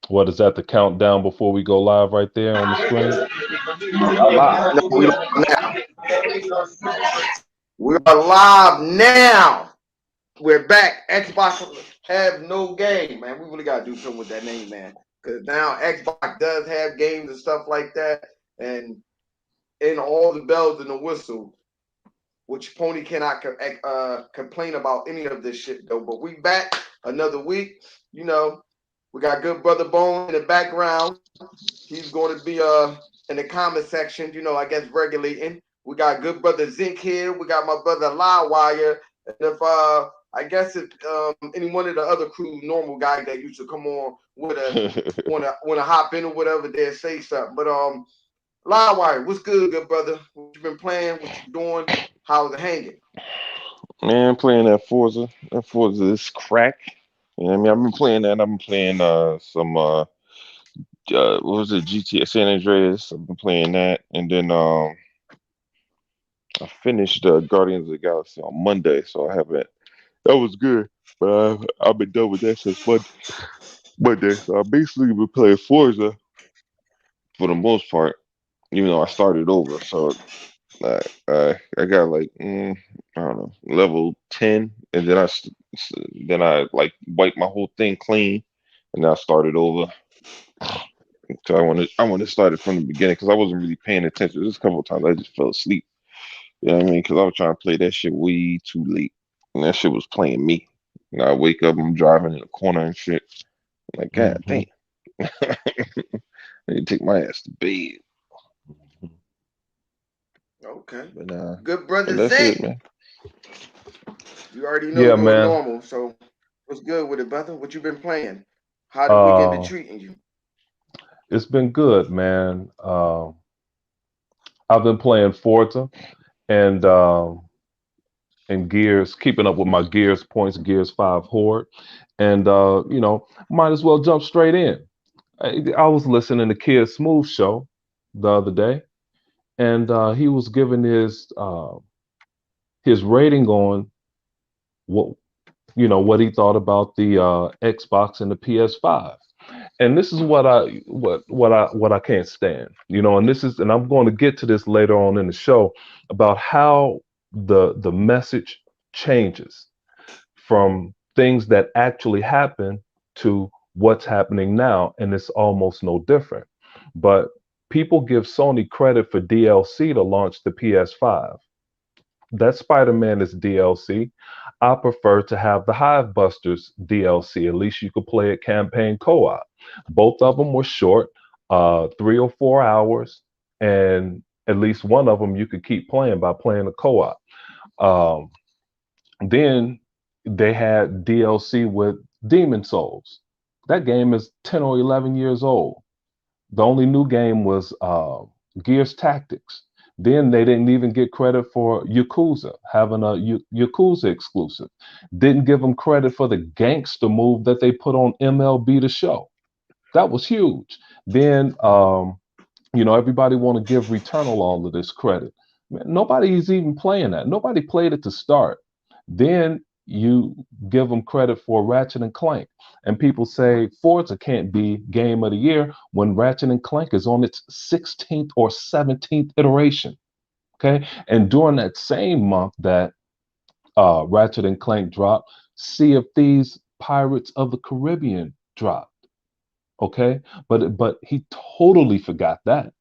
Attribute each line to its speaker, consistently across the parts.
Speaker 1: What is that? The countdown before we go live right there on the screen?
Speaker 2: Live. No, we live now. We are live now. We're back. Xbox have no game, man. We really gotta do something with that name, man. Because now Xbox does have games and stuff like that, and in all the bells and the whistles, which Pony cannot complain about any of this shit though. But we back another week. You know, we got good brother Bone in the background. He's going to be in the comment section. You know, I guess regulating. We got good brother Zinc here. We got my brother Livewire. And if I guess if any one of the other crew normal guys that used to come on with us wanna hop in or whatever, they say something. But Livewire, what's good brother? What you been playing? What you doing? How's it hanging?
Speaker 3: Man, playing that Forza. That Forza is crack. You know what I mean? I've been playing that. I've been playing some what was it, GTA San Andreas. I've been playing that, and then I finished Guardians of the Galaxy on Monday, so I haven't. That was good, but I've been done with that since Monday. So I basically been playing Forza for the most part, even though I started over. So I got like I don't know, level 10, and then then I like wiped my whole thing clean, and I started over. So I want to start it from the beginning because I wasn't really paying attention. There's a couple of times I just fell asleep. You know what I mean? Because I was trying to play that shit way too late, and that shit was playing me. And I wake up, I'm driving in the corner and shit. I'm like, God
Speaker 1: Hmm.
Speaker 3: damn, I need to take my ass to bed.
Speaker 2: Okay.
Speaker 3: But
Speaker 2: Good
Speaker 3: but
Speaker 2: brother
Speaker 3: that's it,
Speaker 2: Zink.
Speaker 3: man.
Speaker 2: You already know
Speaker 1: Yeah,
Speaker 2: you're
Speaker 1: man.
Speaker 2: normal. So what's good with it, brother? What you been playing? How the weekend been
Speaker 1: Uh,
Speaker 2: treating you?
Speaker 1: it's been good, man. I've been playing Forza and Gears, keeping up with my Gears points, Gears 5 Horde, and might as well jump straight in. I was listening to Kid Smooth show the other day, and he was giving his rating on what what he thought about the Xbox and the PS5. And this is what I can't stand. And this is, and I'm going to get to this later on in the show about how the message changes from things that actually happen to what's happening now, and it's almost no different. But people give Sony credit for DLC to launch the PS5. That Spider-Man is DLC. I prefer to have the Hive Busters DLC. At least you could play it campaign co-op. Both of them were short, 3 or 4 hours, and at least one of them you could keep playing by playing the co-op. Um, then they had DLC with Demon Souls. That game is 10 or 11 years old. The only new game was Gears Tactics. Then they didn't even get credit for Yakuza having a Yakuza exclusive. Didn't give them credit for the gangster move that they put on MLB The Show. That was huge. Then everybody want to give Returnal all of this credit. Man, nobody's even playing that. Nobody played it to start. Then you give them credit for Ratchet and Clank, and people say Forza can't be Game of the Year when Ratchet and Clank is on its 16th or 17th iteration. Okay, and during that same month that Ratchet and Clank dropped, Sea of Thieves: Pirates of the Caribbean dropped. Okay, but he totally forgot that.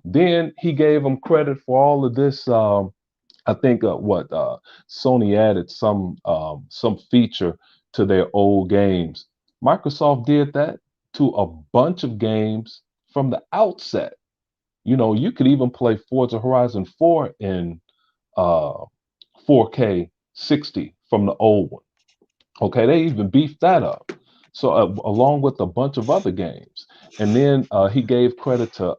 Speaker 1: Then he gave him credit for all of this. I think what Sony added some feature to their old games. Microsoft did that to a bunch of games from the outset. You could even play Forza Horizon 4 in uh, 4K 60 from the old one. Okay, they even beefed that up. So along with a bunch of other games, and then he gave credit to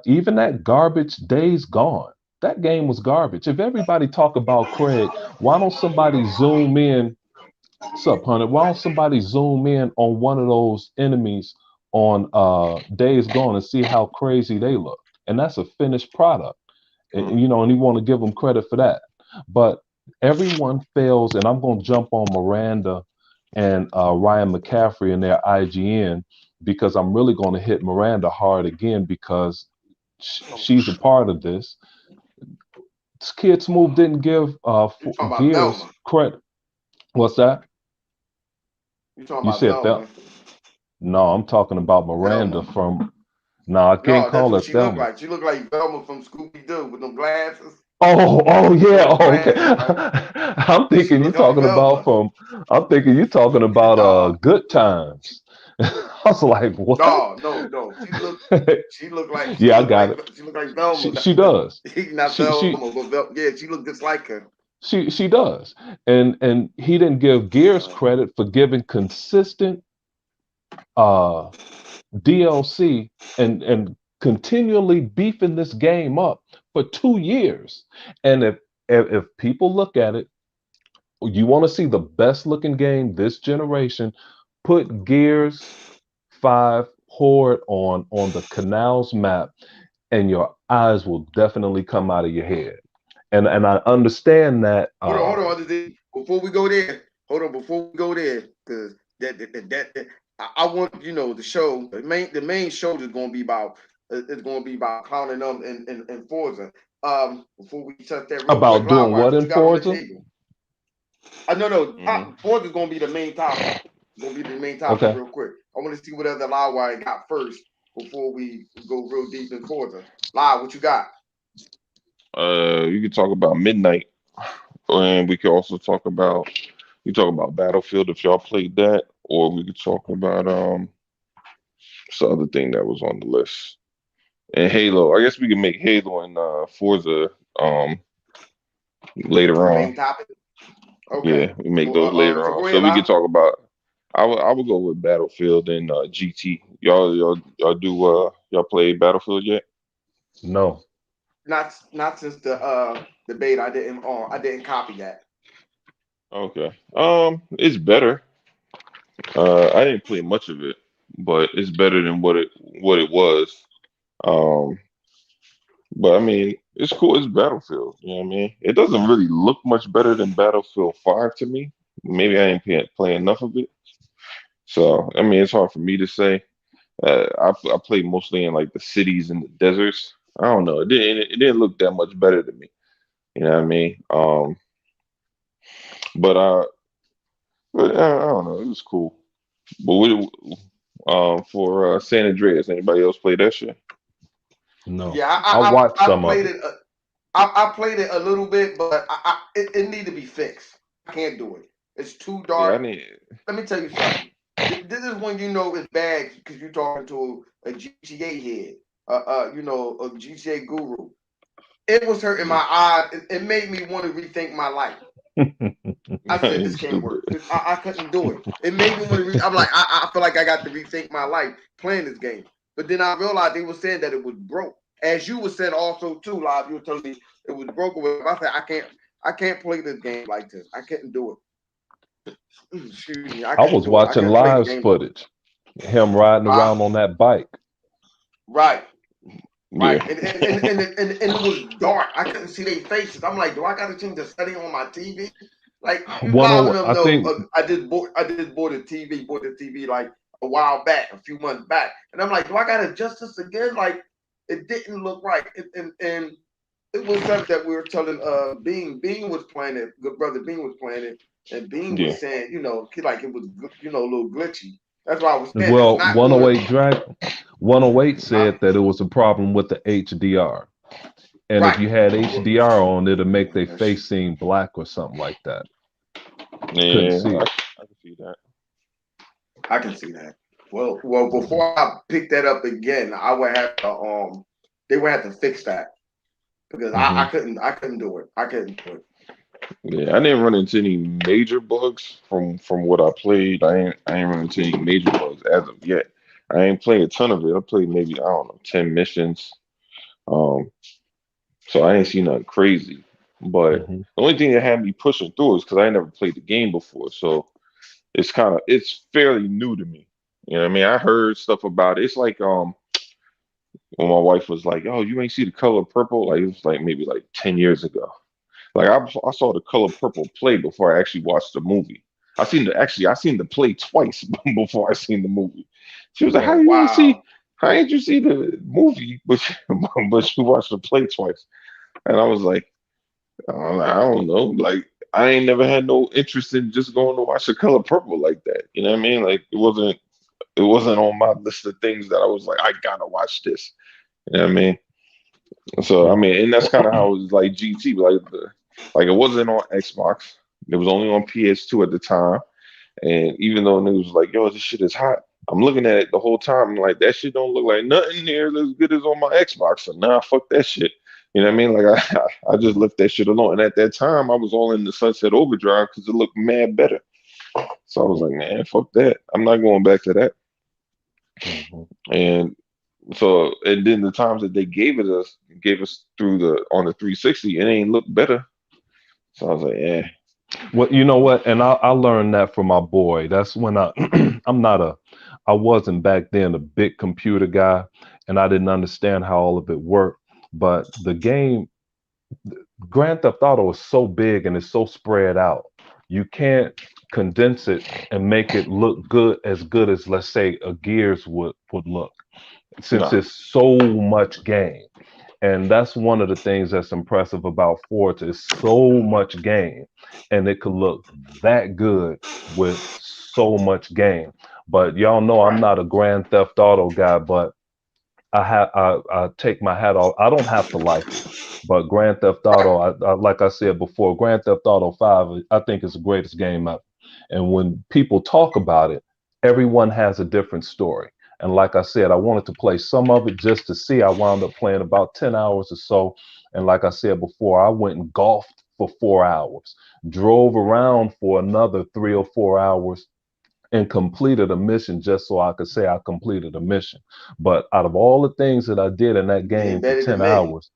Speaker 1: even that garbage Days Gone. That game was garbage. If everybody talk about Craig, why don't somebody zoom in? What's up, Hunter? Why don't somebody zoom in on one of those enemies on Days Gone and see how crazy they look? And that's a finished product. And you want to give them credit for that. But everyone fails, and I'm going to jump on Miranda and Ryan McCaffrey and their IGN, because I'm really going to hit Miranda hard again because she's a part of this. Kid Smooth didn't give
Speaker 2: You talking about
Speaker 1: Gears
Speaker 2: Velma?
Speaker 1: credit. What's that?
Speaker 2: You talking
Speaker 1: You
Speaker 2: about
Speaker 1: said
Speaker 2: Velma?
Speaker 1: No, I'm talking about Miranda
Speaker 2: Velma.
Speaker 1: from. No, I can't
Speaker 2: No, that's
Speaker 1: call her
Speaker 2: what she looked
Speaker 1: Thelma.
Speaker 2: like. She looked like Velma from Scooby Doo with them glasses.
Speaker 1: Oh yeah.
Speaker 2: Those
Speaker 1: Oh, okay.
Speaker 2: glasses, right?
Speaker 1: I'm
Speaker 2: She
Speaker 1: thinking you're
Speaker 2: looked like
Speaker 1: talking about
Speaker 2: Velma.
Speaker 1: from. I'm thinking you're talking about
Speaker 2: No,
Speaker 1: Good Times. I was like, what?
Speaker 2: no. She looked like
Speaker 1: Yeah, I got it.
Speaker 2: Velma.
Speaker 1: She does.
Speaker 2: Not
Speaker 1: She
Speaker 2: Velma, but yeah, she looked just like her.
Speaker 1: she does. And he didn't give Gears
Speaker 2: So,
Speaker 1: credit for giving consistent uh DLC and continually beefing this game up for 2 years. And if people look at it, you want to see the best looking game this generation, put Gears 5 Horde on the Canals map, and your eyes will definitely come out of your head. And I understand that.
Speaker 2: hold on. Before we go there, because I want the show. The main show is going to be about clowning them in Forza. Before we touch that real quick,
Speaker 1: About doing
Speaker 2: Livewire,
Speaker 1: what
Speaker 2: what
Speaker 1: in
Speaker 2: you got on the
Speaker 1: Forza?
Speaker 2: table? Forza is going to be the main topic. It's going to be the main topic
Speaker 1: Okay.
Speaker 2: real quick. I want to see what other Livewire got first before we go real deep in Forza. Live, what you got?
Speaker 3: You could talk about Midnight, and we could also talk about Battlefield if y'all played that, or we could talk about what's the other thing that was on the list, and Halo. I guess we can make Halo and Forza later on.
Speaker 2: Main topic. Okay.
Speaker 3: Yeah, we make those later
Speaker 2: So
Speaker 3: on.
Speaker 2: go
Speaker 3: So
Speaker 2: ahead,
Speaker 3: we
Speaker 2: Live.
Speaker 3: could talk about. I would go with Battlefield and GT. Y'all play Battlefield yet?
Speaker 1: No.
Speaker 2: Not since the debate. I didn't copy that.
Speaker 3: Okay. It's better. I didn't play much of it, but it's better than what it was. Um, but I mean, it's cool. It's Battlefield. You know what I mean? It doesn't really look much better than Battlefield 5 to me. Maybe I ain't play enough of it. So I mean, it's hard for me to say. I played mostly in like the cities and the deserts. I don't know. It didn't look that much better to me. You know what I mean? But I don't know. It was cool. But for San Andreas, anybody else play that shit?
Speaker 1: No.
Speaker 2: Yeah,
Speaker 1: I watched
Speaker 2: I
Speaker 1: some of
Speaker 2: played
Speaker 1: it.
Speaker 2: it. I played it a little bit, but it need to be fixed. I can't do it. It's too
Speaker 3: Yeah, I
Speaker 2: dark.
Speaker 3: need.
Speaker 2: Let me tell you something. This is when you know it's bad because you're talking to a GTA head, a GTA guru. It was hurting my eyes. It made me want to rethink my life. I said this can't
Speaker 3: Stupid.
Speaker 2: work. I couldn't do it. It made me want to. I'm like, I feel like I got to rethink my life playing this game. But then I realized they were saying that it was broke. As you were saying also too, Live, you were telling me it was broken. I said I can't play this game like this. I couldn't do it. Excuse me, I
Speaker 1: I
Speaker 2: couldn't
Speaker 1: was
Speaker 2: do it. I
Speaker 1: watching
Speaker 2: couldn't play the
Speaker 1: live
Speaker 2: game.
Speaker 1: footage, him riding around on that bike.
Speaker 2: Right. Right,
Speaker 3: Yeah.
Speaker 2: and it was dark. I couldn't see their faces. I'm like, do I got to change the setting on my TV? Like you live in them
Speaker 1: I
Speaker 2: know.
Speaker 1: think
Speaker 2: I just bought the TV like a while back, a few months back, and I'm like, do I got to adjust this again? Like it didn't look right, and it was something that we were telling. Bean was playing it. Good brother Bean was playing it, and Bean
Speaker 3: Yeah.
Speaker 2: was saying, like it was, a little glitchy. That's why I was saying it's
Speaker 1: well,
Speaker 2: not good.
Speaker 1: 108 said that it was a problem with the HDR. And if
Speaker 2: Right.
Speaker 1: you had HDR on, it'll make their face seem black or something like that. Couldn't
Speaker 3: Yeah,
Speaker 1: see it.
Speaker 3: I can see that.
Speaker 2: I can see that. Well, before I pick that up again, I would have to they would have to fix that because I couldn't do it. I couldn't do it.
Speaker 3: Yeah, I didn't run into any major bugs from what I played. I ain't run into any major bugs as of yet. I ain't played a ton of it. I played maybe, I don't know, 10 missions. Um, so I ain't seen nothing crazy. But
Speaker 1: hmm
Speaker 3: the only thing that had me pushing through is because I never played the game before. So it's fairly new to me. You know what I mean? I heard stuff about it. It's like when my wife was like, "Oh, you ain't see the color purple?" Like it was like maybe like 10 years ago. Like I saw the color purple play before I actually watched the movie. I seen the play twice before I seen the movie. She was like,
Speaker 2: Oh wow.
Speaker 3: how did you see the movie, but but you watched the play twice?" And I was like, I don't know. Like, I ain't never had no interest in just going to watch The Color Purple like that. You know what I mean? Like, it wasn't on my list of things that I was like, I gotta watch this. You know what I mean? So I mean, and that's kind of how it was like GT, like it wasn't on Xbox. It was only on PS2 at the time. And even though it was like, yo, this shit is hot, I'm looking at it the whole time. I'm like, that shit don't look like nothing here as good as on my Xbox. So nah, fuck that shit. You know what I mean? Like I just left that shit alone. And at that time, I was all in the Sunset Overdrive because it looked mad better. So I was like, man, fuck that. I'm not going back to that.
Speaker 1: Mhm.
Speaker 3: And so, and then the times that they gave us through on the 360, it ain't look better. So I was like, yeah.
Speaker 1: Well, you know what? And I learned that from my boy. That's when I wasn't back then a big computer guy, and I didn't understand how all of it worked. But the game, Grand Theft Auto is so big and it's so spread out. You can't condense it and make it look good as, let's say, a Gears would look, since
Speaker 3: Nah.
Speaker 1: it's so much game. And that's one of the things that's impressive about Forza is so much game, and it could look that good with so much game. But y'all know I'm
Speaker 2: Right.
Speaker 1: not a Grand Theft Auto guy, but I take my hat off. I don't have to like it, but Grand Theft
Speaker 2: Right.
Speaker 1: Auto, like I said before, Grand Theft Auto 5, I think is the greatest game ever. And when people talk about it, everyone has a different story. And like I said, I wanted to play some of it just to see. I wound up playing about 10 hours or so. And like I said before, I went and golfed for 4 hours, drove around for another 3 or 4 hours, and completed a mission just so I could say I completed a mission. But out of all the things that I did in that
Speaker 2: You
Speaker 1: game
Speaker 2: ain't
Speaker 1: for
Speaker 2: better than
Speaker 1: 10
Speaker 2: me.
Speaker 1: hours,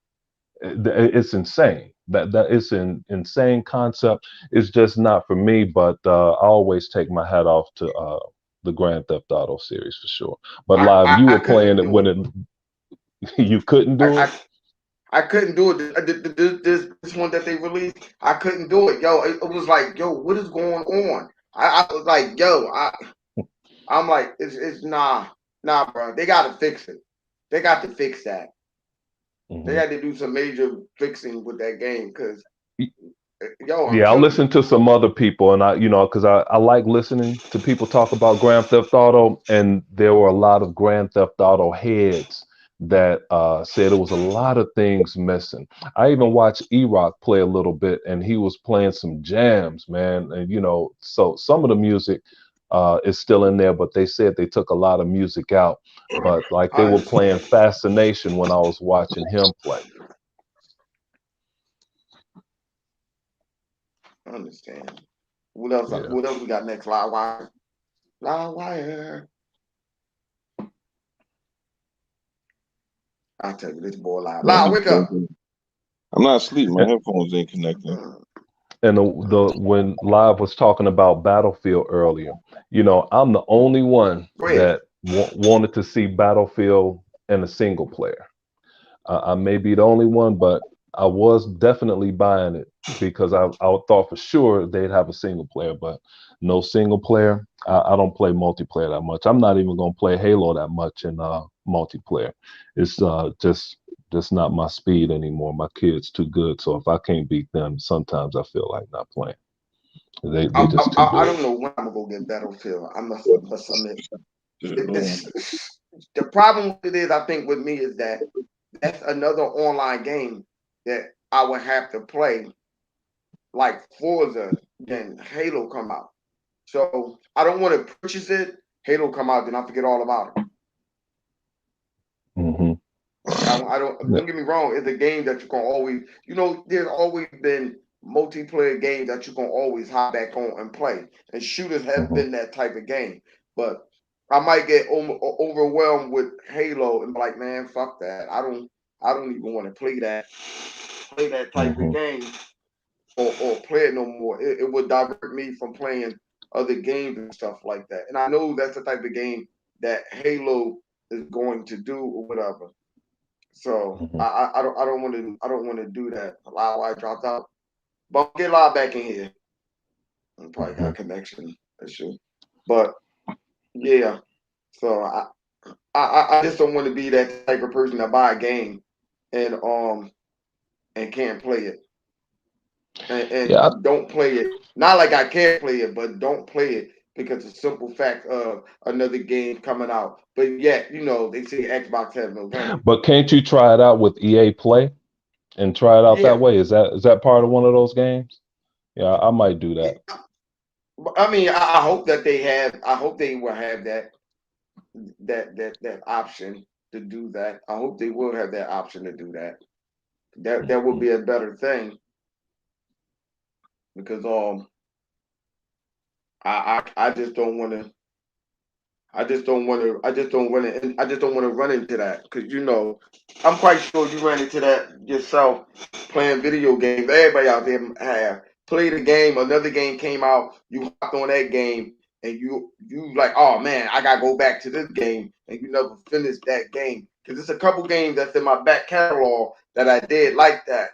Speaker 1: it's insane. That it's an insane concept. It's just not for me, but I always take my hat off to the Grand Theft Auto series for sure. But live, you
Speaker 2: I
Speaker 1: were playing
Speaker 2: couldn't
Speaker 1: it
Speaker 2: do
Speaker 1: when
Speaker 2: it.
Speaker 1: you couldn't
Speaker 2: I,
Speaker 1: do it.
Speaker 2: I couldn't do it. This one that they released, I couldn't do it. Yo, it was like, yo, what is going on? I was like, yo, I'm like, it's nah, bro. They got to fix it. They got to fix that. They
Speaker 1: Mhm.
Speaker 2: had to do some major fixing with that game because, yo, I'm
Speaker 1: Yeah, I
Speaker 2: telling you,
Speaker 1: listen to some other people, and because I like listening to people talk about Grand Theft Auto, and there were a lot of Grand Theft Auto heads that said it was a lot of things missing. I even watched E-Rock play a little bit, and he was playing some jams, man. And so some of the music is still in there, but they said they took a lot of music out. But like they
Speaker 2: I
Speaker 1: were playing
Speaker 2: understand.
Speaker 1: Fascination when I was watching him play.
Speaker 2: I understand. What else?
Speaker 1: Yeah.
Speaker 2: What else we got next? Live wire. Live wire. I tell you, this boy live.
Speaker 3: My
Speaker 2: Live, wake
Speaker 3: headphones
Speaker 2: up.
Speaker 3: I'm not asleep. My headphones ain't connecting.
Speaker 1: And the when Live was talking about Battlefield earlier, I'm the only one
Speaker 2: Go ahead.
Speaker 1: that wanted to see Battlefield in a single player. I may be the only one, but I was definitely buying it because I thought for sure they'd have a single player, but no single player. I don't play multiplayer that much. I'm not even gonna play Halo that much in multiplayer. It's just not my speed anymore. My kid's too good, so if I can't beat them, sometimes I feel like not playing. They just too
Speaker 2: I
Speaker 1: good.
Speaker 2: don't know when I'm gonna go get Battlefield. I must admit,
Speaker 3: Just going.
Speaker 2: it's the problem with it is. I think with me is that that's another online game that I would have to play like Forza. Then Halo come out, so I don't want to purchase it. Halo come out, then I forget all about it.
Speaker 1: Hmm.
Speaker 2: I don't. Don't get me wrong. It's a game that you can always. There's always been multiplayer games that you can always hop back on and play. And shooters have
Speaker 1: Hmm.
Speaker 2: been that type of game. But I might get overwhelmed with Halo and be like, man, fuck that. I don't even want to play that type of
Speaker 1: Hmm.
Speaker 2: game or play it no more. It would divert me from playing other games and stuff like that. And I know that's the type of game that Halo is going to do or whatever. So
Speaker 1: Hmm.
Speaker 2: I don't want to do that. Live wire dropped out. But get live back in here. Probably got a connection issue. But yeah, so I just don't want to be that type of person that buy a game and can't play it. And
Speaker 1: Yeah,
Speaker 2: don't play it. Not like I can't play it, but don't play it because the simple fact of another game coming out. But yet, they say Xbox has no game.
Speaker 1: but can't you try it out with EA Play and try it out that
Speaker 2: Yeah,
Speaker 1: way? Is that part of one of those games? Yeah, I might do that.
Speaker 2: I mean, I hope that they have. I hope they will have that option to do that. I hope they will have that option to do that. That would be a better thing because I just don't want to. I just don't want to. I just don't want to. I just don't want to run into that because I'm quite sure you ran into that yourself playing video games. Everybody out there have played a game. Another game came out. You hopped on that game and you like, oh man, I gotta go back to this game, and you never finished that game because there's a couple games that's in my back catalog that I did like that,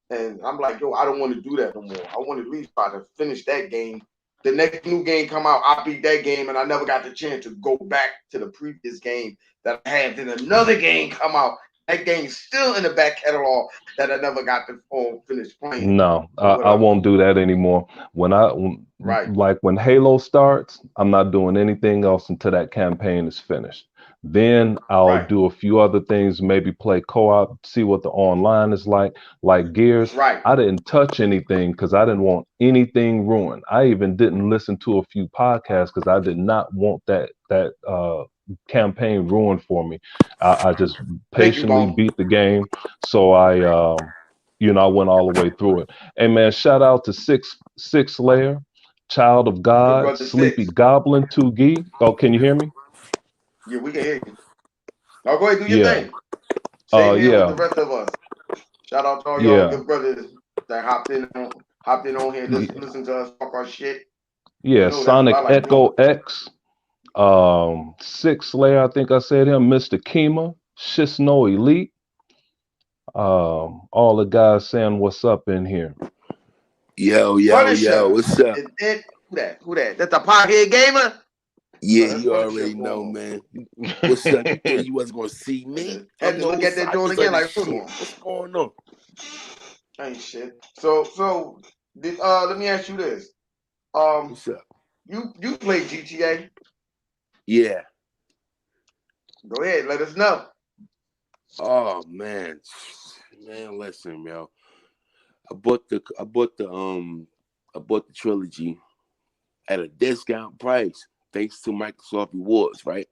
Speaker 2: and I'm like, yo, I don't want to do that no more. I want to at least try to finish that game. The next new game come out, I beat that game, and I never got the chance to go back to the previous game that I had. Then another game come out. That game's still in the back catalog that I never got to finish playing
Speaker 1: No,
Speaker 2: or
Speaker 1: I
Speaker 2: whatever.
Speaker 1: won't do that anymore.
Speaker 2: Right,
Speaker 1: Like when Halo starts, I'm not doing anything else until that campaign is finished. Then I'll
Speaker 2: right,
Speaker 1: do a few other things, maybe play co-op, see what the online is like. Like Gears,
Speaker 2: right.
Speaker 1: I didn't touch anything because I didn't want anything ruined. I even didn't listen to a few podcasts because I did not want that campaign ruined for me. I just
Speaker 2: Thank you,
Speaker 1: patiently
Speaker 2: Bone.
Speaker 1: beat the game, so I went all the way through it. Hey man, shout out to Six Layer, Child of
Speaker 2: Good
Speaker 1: God,
Speaker 2: brother
Speaker 1: Sleepy
Speaker 2: Six.
Speaker 1: Goblin, 2G. Oh, can you hear me?
Speaker 2: Yeah, we can hear you. Now go ahead, do your
Speaker 1: Yeah.
Speaker 2: thing. Same here with
Speaker 1: Yeah.
Speaker 2: the rest of us. Shout out to all y'all
Speaker 1: Yeah.
Speaker 2: good brothers that hopped in on here,
Speaker 1: Yeah.
Speaker 2: listen to us talk our shit.
Speaker 1: Yeah.
Speaker 2: That's what I
Speaker 1: Sonic
Speaker 2: like
Speaker 1: Echo
Speaker 2: doing.
Speaker 1: X, Six Layer, I think I said him, Mr. Kima, Shisno Elite. All the guys saying what's up in here.
Speaker 4: Yo,
Speaker 2: Punisher.
Speaker 4: what's up?
Speaker 2: Who that? That's a pothead gamer?
Speaker 4: Yeah,
Speaker 2: That's
Speaker 4: you
Speaker 2: Punisher
Speaker 4: already
Speaker 2: going
Speaker 4: know,
Speaker 2: on.
Speaker 4: man. What's up? You thought you wasn't gonna see me?
Speaker 2: Had
Speaker 4: I'm
Speaker 2: to
Speaker 4: the
Speaker 2: look at that joint
Speaker 4: Osaka's
Speaker 2: again
Speaker 4: of this
Speaker 2: like, hold
Speaker 4: shit.
Speaker 2: on.
Speaker 4: What's going on?
Speaker 2: Ain't shit. So let me ask you this.
Speaker 4: What's up?
Speaker 2: You play GTA?
Speaker 4: Yeah.
Speaker 2: Go ahead, let us know.
Speaker 4: Oh man, listen, yo. I bought the trilogy at a discount price, thanks to Microsoft Rewards, right?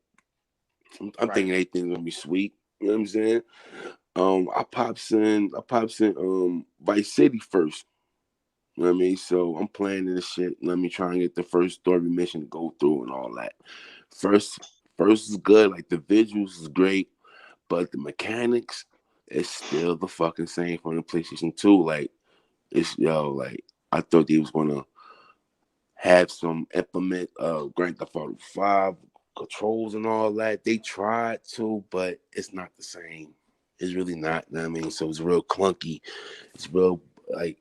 Speaker 4: I'm
Speaker 2: Right.
Speaker 4: thinking everything's gonna be sweet. You know what I'm saying? I pops in Vice City first. You know what I mean? So I'm playing this shit. Let me try and get the first story mission to go through and all that. First is good. Like the visuals is great, but the mechanics is still the fucking same from the PlayStation 2. Like like I thought they was gonna have some implement Grand Theft Auto 5 controls and all that. They tried to, but it's not the same. It's really not. You know what I mean? So it's real clunky. It's real like.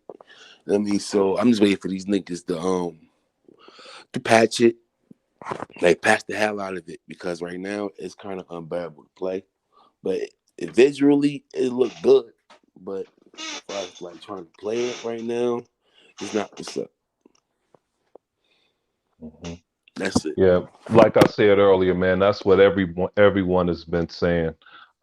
Speaker 4: I mean, so I'm just waiting for these niggas to patch it, like patch the hell out of it, because right now it's kind of unbearable to play. But visually it looked good, but as far as like trying to play it right now, it's not what's up.
Speaker 1: Mhm.
Speaker 4: That's it.
Speaker 1: Yeah, like I said earlier, man, that's what everyone has been saying.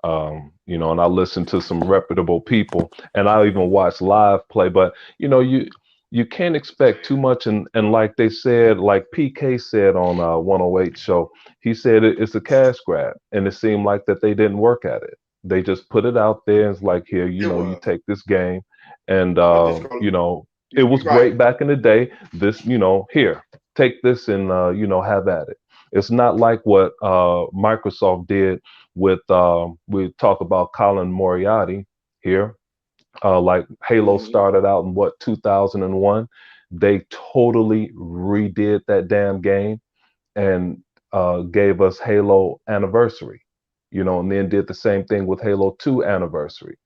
Speaker 1: And I listen to some reputable people, and I even watch live play. But you can't expect too much, and like they said, like PK said on 108 show, he said it's a cash grab, and it seemed like that they didn't work at it. They just put it out there. And it's like, here,
Speaker 2: It
Speaker 1: you
Speaker 2: was.
Speaker 1: take this game, and
Speaker 2: I just call
Speaker 1: it was
Speaker 2: you're right.
Speaker 1: great back in the day. This, here, take this and have at it. It's not like what Microsoft did with we talk about Colin Moriarty here. Like Halo
Speaker 2: Mm-hmm.
Speaker 1: started out in 2001. They totally redid that damn game and gave us Halo Anniversary, and then did the same thing with Halo 2 Anniversary.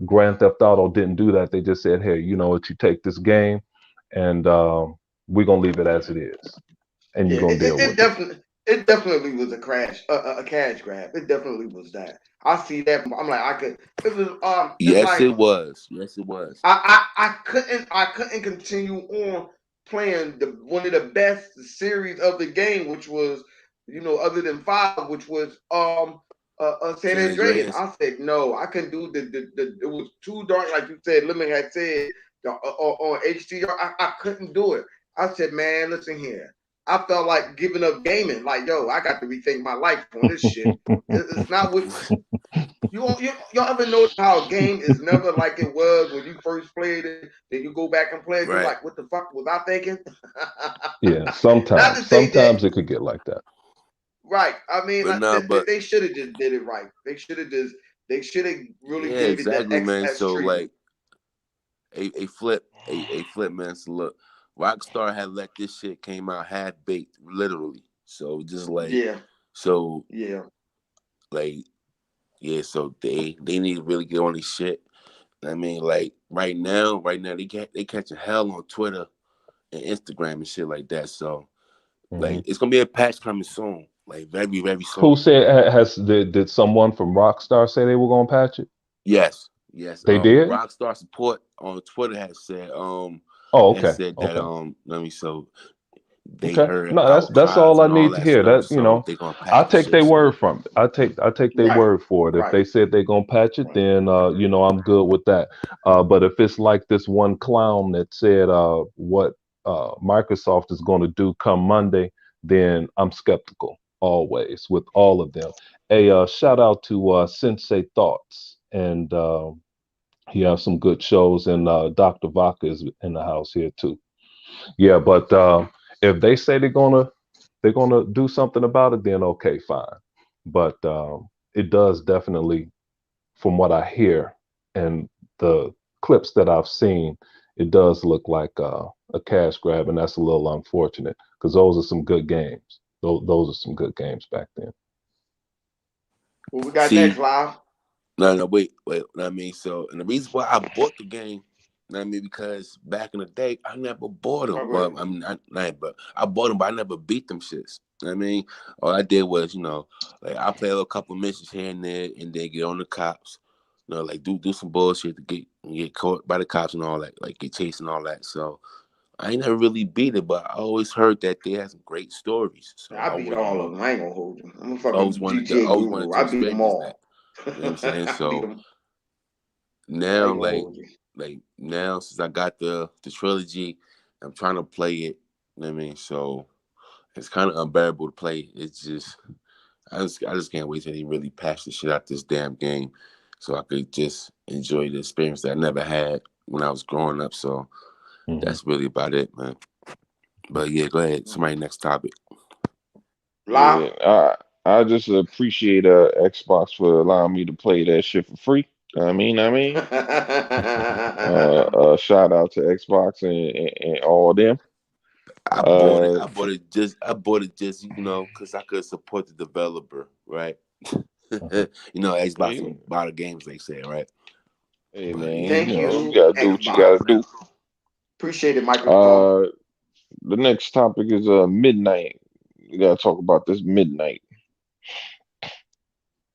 Speaker 1: Grand Theft Auto didn't do that. They just said, hey, you know what, you take this game and we're gonna leave it as it is, and
Speaker 2: Yeah,
Speaker 1: you're gonna deal with it.
Speaker 2: it definitely was a cash grab. It definitely was that. I see that. I'm like, I could. It was it's
Speaker 4: Yes,
Speaker 2: like
Speaker 4: it was. Yes, it was.
Speaker 2: I couldn't continue on playing the one of the best series of the game, which was other than five, which was San
Speaker 4: San
Speaker 2: Andreas.
Speaker 4: Andreas.
Speaker 2: I said no, I couldn't do the it was too dark, like you said. Lemon had said on HDR, I couldn't do it. I said, man, listen here. I felt like giving up gaming. Like, yo, I got to rethink my life on this shit. It's not what you ever notice how a game is never like it was when you first played it? Then you go back and play it. You're
Speaker 4: Right.
Speaker 2: like, what the fuck was I thinking?
Speaker 1: Yeah,
Speaker 2: Not to
Speaker 1: sometimes
Speaker 2: say that,
Speaker 1: it could get like that.
Speaker 2: right? I mean,
Speaker 4: But no, but
Speaker 2: they should have just did it right. They should have really
Speaker 4: yeah,
Speaker 2: gave it the
Speaker 4: exactly, man.
Speaker 2: XS
Speaker 4: So
Speaker 2: treatment.
Speaker 4: like a flip, man. So look, Rockstar had let this shit came out half baked, literally. So just like
Speaker 2: Yeah,
Speaker 4: so
Speaker 2: yeah.
Speaker 4: like yeah, so they need to really get on this shit. I mean, like right now they catching hell on Twitter and Instagram and shit like that. So
Speaker 1: Hmm.
Speaker 4: like it's gonna be a patch coming soon, like very very
Speaker 1: Who
Speaker 4: soon.
Speaker 1: said did someone from Rockstar say they were gonna patch it?
Speaker 4: Yes, yes.
Speaker 1: They did.
Speaker 4: Rockstar support on Twitter
Speaker 1: Oh,
Speaker 4: has
Speaker 1: okay,
Speaker 4: said that
Speaker 1: okay,
Speaker 4: let me so they
Speaker 1: okay.
Speaker 4: heard
Speaker 1: No,
Speaker 4: our
Speaker 1: that's
Speaker 4: cries
Speaker 1: all I
Speaker 4: and all
Speaker 1: need to
Speaker 4: that
Speaker 1: hear.
Speaker 4: stuff.
Speaker 1: That
Speaker 4: So they gonna
Speaker 1: I
Speaker 4: patch the
Speaker 1: take
Speaker 4: shit.
Speaker 1: their
Speaker 4: So
Speaker 1: word from it. I take their
Speaker 2: Right,
Speaker 1: word for it. If
Speaker 2: right,
Speaker 1: they said they're gonna patch it,
Speaker 2: right.
Speaker 1: then I'm good with that. But if it's like this one clown that said what Microsoft is going to do come Monday, then I'm skeptical always with all of them. A shout out to Sensei Thoughts, and he has some good shows, and Dr. Vaca is in the house here too. Yeah, but if they say they're gonna do something about it, then okay, fine. But it does definitely, from what I hear and the clips that I've seen, it does look like a cash grab, and that's a little unfortunate because those are some good games. Those are some good games back then.
Speaker 2: What we got next,
Speaker 4: see,
Speaker 2: live?
Speaker 4: no, wait. I mean, so and the reason why I bought the game, I mean, because back in the day, I never bought them.
Speaker 2: Oh, go
Speaker 4: Well,
Speaker 2: ahead.
Speaker 4: I'm not, but I bought them, but I never beat them shits. I mean, all I did was, like I play a couple missions here and there, and then get on the cops. Like do some bullshit to get caught by the cops and all that, like get chased and all that. So I ain't never really beat it, but I always heard that they had some great stories. So
Speaker 2: I beat all of them. I ain't gonna hold you. I'm a
Speaker 4: always
Speaker 2: fucking
Speaker 4: wanted to
Speaker 2: GTA
Speaker 4: always wanted
Speaker 2: guru.
Speaker 4: to
Speaker 2: I beat them
Speaker 4: experience that.
Speaker 2: all.
Speaker 4: You know what I'm saying?
Speaker 2: I beat
Speaker 4: So
Speaker 2: them. I
Speaker 4: now
Speaker 2: ain't gonna hold you.
Speaker 4: like now since I got the trilogy, I'm trying to play it. You know what I mean? So it's kind of unbearable to play. It's just I just can't wait till they really patch the shit out this damn game, so I could just enjoy the experience that I never had when I was growing up. So
Speaker 1: Hmm.
Speaker 4: that's really about it, man. But yeah, go ahead. Somebody next topic.
Speaker 2: Live.
Speaker 3: Yeah, I just appreciate Xbox for allowing me to play that shit for free. Shout out to Xbox and all of them.
Speaker 4: I bought it.
Speaker 3: Uh,
Speaker 4: I bought it just because I could support the developer, right?
Speaker 1: Hmm.
Speaker 4: Xbox
Speaker 3: yeah,
Speaker 4: and buy the games they say, right?
Speaker 3: hey
Speaker 4: But
Speaker 3: man,
Speaker 4: yeah,
Speaker 2: Thank
Speaker 3: you
Speaker 2: you,
Speaker 3: gotta do what you
Speaker 2: Xbox.
Speaker 3: gotta do.
Speaker 2: Appreciate it, Microsoft.
Speaker 3: Uh, the next topic is midnight. We gotta talk about this midnight.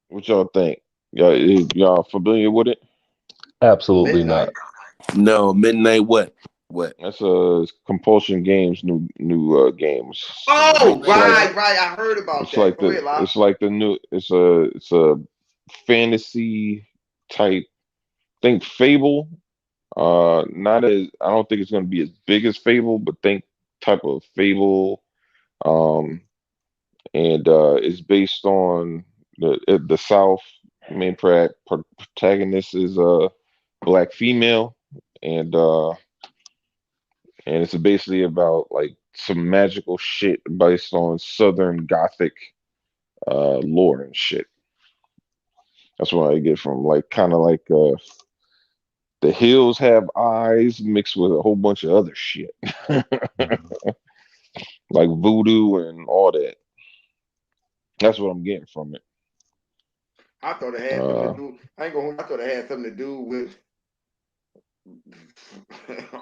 Speaker 3: What y'all think? Y'all familiar with it?
Speaker 1: Absolutely not.
Speaker 2: Midnight.
Speaker 4: no midnight. What? What?
Speaker 3: That's Compulsion Games new games.
Speaker 2: Oh,
Speaker 3: It's
Speaker 4: Midnight
Speaker 3: like
Speaker 2: right,
Speaker 4: what?
Speaker 2: right. I heard about
Speaker 3: it's
Speaker 2: that.
Speaker 3: like
Speaker 2: Go
Speaker 3: the
Speaker 2: ahead, Live.
Speaker 3: it's like the new it's a fantasy type. Think Fable. Not as I don't think it's gonna be as big as Fable, but think type of Fable. Um, and it's based on the South. Main protagonist is a black female, and it's basically about like some magical shit based on Southern Gothic lore and shit. That's what I get from like kind of like the hills have eyes mixed with a whole bunch of other shit
Speaker 1: Mhm.
Speaker 3: like voodoo and all that. That's what I'm getting from it.
Speaker 2: I thought it had something to
Speaker 3: Uh,
Speaker 2: do. I ain't gonna. I thought it had something to do with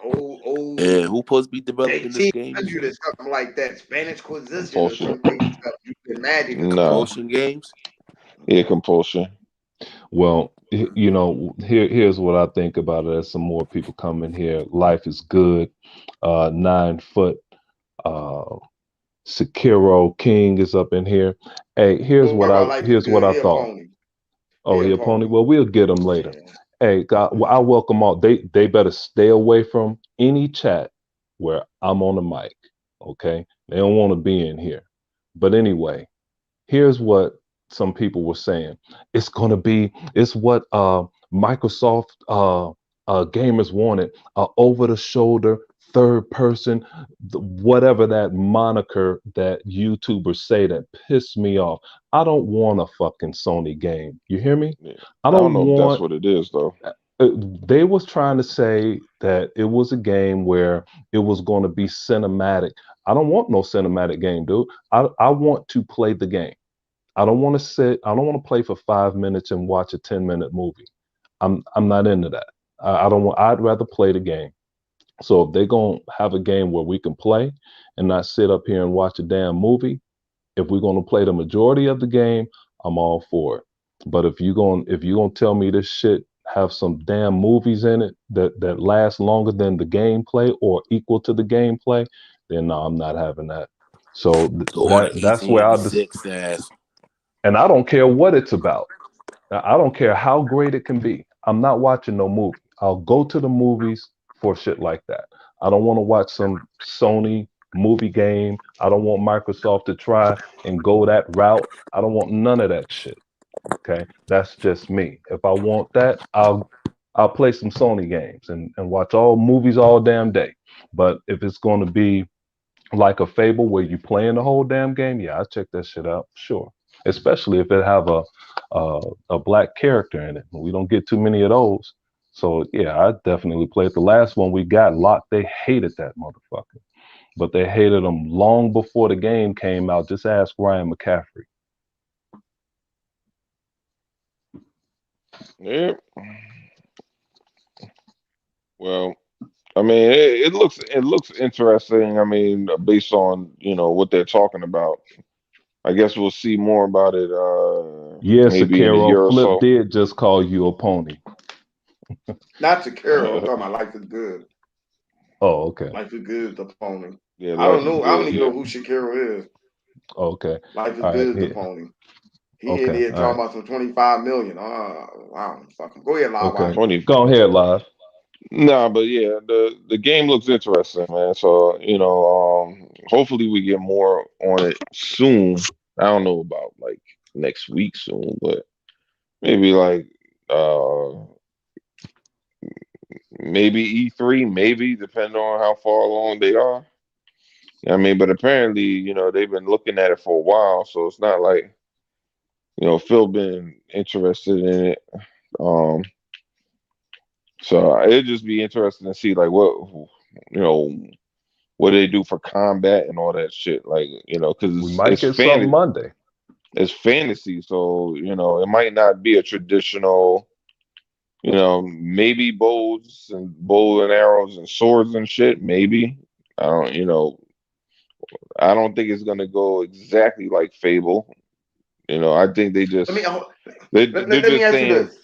Speaker 2: old
Speaker 4: And who supposed to be developing this game?
Speaker 2: 1800 or something like that. Spanish Inquisition or
Speaker 3: Compulsion.
Speaker 2: some crazy stuff. You can imagine.
Speaker 3: Nah.
Speaker 4: Compulsion games?
Speaker 3: Yeah, compulsion.
Speaker 1: Well, you know, here's what I think about it. As some more people come in here, life is good. 9 foot. Sekiro King is up in here. Hey, here's
Speaker 2: Don't
Speaker 1: what
Speaker 2: worry
Speaker 1: I
Speaker 2: about life is
Speaker 1: here's what
Speaker 2: good.
Speaker 1: I
Speaker 2: He a
Speaker 1: thought.
Speaker 2: pony.
Speaker 1: Oh,
Speaker 2: He
Speaker 1: he
Speaker 2: a
Speaker 1: a pony.
Speaker 2: pony.
Speaker 1: Well, we'll get him later.
Speaker 2: Yeah.
Speaker 1: Hey, God, well, I welcome all. They better stay away from any chat where I'm on the mic. Okay, they don't want to be in here. But anyway, here's what some people were saying. It's what Microsoft gamers wanted, over the shoulder third person, whatever that moniker that YouTubers say that pissed me off. I don't want a fucking Sony game. You hear me?
Speaker 3: Yeah.
Speaker 1: I
Speaker 3: I don't
Speaker 1: don't
Speaker 3: know if that's
Speaker 1: want.
Speaker 3: what it is though.
Speaker 1: They was trying to say that it was a game where it was going to be cinematic. I don't want no cinematic game, dude. I want to play the game. I don't want to sit. I don't want to play for 5 minutes and watch a 10-minute movie. I'm not into that. I don't want. I'd rather play the game. So if they're gonna have a game where we can play and not sit up here and watch a damn movie, if we're gonna play the majority of the game, I'm all for it. But if you're gonna tell me this shit have some damn movies in it that last longer than the gameplay or equal to the gameplay, then no, I'm not having that. So
Speaker 4: Or the
Speaker 1: that's where I just
Speaker 4: 1886 ass.
Speaker 1: and I don't care what it's about. I don't care how great it can be. I'm not watching no movie. I'll go to the movies for shit like that. I don't want to watch some Sony movie game. I don't want Microsoft to try and go that route. I don't want none of that shit. Okay, that's just me. If I want that, I'll play some Sony games and watch all movies all damn day. But if it's going to be like a Fable where you playing the whole damn game, yeah, I check that shit out, sure. Especially if it have a black character in it. We don't get too many of those. So yeah, I definitely played the last one we got. Lot they hated that motherfucker, but they hated him long before the game came out. Just ask Ryan McCaffrey.
Speaker 3: Yeah. Well, I mean, it looks interesting. I mean, based on what they're talking about. I guess we'll see more about it
Speaker 1: Yeah,
Speaker 3: maybe in a year
Speaker 1: Sekiro,
Speaker 3: or
Speaker 1: Flip
Speaker 3: so.
Speaker 1: did just call you a pony.
Speaker 2: Not Sekiro. I'm talking about Life is Good.
Speaker 1: Oh, okay.
Speaker 2: Life is Good is the pony.
Speaker 3: Yeah,
Speaker 2: I
Speaker 3: life
Speaker 2: don't
Speaker 3: is
Speaker 2: know. I don't
Speaker 3: good.
Speaker 2: even
Speaker 3: Yeah.
Speaker 2: know who Shakiro is.
Speaker 1: Okay.
Speaker 2: Life is
Speaker 1: All right.
Speaker 2: Good is the
Speaker 1: Yeah.
Speaker 2: pony. He in
Speaker 1: Okay.
Speaker 2: there
Speaker 1: All right.
Speaker 2: talking about some 25 million. Wow. Fucking go ahead, Live.
Speaker 1: Okay.
Speaker 3: 20.
Speaker 1: Go ahead, live.
Speaker 3: Nah, but yeah, the game looks interesting, man. So hopefully we get more on it soon. I don't know about like next week soon, but maybe like uh maybe E3, maybe depending on how far along they are. I mean, but apparently, they've been looking at it for a while, so it's not like, Phil been interested in it. Um, so it'd just be interesting to see like you know, what they do for combat and all that shit. Like, because
Speaker 1: We
Speaker 3: it's,
Speaker 1: might
Speaker 3: it's
Speaker 1: get something
Speaker 3: fantasy,
Speaker 1: Monday.
Speaker 3: it's fantasy, so it might not be a traditional, maybe bow and arrows and swords and shit. Maybe I don't, I don't think it's gonna go exactly like Fable. I think they
Speaker 2: Let me
Speaker 3: just
Speaker 2: let,
Speaker 3: they're
Speaker 2: let, let me
Speaker 3: just
Speaker 2: ask you
Speaker 3: saying
Speaker 2: this.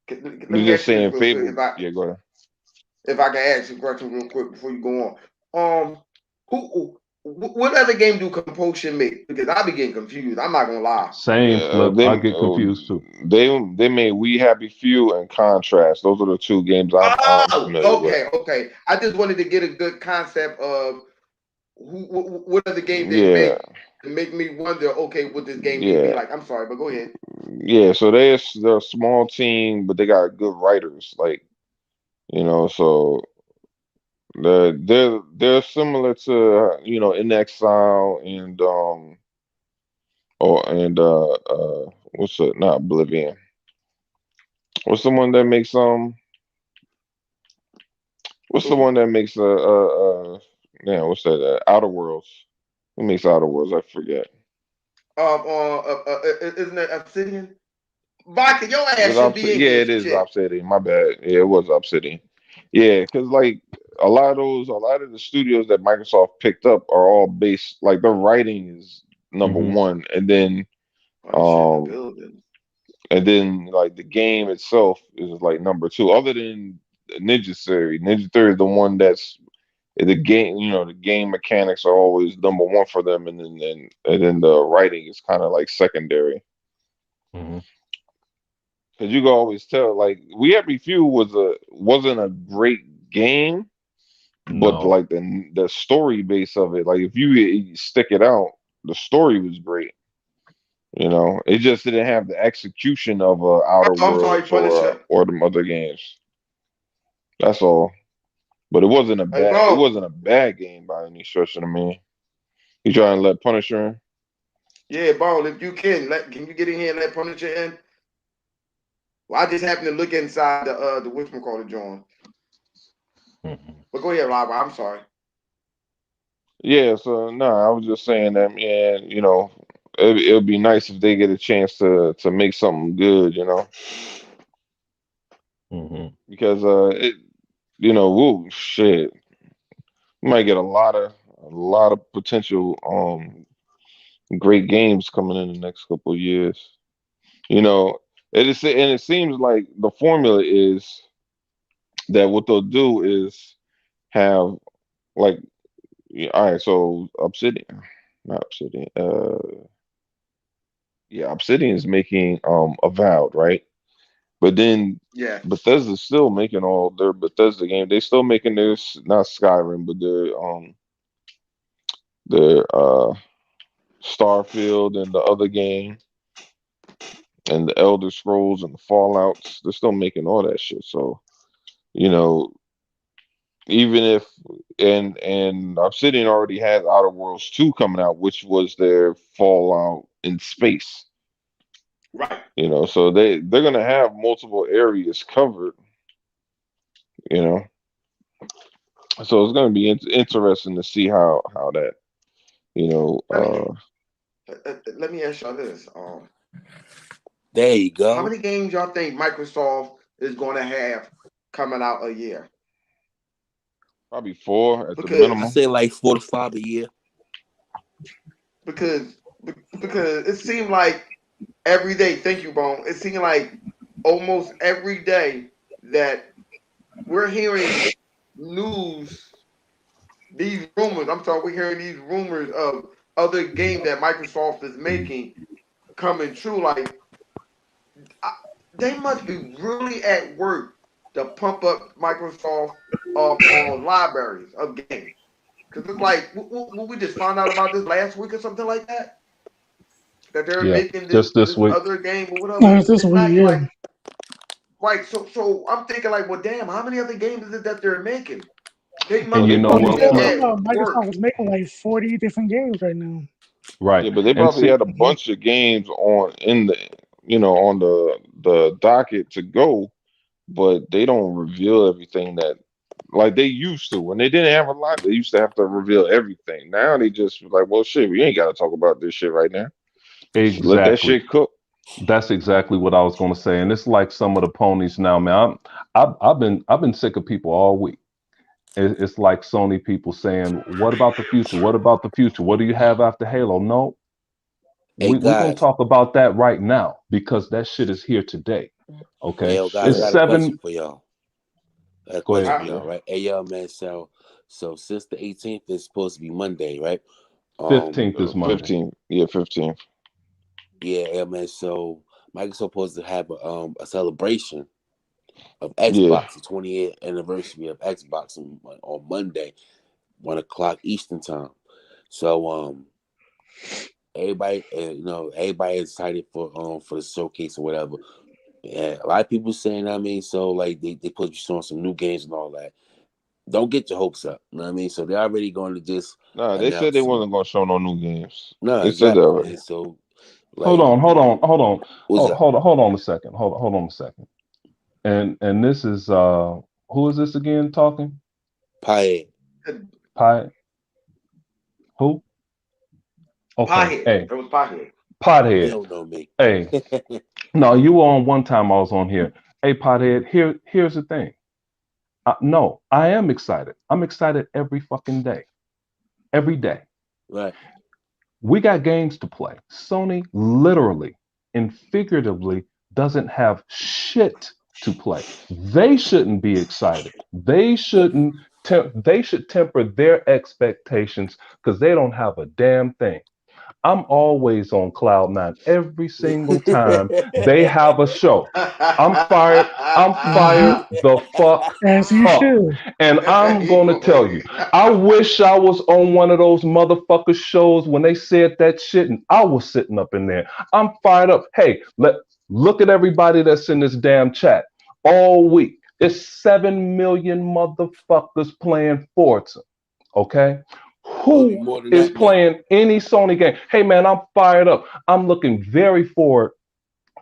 Speaker 2: Let
Speaker 3: they're
Speaker 2: me
Speaker 3: just
Speaker 2: ask you this
Speaker 3: saying
Speaker 2: real quick.
Speaker 3: Fable. Yeah, go ahead.
Speaker 2: If I can ask you a question real quick before you go on. What other game do Compulsion make? Because I be getting confused. I'm not gonna lie.
Speaker 1: Same, Flip. I get confused too.
Speaker 3: They made We Happy Few and Contrast. Those are the two games I'm familiar with.
Speaker 2: Okay. I just wanted to get a good concept of what other games they
Speaker 3: Yeah,
Speaker 2: make to make me wonder. Okay, what this game may be
Speaker 3: yeah,
Speaker 2: like. I'm sorry, but go ahead.
Speaker 3: yeah. So they're a small team, but they got good writers. Like so they're similar to In Exile and what's it? Not Oblivion. What's the one that makes What's the one that makes yeah, what's that? Outer Worlds. Who makes Outer Worlds? I forget.
Speaker 2: Isn't it Obsidian? Vodka, your
Speaker 3: Is
Speaker 2: ass
Speaker 3: it
Speaker 2: should be in
Speaker 3: Yeah,
Speaker 2: here.
Speaker 3: it is
Speaker 2: Shit.
Speaker 3: Obsidian. My bad. Yeah, it was Obsidian. Yeah, because like a lot of the studios that Microsoft picked up are all based like their writing is number
Speaker 1: Hmm.
Speaker 3: one,
Speaker 2: Punisher in the
Speaker 3: um
Speaker 2: building.
Speaker 3: and then like the game itself is like number two. Other than Ninja Theory, Ninja Theory is the one that's the game. You know, the game mechanics are always number one for them, and then the writing is kind of like secondary.
Speaker 1: Hmm.
Speaker 3: Because you can always tell, like We Happy Few wasn't a great game, but
Speaker 1: No.
Speaker 3: like the story base of it, like if you stick it out, the story was great. You know, it just didn't have the execution of Outer
Speaker 2: I'm sorry,
Speaker 3: Worlds
Speaker 2: Punisher.
Speaker 3: or the other games. That's all. But
Speaker 2: Hey,
Speaker 3: it
Speaker 2: bro.
Speaker 3: wasn't a bad game by any stretch of the mean. You trying to let Punisher in?
Speaker 2: Yeah, bro. If you can you get in here and let Punisher in? Well, I just happened to look inside the whatchamacallit joint.
Speaker 1: Mhm.
Speaker 2: But go ahead, Robert. I'm sorry.
Speaker 3: Yeah, so no, I was just saying that, man, it'll be nice if they get a chance to make something good,
Speaker 1: Mhm.
Speaker 3: because woo, shit, you might get a lot of potential great games coming in the next couple of years. You know, it seems like the formula is that what they'll do is have like yeah, all right, so Obsidian, not Obsidian, yeah, Obsidian is making Avowed, right? But then
Speaker 2: Yeah.
Speaker 3: Bethesda's still making all their Bethesda games. They still making this not Skyrim, but their Starfield and the other game and the Elder Scrolls and the Fallouts. They're still making all that shit. So, you know, even if and Obsidian already has Outer Worlds 2 coming out, which was their Fallout in space.
Speaker 2: Right.
Speaker 3: So they're gonna have multiple areas covered, you know. So it's gonna be interesting to see how that, you know,
Speaker 2: Let me let me ask y'all this.
Speaker 4: There you
Speaker 2: How
Speaker 4: go.
Speaker 2: many games y'all think Microsoft is going to have coming out a year?
Speaker 3: probably 4 at the
Speaker 2: Because
Speaker 4: I
Speaker 3: minimum.
Speaker 4: say like 4 to 5 a year.
Speaker 2: because because it seemed like every day. Thank you, Bone. It seemed like almost every day that we're hearing news. These rumors. I'm talking. We're hearing these rumors of other games that Microsoft is making coming true. Like I, they must be really at work to pump up Microsoft on libraries of games. Because it's like we just found out about this last week or something like that. That they're
Speaker 1: Yeah.
Speaker 2: making this
Speaker 1: Just this
Speaker 2: this
Speaker 1: week.
Speaker 2: other game or whatever.
Speaker 5: No, it's this
Speaker 2: It's
Speaker 5: week,
Speaker 2: not
Speaker 5: yeah.
Speaker 2: like right. So I'm thinking like, well, damn, how many other games is it that they're making? They
Speaker 1: And
Speaker 2: must
Speaker 1: you
Speaker 2: be
Speaker 1: know
Speaker 5: Well,
Speaker 1: what?
Speaker 2: really
Speaker 5: before
Speaker 1: Look,
Speaker 5: came
Speaker 2: at
Speaker 5: out, Microsoft
Speaker 2: work.
Speaker 5: was making like 40 different games right now.
Speaker 1: right.
Speaker 3: Yeah, but they
Speaker 1: And
Speaker 3: probably
Speaker 1: see,
Speaker 3: had a bunch of games on the docket to go, but they don't reveal everything that like they used to. When they didn't have a lot, they used to have to reveal everything. Now they just like, well, shit, we ain't got to talk about this shit right now. Let that
Speaker 1: exactly.
Speaker 3: shit cook.
Speaker 1: That's exactly what I was going to say. And it's like some of the ponies now, man. I've been sick of people all week. It's like Sony people saying, "What about the future? What about the future? What do you have after Halo?" No,
Speaker 4: Hey
Speaker 1: we're gonna
Speaker 4: guys,
Speaker 1: talk about that right now because that shit is here today. Okay,
Speaker 4: guys, I
Speaker 1: it's
Speaker 2: Yeah.
Speaker 4: got a question
Speaker 1: seven.
Speaker 4: for y'all. I got a
Speaker 1: Go
Speaker 4: question
Speaker 1: ahead.
Speaker 4: for
Speaker 2: Huh?
Speaker 4: y'all, right? Hey yo, man. So since the 18th is supposed to be Monday, right? Um,
Speaker 1: 15th is Monday.
Speaker 3: 15, yeah, 15.
Speaker 4: yeah, man. So Microsoft supposed to have a celebration of
Speaker 3: Yeah,
Speaker 4: Xbox, the 20th anniversary of Xbox on Monday, 1 o'clock Eastern time. So everybody, everybody is excited for the showcase or whatever. Yeah, a lot of people saying, so like they put you on some new games and all that. Don't get your hopes up. You know what I mean? So they're already going to just
Speaker 3: nah, they said
Speaker 4: announce
Speaker 3: they
Speaker 4: some.
Speaker 3: wasn't gonna show no new games.
Speaker 4: No,
Speaker 3: They said that
Speaker 4: exactly,
Speaker 3: already.
Speaker 4: man. So
Speaker 1: Hold
Speaker 4: like,
Speaker 1: on, hold on, hold on,
Speaker 4: what's up?
Speaker 1: hold on a second. Hold on a second. And this is who is this again talking?
Speaker 4: Pie.
Speaker 1: Pie who? Okay,
Speaker 2: Pothead.
Speaker 1: hey,
Speaker 2: It was Pothead.
Speaker 4: He
Speaker 1: pothead.
Speaker 4: don't know me.
Speaker 1: Hey, no, you were on one time I was on here. Hey, pothead. Here's the thing. No, I am excited. I'm excited every fucking day. Every day.
Speaker 4: Right.
Speaker 1: We got games to play. Sony literally and figuratively doesn't have shit to play. They shouldn't be excited. They shouldn't. They should temper their expectations because they don't have a damn thing. I'm always on cloud nine every single time they have a show. I'm fired. I'm
Speaker 5: Mhm.
Speaker 1: fired the fuck
Speaker 5: As you
Speaker 1: up.
Speaker 5: should.
Speaker 1: And I'm going to tell you, I wish I was on one of those motherfucker shows when they said that shit and I was sitting up in there. I'm fired up. Hey, look at everybody that's in this damn chat all week. It's 7 million motherfuckers playing Forza. Okay?
Speaker 4: Probably
Speaker 1: Who
Speaker 4: more than
Speaker 1: is
Speaker 4: that now.
Speaker 1: playing any Sony game? Hey man, I'm fired up. I'm looking very forward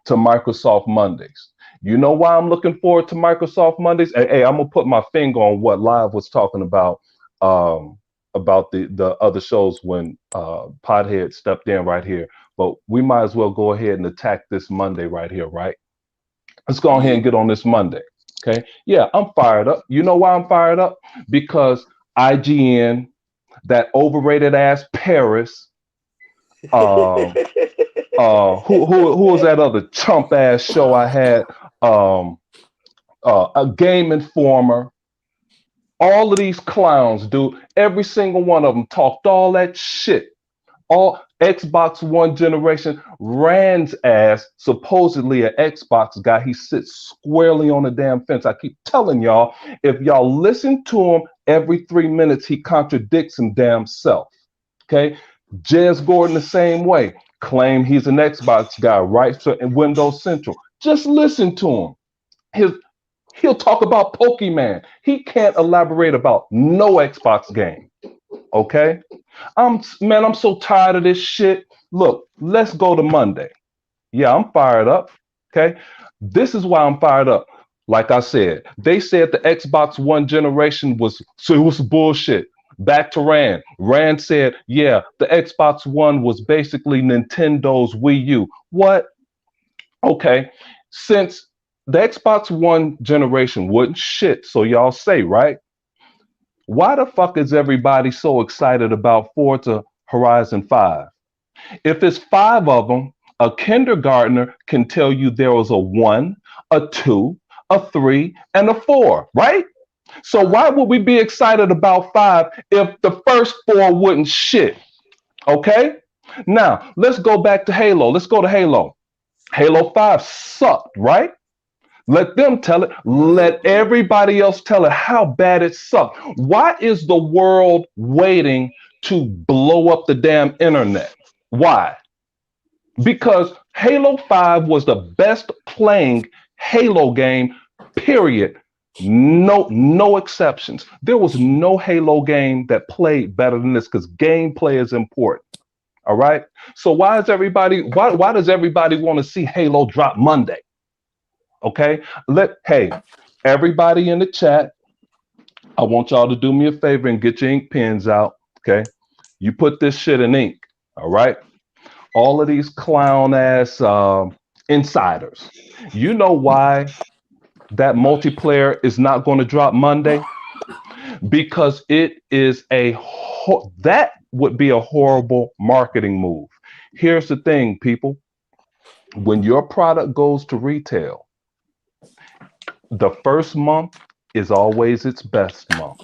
Speaker 1: to Microsoft Mondays. You know why I'm looking forward to Microsoft Mondays? Hey, I'm gonna put my finger on what Live was talking um, about the other shows when Podhead stepped in right here. But we might as well go ahead and attack this Monday right here, right? Let's go ahead
Speaker 4: Yeah.
Speaker 1: and get on this Monday. Okay. Yeah, I'm fired up. You know why I'm fired up? Because IGN, that overrated ass Paris, um, who was that other chump ass show I had? Um, a Game Informer. All of these clowns, dude. Every single one of them talked all that shit. All Xbox One generation, Rand's ass, supposedly an Xbox guy. He sits squarely on the damn fence. I keep telling y'all, if y'all listen to him every 3 minutes, he contradicts him damn self. Okay, Jez Gordon the same way. Claim he's an Xbox guy, right? So in Windows Central, just listen to him. His He'll talk about Pokemon. He can't elaborate about no Xbox game. Okay, I'm so tired of this shit. Look, let's go to Monday. Yeah, I'm fired up. Okay, this is why I'm fired up. Like I said, they said the Xbox One generation it was bullshit. Back to Rand. Rand said, yeah, the Xbox One was basically Nintendo's Wii U. What? Okay, since the Xbox One generation wouldn't shit, so y'all say, right? Why the fuck is everybody so excited about Forza Horizon 5? If it's five of them, a kindergartner can tell you there was a one, a two, a three, and a four, right? So
Speaker 2: Right.
Speaker 1: why would we be excited about five if the first four wouldn't shit? Okay? Now, let's go back to Halo. Let's go to Halo. Halo 5 sucked, right? Let them tell it. Let everybody else tell it how bad it sucked. Why is the world waiting to blow up the damn internet? Why? Because Halo 5 was the best playing Halo game, period. No exceptions. There was no Halo game that played better than this because gameplay is important. All right. So why does everybody want to see Halo drop Monday? Okay. Hey, everybody in the chat, I want y'all to do me a favor and get your ink pens out. Okay. You put this shit in ink. All right. All of these clown ass insiders. You know why that multiplayer is not going to drop Monday? Because it is that would be a horrible marketing move. Here's the thing, people. When your product goes to retail, the first month is always its best month.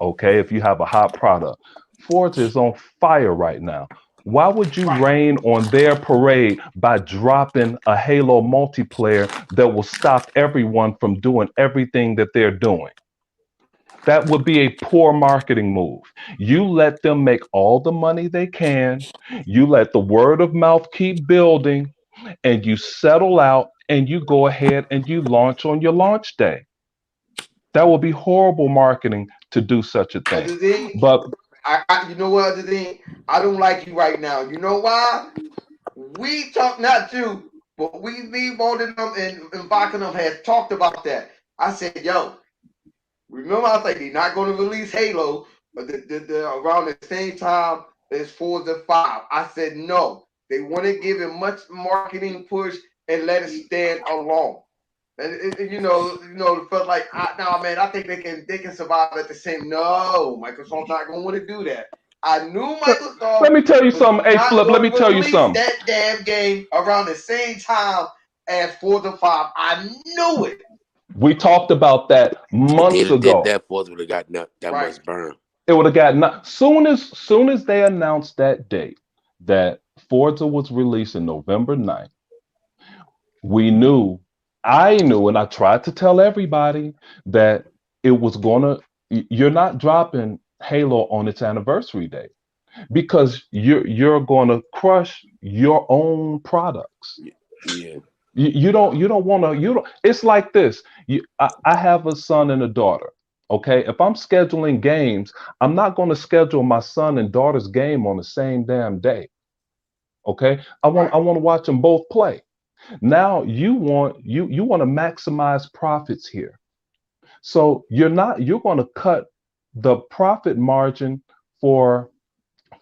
Speaker 1: Okay, if you have a hot product. Forza is on fire right now. Why would you
Speaker 2: Right.
Speaker 1: rain on their parade by dropping a Halo multiplayer that will stop everyone from doing everything that they're doing? That would be a poor marketing move. You let them make all the money they can, you let the word of mouth keep building, and you settle out and you go ahead and you launch on your launch day. That would be horrible marketing to do such a thing.
Speaker 2: Other thing,
Speaker 1: But
Speaker 2: you know what? Other thing, I don't like you right now. You know why? We talk not you, but we voted them and Buckingham has talked about that. I said, yo, remember I said they're not going to release Halo, but around the same time as Forza 5. I said no. They want to give it much marketing push and let it stand alone. And it felt like man, I think they can survive at the same. No, Microsoft's not going to want to do that. I knew
Speaker 1: Let
Speaker 2: Microsoft
Speaker 1: me tell you
Speaker 2: was
Speaker 1: something. Hey,
Speaker 2: not
Speaker 1: Flip, let
Speaker 2: going
Speaker 1: me
Speaker 2: to
Speaker 1: tell you
Speaker 2: release
Speaker 1: something.
Speaker 2: that damn game around the same time as Forza 5. I knew it.
Speaker 1: We talked about that
Speaker 4: If they'd
Speaker 1: months
Speaker 4: have did
Speaker 1: ago.
Speaker 4: that, Forza would have got that
Speaker 2: Right.
Speaker 4: much burn.
Speaker 1: It would have gotten soon as they announced that date that Forza was released in November 9th. We knew, I knew, and I tried to tell everybody that it was gonna. You're not dropping Halo on its anniversary day because you're gonna crush your own products.
Speaker 4: Yeah.
Speaker 1: You don't want to. You don't. It's like this. I have a son and a daughter. Okay, if I'm scheduling games, I'm not going to schedule my son and daughter's game on the same damn day. Okay,
Speaker 2: Right.
Speaker 1: I want to watch them both play. Now you want to maximize profits here. So you're going to cut the profit margin for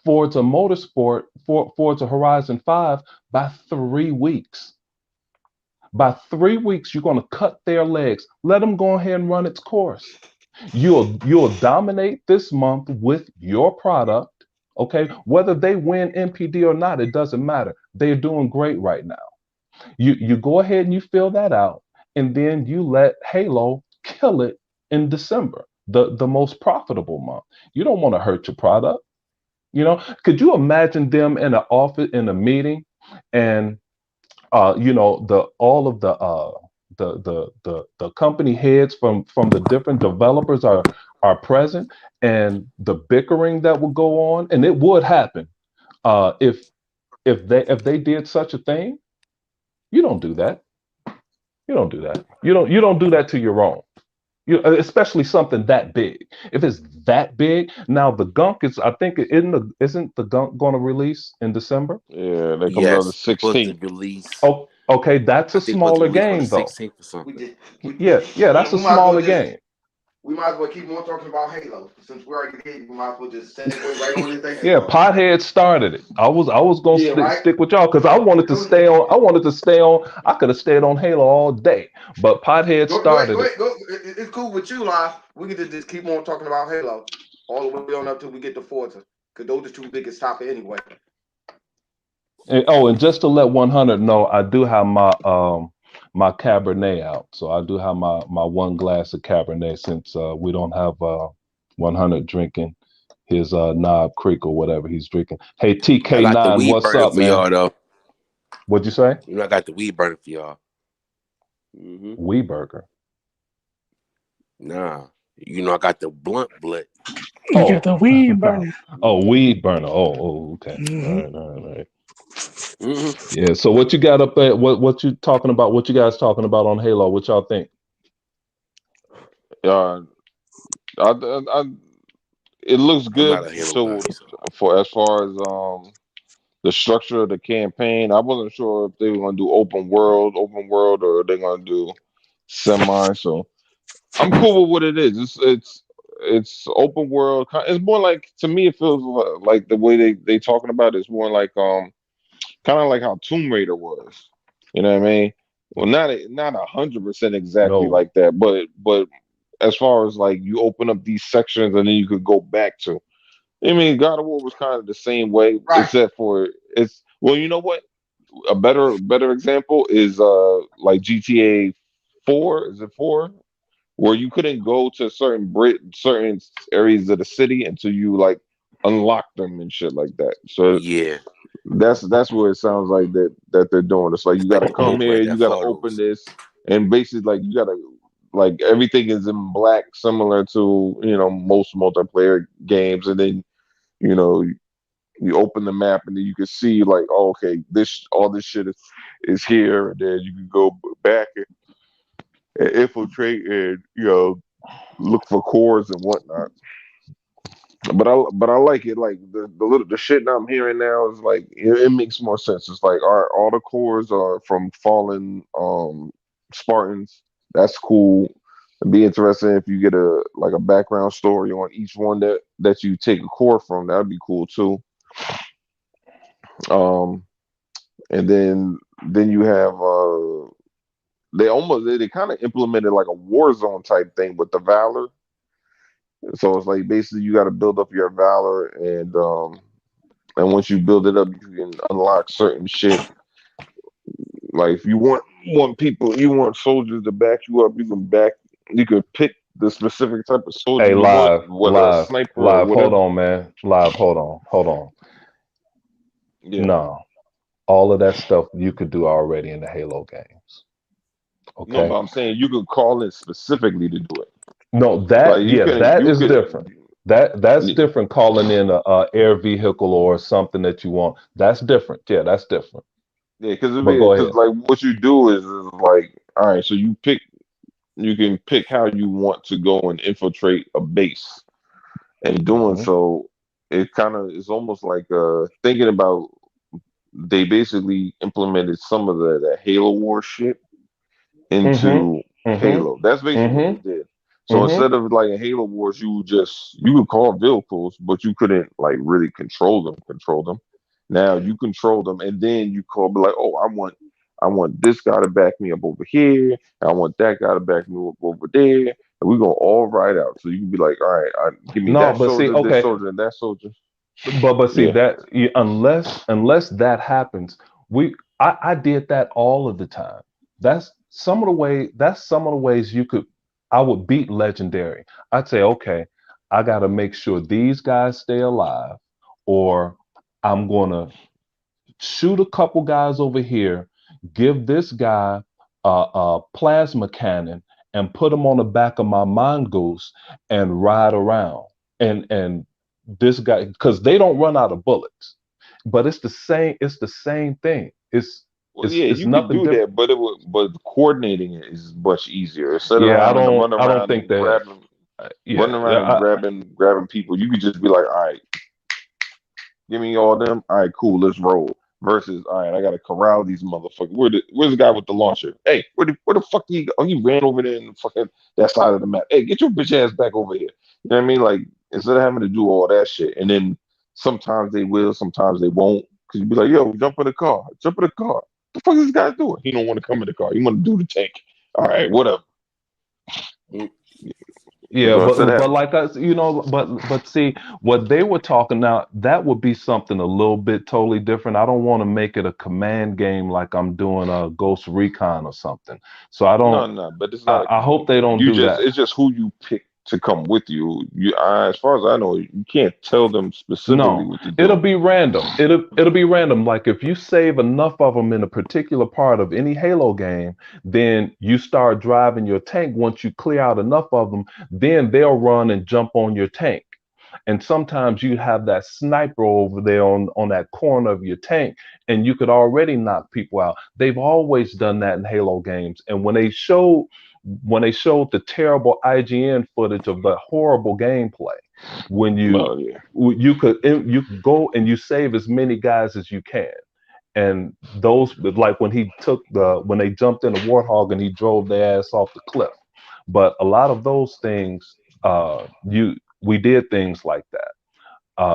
Speaker 1: Forza Motorsport for Forza Horizon 5 by 3 weeks. By 3 weeks, you're going to cut their legs. Let them go ahead and run its course. You'll dominate this month with your product. Okay, whether they win NPD or not, it doesn't matter. They're doing great right now. You go ahead and you fill that out, and then you let Halo kill it in December, the most profitable month. You don't want to hurt your product. Could you imagine them in an office in a meeting, and the all of the company heads from the different developers are present, and the bickering that would go on, and it would happen if they did such a thing. You don't do that. You don't do that. You don't do that to your own. Especially something that big. If it's that big, now the gunk is. I think isn't the gunk going to release in December?
Speaker 3: Yeah, that comes out the
Speaker 4: Yes, it's supposed to
Speaker 3: 16th.
Speaker 4: release.
Speaker 1: Oh, okay, that's
Speaker 4: I
Speaker 1: a
Speaker 4: think it's supposed to
Speaker 1: smaller
Speaker 4: release on the
Speaker 1: game though.
Speaker 4: 16th or
Speaker 2: We
Speaker 4: something.
Speaker 2: just we,
Speaker 1: Yeah, that's a
Speaker 2: we might as well
Speaker 1: smaller
Speaker 2: just
Speaker 1: game.
Speaker 2: we might as well keep on talking about Halo since we already did. We might as well just segue right on into
Speaker 1: Yeah,
Speaker 2: Halo.
Speaker 1: Pothead started it. I was gonna
Speaker 2: Yeah, right.
Speaker 1: stick with y'all because I wanted to stay on. I wanted to stay on. I could have stayed on Halo all day, but Pothead
Speaker 2: Go ahead,
Speaker 1: started
Speaker 2: go
Speaker 1: it.
Speaker 2: ahead, go. It's cool with you, Live. We can just keep on talking about Halo all the way on up till we get to Forza, because those are two biggest topics anyway.
Speaker 1: And just to let 100 know, I do have my Cabernet out. So I do have my one glass of Cabernet since we don't have 100 drinking his Knob Creek or whatever he's drinking. Hey
Speaker 4: I got the
Speaker 1: TK9,
Speaker 4: weed
Speaker 1: what's
Speaker 4: burning
Speaker 1: up,
Speaker 4: for
Speaker 1: man?
Speaker 4: y'all though.
Speaker 1: What'd you say?
Speaker 4: I got the weed burning for y'all. Mm-hmm.
Speaker 1: Wee Burger.
Speaker 4: Nah, I got the blunt blood.
Speaker 5: You got the
Speaker 1: Oh,
Speaker 5: weed burning.
Speaker 1: oh, weed burner. Oh, okay.
Speaker 5: Hmm.
Speaker 1: All right.
Speaker 4: Mm-hmm.
Speaker 1: Yeah. So what you got up there? What you talking about? What you guys talking about on Halo? What y'all think?
Speaker 3: Uh, I, it looks
Speaker 4: I'm not
Speaker 3: good.
Speaker 4: a Halo guy,
Speaker 3: So
Speaker 4: so
Speaker 3: for as far as the structure of the campaign, I wasn't sure if they were going to do open world, or they're going to do semi. So I'm cool with what it is. It's open world. It's more like, to me, it feels like the way they talking about it is more like kind of like how Tomb Raider was. You know what I mean? Well, not 100% exactly
Speaker 1: No.
Speaker 3: like that, but as far as like you open up these sections and then you could go back to. I mean, God of War was kind of the same way,
Speaker 2: Right.
Speaker 3: except for it's well, you know what? A better example is like GTA 4. Is it 4? Where you couldn't go to certain areas of the city until you like unlock them and shit like that. So
Speaker 4: yeah,
Speaker 3: that's what it sounds like that they're doing. It's like you
Speaker 4: it's
Speaker 3: got
Speaker 4: like
Speaker 3: to
Speaker 4: the
Speaker 3: come here,
Speaker 4: Grand
Speaker 3: you
Speaker 4: Theft
Speaker 3: got to open
Speaker 4: Autos.
Speaker 3: this, and basically like you got to like everything is in black, similar to most multiplayer games, and then you know you open the map and then you can see like, oh, okay, this all this shit is here, and then you can go back and infiltrate and look for cores and whatnot. But I like it. Like the shit that I'm hearing now is like it makes more sense. It's like all the cores are from fallen Spartans. That's cool. It'd be interesting if you get a background story on each one that you take a core from. That'd be cool too. Um, and then you have they kind of implemented like a war zone type thing with the Valor. So it's like basically you got to build up your Valor, and once you build it up, you can unlock certain shit. Like if you want people, you want soldiers to back you up, you can pick the specific type of soldier
Speaker 1: Hey,
Speaker 3: you want,
Speaker 1: live,
Speaker 3: whether a
Speaker 1: live,
Speaker 3: sniper or
Speaker 1: live. Hold
Speaker 3: whatever.
Speaker 1: on, man. Live. Hold on.
Speaker 3: Yeah.
Speaker 1: No, all of that stuff you could do already in the Halo games.
Speaker 3: No,
Speaker 1: Okay.
Speaker 3: but I'm saying you could call it specifically to do it.
Speaker 1: No,
Speaker 3: Like
Speaker 1: that
Speaker 3: you
Speaker 1: is
Speaker 3: could,
Speaker 1: different. That's
Speaker 3: yeah,
Speaker 1: different. Calling in a air vehicle or something that you want. That's different. Yeah, that's different.
Speaker 3: because
Speaker 1: But go ahead.
Speaker 3: like what you do is like, all right, so you can pick how you want to go and infiltrate a base, and doing
Speaker 1: Hmm.
Speaker 3: so, it's almost like thinking about they basically implemented some of the Halo War shit
Speaker 1: Hmm.
Speaker 3: into
Speaker 1: Hmm.
Speaker 3: Halo. That's basically what
Speaker 1: Hmm.
Speaker 3: they did. So
Speaker 1: Hmm.
Speaker 3: instead of like in Halo Wars, you could call vehicles, but you couldn't like really control them. Now you control them, and then you call, be like, oh, I want this guy to back me up over here. And I want that guy to back me up over there, and we're gonna all ride out. So you can be like, all right, give me
Speaker 1: No,
Speaker 3: that
Speaker 1: but see,
Speaker 3: soldier, this
Speaker 1: okay,
Speaker 3: soldier, and that soldier.
Speaker 1: but see
Speaker 3: Yeah.
Speaker 1: that unless that happens, I did that all of the time. That's some of the ways you could I would beat legendary. I'd say, okay, I got to make sure these guys stay alive, or I'm gonna shoot a couple guys over here, give this guy a plasma cannon, and put him on the back of my mongoose and ride around. And this guy, because they don't run out of bullets, but it's the same. It's the same thing.
Speaker 3: Well, yeah,
Speaker 1: It's
Speaker 3: you could
Speaker 1: nothing
Speaker 3: do
Speaker 1: different.
Speaker 3: that, but coordinating it is much easier. Instead of
Speaker 1: Yeah,
Speaker 3: having to run
Speaker 1: I don't
Speaker 3: around
Speaker 1: think
Speaker 3: and
Speaker 1: that.
Speaker 3: running
Speaker 1: Yeah, yeah.
Speaker 3: around and grabbing people, you could just be like, all right, give me all them. All right, cool, let's roll. Versus, all right, I gotta corral these motherfuckers. Where's the guy with the launcher? Hey, where the fuck he go? Oh, he ran over there in the fucking that side of the map. Hey, get your bitch ass back over here. You know what I mean? Like instead of having to do all that shit, and then sometimes they will, sometimes they won't. Cause you be like, yo, jump in the car, jump in the car. The fuck is this guy doing? He don't want to come in the car. He want to do the tank. All right, whatever.
Speaker 4: Mm.
Speaker 1: Yeah,
Speaker 3: So instead of
Speaker 1: but
Speaker 3: having,
Speaker 1: like us, but see what they were talking now, that would be something a little bit totally different. I don't want to make it a command game like I'm doing a Ghost Recon or something. So
Speaker 3: no, no, but it's not a
Speaker 1: I
Speaker 3: command
Speaker 1: hope they
Speaker 3: game.
Speaker 1: don't do that.
Speaker 3: It's just who you pick to come with you. As far as I know, you can't tell them specifically
Speaker 1: No,
Speaker 3: what to
Speaker 1: it'll
Speaker 3: do.
Speaker 1: be random. It'll be random. Like if you save enough of them in a particular part of any Halo game, then you start driving your tank. Once you clear out enough of them, then they'll run and jump on your tank. And sometimes you have that sniper over there on that corner of your tank, and you could already knock people out. They've always done that in Halo games. And when they showed the terrible IGN footage of the horrible gameplay, when
Speaker 3: Well, yeah.
Speaker 1: you could go and you save as many guys as you can. And those, like when they jumped in the Warthog and he drove their ass off the cliff. But a lot of those things, you we did things like that.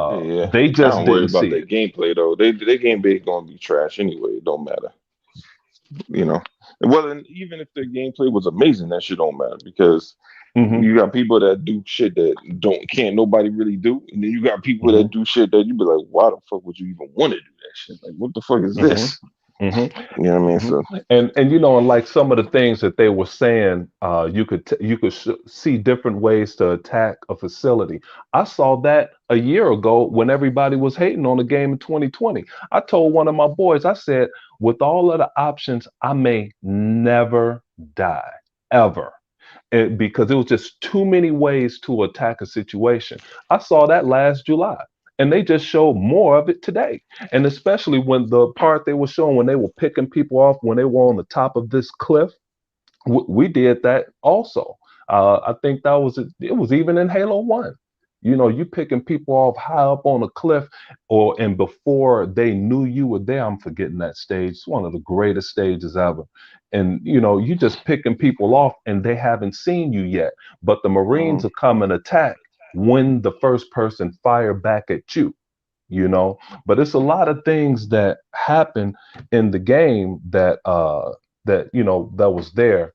Speaker 3: Yeah,
Speaker 1: They
Speaker 3: I
Speaker 1: just
Speaker 3: don't worry
Speaker 1: didn't
Speaker 3: about
Speaker 1: see
Speaker 3: their
Speaker 1: it.
Speaker 3: gameplay though. Their gameplay gonna be trash anyway. It don't matter, you know. Well, and even if their gameplay was amazing, that shit don't matter because
Speaker 1: Hmm.
Speaker 3: you got people that do shit that can't nobody really do, and then you got people
Speaker 1: Hmm.
Speaker 3: that do shit that you be like, why the fuck would you even want to do that shit? Like, what the fuck is
Speaker 1: Hmm.
Speaker 3: this?
Speaker 1: Hmm.
Speaker 3: You know what I mean?
Speaker 1: Hmm.
Speaker 3: So
Speaker 1: And like some of the things that they were saying, you could see different ways to attack a facility. I saw that a year ago when everybody was hating on the game in 2020. I told one of my boys, I said, with all of the options, I may never die ever. Because it was just too many ways to attack a situation. I saw that last July, and they just showed more of it today. And especially when the part they were showing when they were picking people off when they were on the top of this cliff, we did that also. I think it was even in Halo One. You picking people off high up on a cliff, and before they knew you were there. I'm forgetting that stage. It's one of the greatest stages ever. And you just picking people off, and they haven't seen you yet. But the Marines
Speaker 3: mhm.
Speaker 1: will come and attack when the first person fire back at you. You know, but it's a lot of things that happen in the game that that that was there,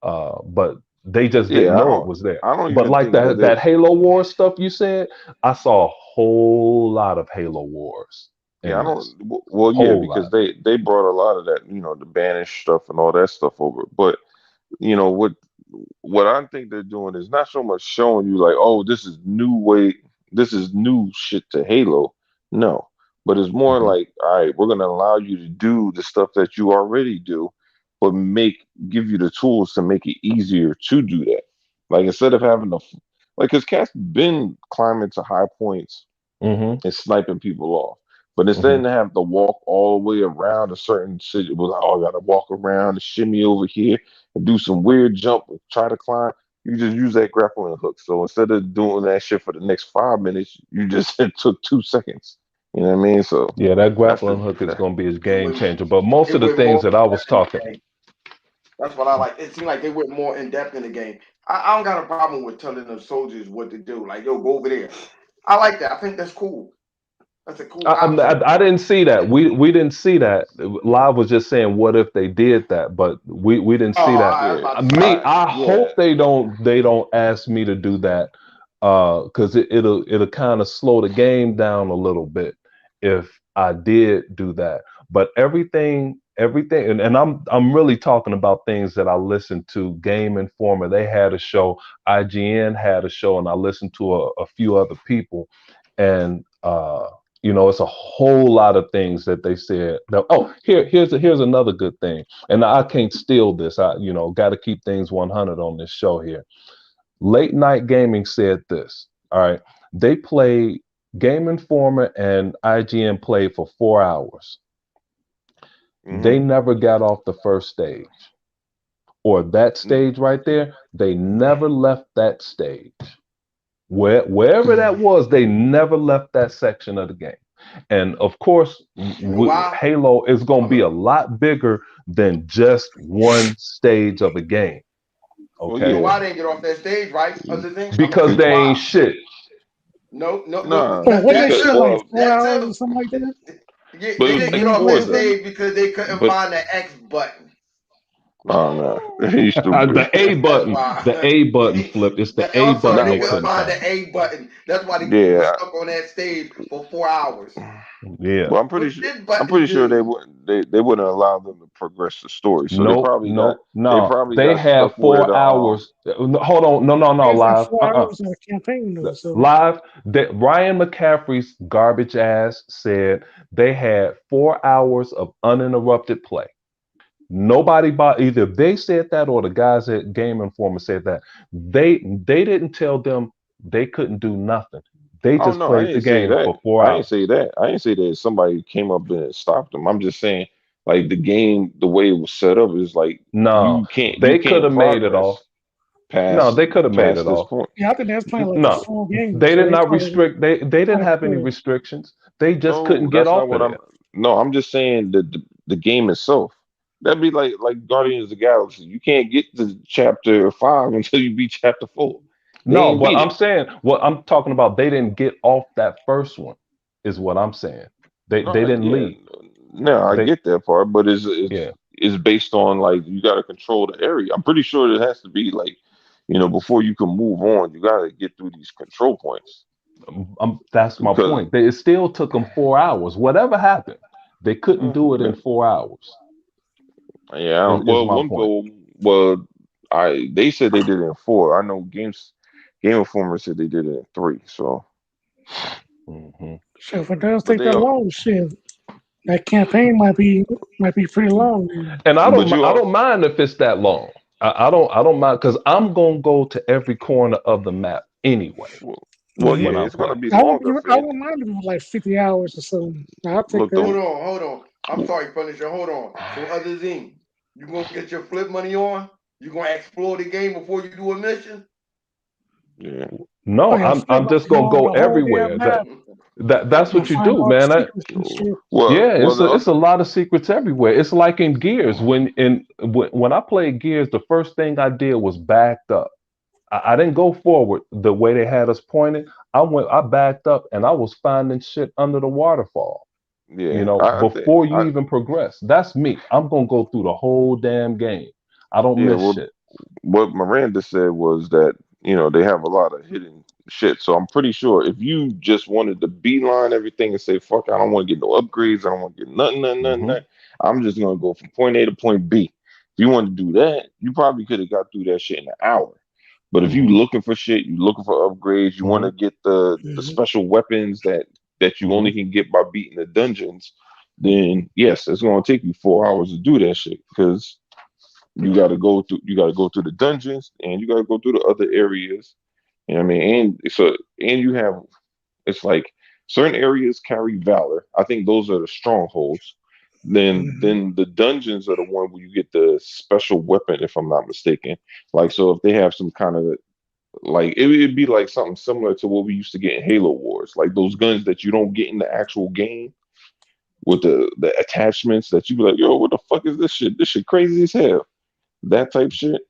Speaker 1: but they just
Speaker 3: Yeah,
Speaker 1: didn't know it was there.
Speaker 3: I don't
Speaker 1: But
Speaker 3: even
Speaker 1: like
Speaker 3: think that
Speaker 1: that Halo Wars stuff you said, I saw a whole lot of Halo Wars
Speaker 3: Yeah, I
Speaker 1: in this,
Speaker 3: don't. Well, yeah,
Speaker 1: whole
Speaker 3: because
Speaker 1: lot.
Speaker 3: they brought a lot of that, the banished stuff and all that stuff over. But what I think they're doing is not so much showing you like, oh, this is new shit to Halo. No, but it's more
Speaker 1: Hmm.
Speaker 3: like, all right, we're gonna allow you to do the stuff that you already do, but give you the tools to make it easier to do that. Like instead of having to, like, because Cat's been climbing to high points
Speaker 1: Hmm.
Speaker 3: and sniping people off. But instead
Speaker 1: Hmm.
Speaker 3: of having to walk all the way around a certain city, it was like, oh, I gotta walk around and shimmy over here and do some weird jump and try to climb. You just use that grappling hook. So instead of doing that shit for the next 5 minutes, you just it took 2 seconds. You know what I mean? So
Speaker 1: Yeah, that
Speaker 3: that's the
Speaker 1: grappling hook is
Speaker 3: that,
Speaker 1: going to be his
Speaker 2: It
Speaker 1: game
Speaker 2: went,
Speaker 1: changer. But most
Speaker 2: it
Speaker 1: of the
Speaker 2: went
Speaker 1: things
Speaker 2: more
Speaker 1: that
Speaker 2: in
Speaker 1: I was
Speaker 2: depth in
Speaker 1: talking,
Speaker 2: the game. That's what I like. It seemed like they went more in depth in the game. I don't got a problem with telling the soldiers what to do. Like, yo, go over there. I like that. I think that's cool. That's a cool option.
Speaker 1: I didn't see that. We didn't see that. Live was just saying, what if they did that? But we didn't
Speaker 2: Oh,
Speaker 1: see that.
Speaker 2: I was
Speaker 3: yeah,
Speaker 2: about to say.
Speaker 1: Me, I
Speaker 3: yeah.
Speaker 1: hope they don't ask me to do that, because it'll kind of slow the game down a little bit if I did do that. But everything, and I'm really talking about things that I listened to. Game Informer, they had a show. IGN had a show, and I listened to a few other people, and it's a whole lot of things that they said. Now, oh, here's another good thing, and I can't steal this. I got to keep things 100 on this show here. Late Night Gaming said this. All right, they played Game Informer and IGN played for 4 hours.
Speaker 3: Hmm.
Speaker 1: They never got off the first stage or that stage right there. They never left that stage. Wherever that was, they never left that section of the game. And of course,
Speaker 2: You know why?
Speaker 1: Halo is going to
Speaker 2: I'm
Speaker 1: be
Speaker 2: a,
Speaker 1: a lot bigger than just one stage of a game.
Speaker 3: Well,
Speaker 2: you know
Speaker 1: Okay,
Speaker 3: yeah.
Speaker 2: why they didn't get off that stage, right? Other thing, I'm gonna tell
Speaker 1: because
Speaker 2: you
Speaker 1: they ain't
Speaker 2: why.
Speaker 1: shit.
Speaker 2: No, no, no.
Speaker 3: Nah,
Speaker 5: But what they
Speaker 2: That
Speaker 3: because
Speaker 5: said,
Speaker 2: too.
Speaker 5: like
Speaker 3: well,
Speaker 5: 4 hours
Speaker 2: That
Speaker 5: or something like that?
Speaker 2: too. Yeah, they
Speaker 3: but
Speaker 2: didn't get
Speaker 5: Game
Speaker 2: off
Speaker 3: before
Speaker 2: that
Speaker 5: Informer?
Speaker 3: that,
Speaker 2: stage because they couldn't
Speaker 3: but
Speaker 2: find the X button.
Speaker 3: no, no, he's stupid.
Speaker 1: The A
Speaker 2: That's
Speaker 1: button,
Speaker 2: why.
Speaker 1: the A button flip. It's the A
Speaker 2: I'm sorry,
Speaker 1: button
Speaker 2: they
Speaker 3: Now,
Speaker 1: they
Speaker 2: couldn't
Speaker 1: couldn't
Speaker 2: find
Speaker 1: find.
Speaker 2: the A button. That's why they was
Speaker 3: yeah.
Speaker 2: stuck on that stage for 4 hours.
Speaker 1: Yeah.
Speaker 3: Well,
Speaker 2: What this
Speaker 3: I'm
Speaker 2: button
Speaker 3: pretty sure
Speaker 2: do?
Speaker 3: They wouldn't allow them to progress the story. So
Speaker 1: Nope, nope,
Speaker 3: they
Speaker 1: no.
Speaker 3: probably
Speaker 1: They
Speaker 3: got
Speaker 1: have
Speaker 3: stuck where
Speaker 1: 4 hours. No, hold on, no, no, no,
Speaker 5: It's like
Speaker 1: live.
Speaker 5: 4 hours in a campaign though, so
Speaker 1: Live. That Ryan McCaffrey's garbage ass said they had 4 hours of uninterrupted play. Nobody bought either. They said that or the guys at Game Informer said that. They didn't tell them they couldn't do nothing. They
Speaker 3: Oh
Speaker 1: just
Speaker 3: no, I
Speaker 1: played the
Speaker 3: didn't say
Speaker 1: game
Speaker 3: that.
Speaker 1: for four
Speaker 3: I didn't
Speaker 1: hours.
Speaker 3: say that. I didn't say that somebody came up and stopped them. I'm just saying like the game, the way it was set up is like
Speaker 1: No,
Speaker 3: you
Speaker 1: they could
Speaker 3: can't
Speaker 1: have made it off.
Speaker 3: progress
Speaker 1: No,
Speaker 3: past
Speaker 1: they could have made it
Speaker 3: this
Speaker 1: off.
Speaker 3: point.
Speaker 5: yeah, I think that's playing like a
Speaker 1: No,
Speaker 5: full game,
Speaker 1: they
Speaker 5: so
Speaker 1: did not restrict. They didn't
Speaker 5: probably
Speaker 1: have any
Speaker 5: could.
Speaker 1: restrictions. They just
Speaker 3: No,
Speaker 1: couldn't get
Speaker 3: that's not
Speaker 1: off of
Speaker 3: what I'm.
Speaker 1: there.
Speaker 3: No, I'm just saying that the game itself. That'd be like Guardians of the Galaxy. You can't get to chapter 5 until you beat chapter 4. They
Speaker 1: No,
Speaker 3: ain't
Speaker 1: what
Speaker 3: beat
Speaker 1: I'm
Speaker 3: it.
Speaker 1: saying, what I'm talking about, they didn't get off that first one, is what I'm saying. They
Speaker 3: No,
Speaker 1: didn't
Speaker 3: yeah,
Speaker 1: leave.
Speaker 3: no, I
Speaker 1: They
Speaker 3: get that part, but
Speaker 1: Yeah.
Speaker 3: it's based on like you got to control the area. I'm pretty sure it has to be like, before you can move on, you got to get through these control points.
Speaker 1: That's my
Speaker 3: Because
Speaker 1: point. It still took them 4 hours. Whatever happened, they couldn't do it in
Speaker 3: man,
Speaker 1: 4 hours.
Speaker 3: yeah,
Speaker 1: Is my point.
Speaker 3: well, I they said they did it in 4. I know Game Informer said they did it in 3. So,
Speaker 1: Hmm.
Speaker 5: So if it does
Speaker 3: but
Speaker 5: take that long, shit, that campaign might be pretty long. Then.
Speaker 1: And I
Speaker 3: but
Speaker 1: don't
Speaker 3: you
Speaker 1: I
Speaker 3: also
Speaker 1: don't mind if it's that long. I don't mind because I'm gonna go to every corner of the map anyway
Speaker 3: well,
Speaker 5: Yeah,
Speaker 3: yeah,
Speaker 1: when I
Speaker 3: it's gonna
Speaker 1: play.
Speaker 3: be
Speaker 5: I wouldn't
Speaker 3: longer
Speaker 5: even,
Speaker 3: for
Speaker 5: I
Speaker 3: it.
Speaker 5: wouldn't mind if it was like 50 hours or something. I'll take
Speaker 3: Look,
Speaker 5: that.
Speaker 2: Hold on. I'm sorry, Punisher. Hold on. So, other thing, you gonna get your flip money on? You gonna explore the game before you do a mission?
Speaker 3: yeah.
Speaker 5: Oh
Speaker 1: No,
Speaker 5: yeah,
Speaker 1: I'm
Speaker 5: flip, like
Speaker 1: just gonna
Speaker 5: go on
Speaker 1: go
Speaker 5: the whole
Speaker 1: everywhere.
Speaker 5: damn map
Speaker 1: That's
Speaker 5: and
Speaker 1: what you
Speaker 5: find
Speaker 1: do,
Speaker 5: all the
Speaker 1: man.
Speaker 5: secrets and shit.
Speaker 3: Well,
Speaker 1: Yeah,
Speaker 3: well,
Speaker 1: it's a lot of secrets everywhere. It's like in Gears. When I played Gears, the first thing I did was backed up. I didn't go forward the way they had us pointed. I backed up and I was finding shit under the waterfall.
Speaker 3: Yeah,
Speaker 1: before you even progress. That's me. I'm gonna go through the whole damn game. I don't
Speaker 3: yeah.
Speaker 1: miss
Speaker 3: Well,
Speaker 1: shit.
Speaker 3: what Miranda said was that they have a lot of hidden shit. So I'm pretty sure if you just wanted to beeline everything and say fuck, I don't want to get no upgrades, I don't want to get nothing, nothing, nothing,
Speaker 1: Hmm.
Speaker 3: nothing. I'm just gonna go from point A to point B. If you want to do that, you probably could have got through that shit in an hour. But if you
Speaker 1: Hmm.
Speaker 3: looking for shit, you looking for upgrades, you want
Speaker 1: Hmm.
Speaker 3: to get the
Speaker 5: Mhm.
Speaker 3: special weapons that you
Speaker 1: Hmm.
Speaker 3: only can get by beating the dungeons, then yes, it's gonna take you 4 hours to do that shit because you gotta go through the dungeons and you gotta go through the other areas. You know what I mean? And you have it's like certain areas carry valor. I think those are the strongholds.
Speaker 5: Mhm.
Speaker 3: Then the dungeons are the one where you get the special weapon, if I'm not mistaken. Like so if they have some kind of like it'd be like something similar to what we used to get in Halo Wars, like those guns that you don't get in the actual game with the attachments that you be like, yo, what the fuck is this shit? This shit crazy as hell. That type shit.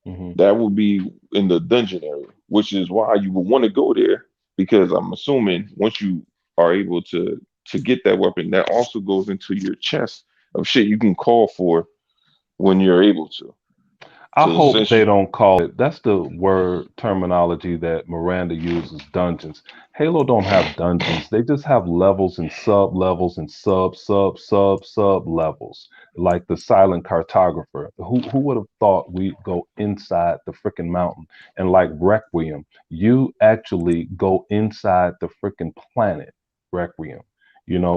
Speaker 1: Hmm.
Speaker 3: That would be in the dungeon area, which is why you would want to go there because I'm assuming once you are able to get that weapon, that also goes into your chest of shit you can call for when you're able to.
Speaker 1: I
Speaker 3: So
Speaker 1: hope
Speaker 3: since
Speaker 1: they
Speaker 3: you,
Speaker 1: don't call it. That's the word terminology that Miranda uses. Dungeons. Halo don't have dungeons. They just have levels and sub levels and sub levels. Like the silent cartographer. Who would have thought we'd go inside the freaking mountain? And like Requiem, you actually go inside the freaking planet. Requiem.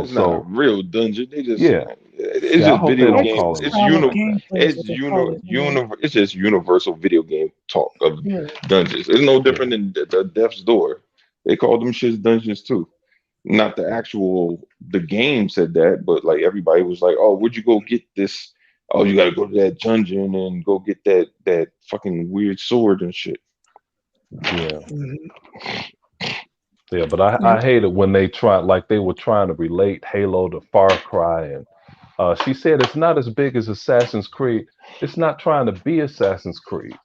Speaker 3: it's not a
Speaker 1: So
Speaker 3: real dungeon.
Speaker 1: yeah,
Speaker 3: It's
Speaker 1: yeah. I
Speaker 3: just
Speaker 1: hope they
Speaker 3: video
Speaker 1: don't
Speaker 5: Exit
Speaker 3: game.
Speaker 1: call it
Speaker 3: It's
Speaker 1: that.
Speaker 5: style of
Speaker 3: uni
Speaker 5: gameplay is
Speaker 3: it's
Speaker 5: what they call it. Yeah.
Speaker 3: it's just universal video game talk of
Speaker 5: Yeah.
Speaker 3: dungeons. It's no
Speaker 1: Yeah.
Speaker 3: different than the Death's Door. They call them shits dungeons too. Not the actual the game said that, but like everybody was like, "Oh, where'd you go get this? Oh, you got to go to that dungeon and go get that fucking weird sword and shit."
Speaker 1: Yeah.
Speaker 5: Mhm.
Speaker 1: Yeah, but I
Speaker 5: Yep.
Speaker 1: hate it when they try, like they were trying to relate Halo to Far Cry, and she said it's not as big as Assassin's Creed. It's not trying to be Assassin's Creed,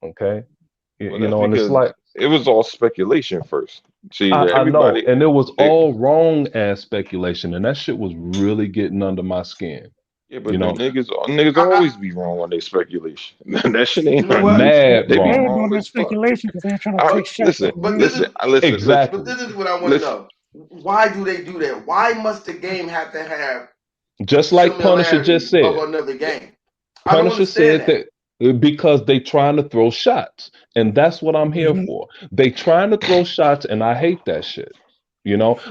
Speaker 1: okay?
Speaker 3: Well, that's
Speaker 1: And it's
Speaker 3: because
Speaker 1: like
Speaker 3: it was all speculation first. See,
Speaker 1: I know,
Speaker 3: everybody,
Speaker 1: and it was
Speaker 3: they,
Speaker 1: all wrong as speculation, and that shit was really getting under my skin,
Speaker 3: yeah,
Speaker 1: you
Speaker 3: but the
Speaker 1: know,
Speaker 3: niggas
Speaker 2: I,
Speaker 3: always be wrong on their speculation. That shit ain't
Speaker 2: you know
Speaker 3: nothing
Speaker 2: what?
Speaker 3: new.
Speaker 1: mad
Speaker 3: They
Speaker 5: They
Speaker 3: be
Speaker 5: were
Speaker 1: wrong.
Speaker 5: doing
Speaker 3: wrong
Speaker 5: that
Speaker 3: as fuck.
Speaker 5: speculation because they were trying to take shots at
Speaker 3: Listen,
Speaker 5: the
Speaker 2: But
Speaker 5: real.
Speaker 3: listen,
Speaker 1: Exactly.
Speaker 2: this is what I want to
Speaker 3: listen.
Speaker 2: know. Why do they do that? Why must the game have to have
Speaker 1: Just like Punisher just
Speaker 2: similarities of
Speaker 1: said.
Speaker 2: another game? I don't
Speaker 1: Punisher
Speaker 2: understand
Speaker 1: said
Speaker 2: that.
Speaker 1: that because they trying to throw shots, and that's what I'm here
Speaker 5: Mhm.
Speaker 1: for. They trying to throw shots, and I hate that shit.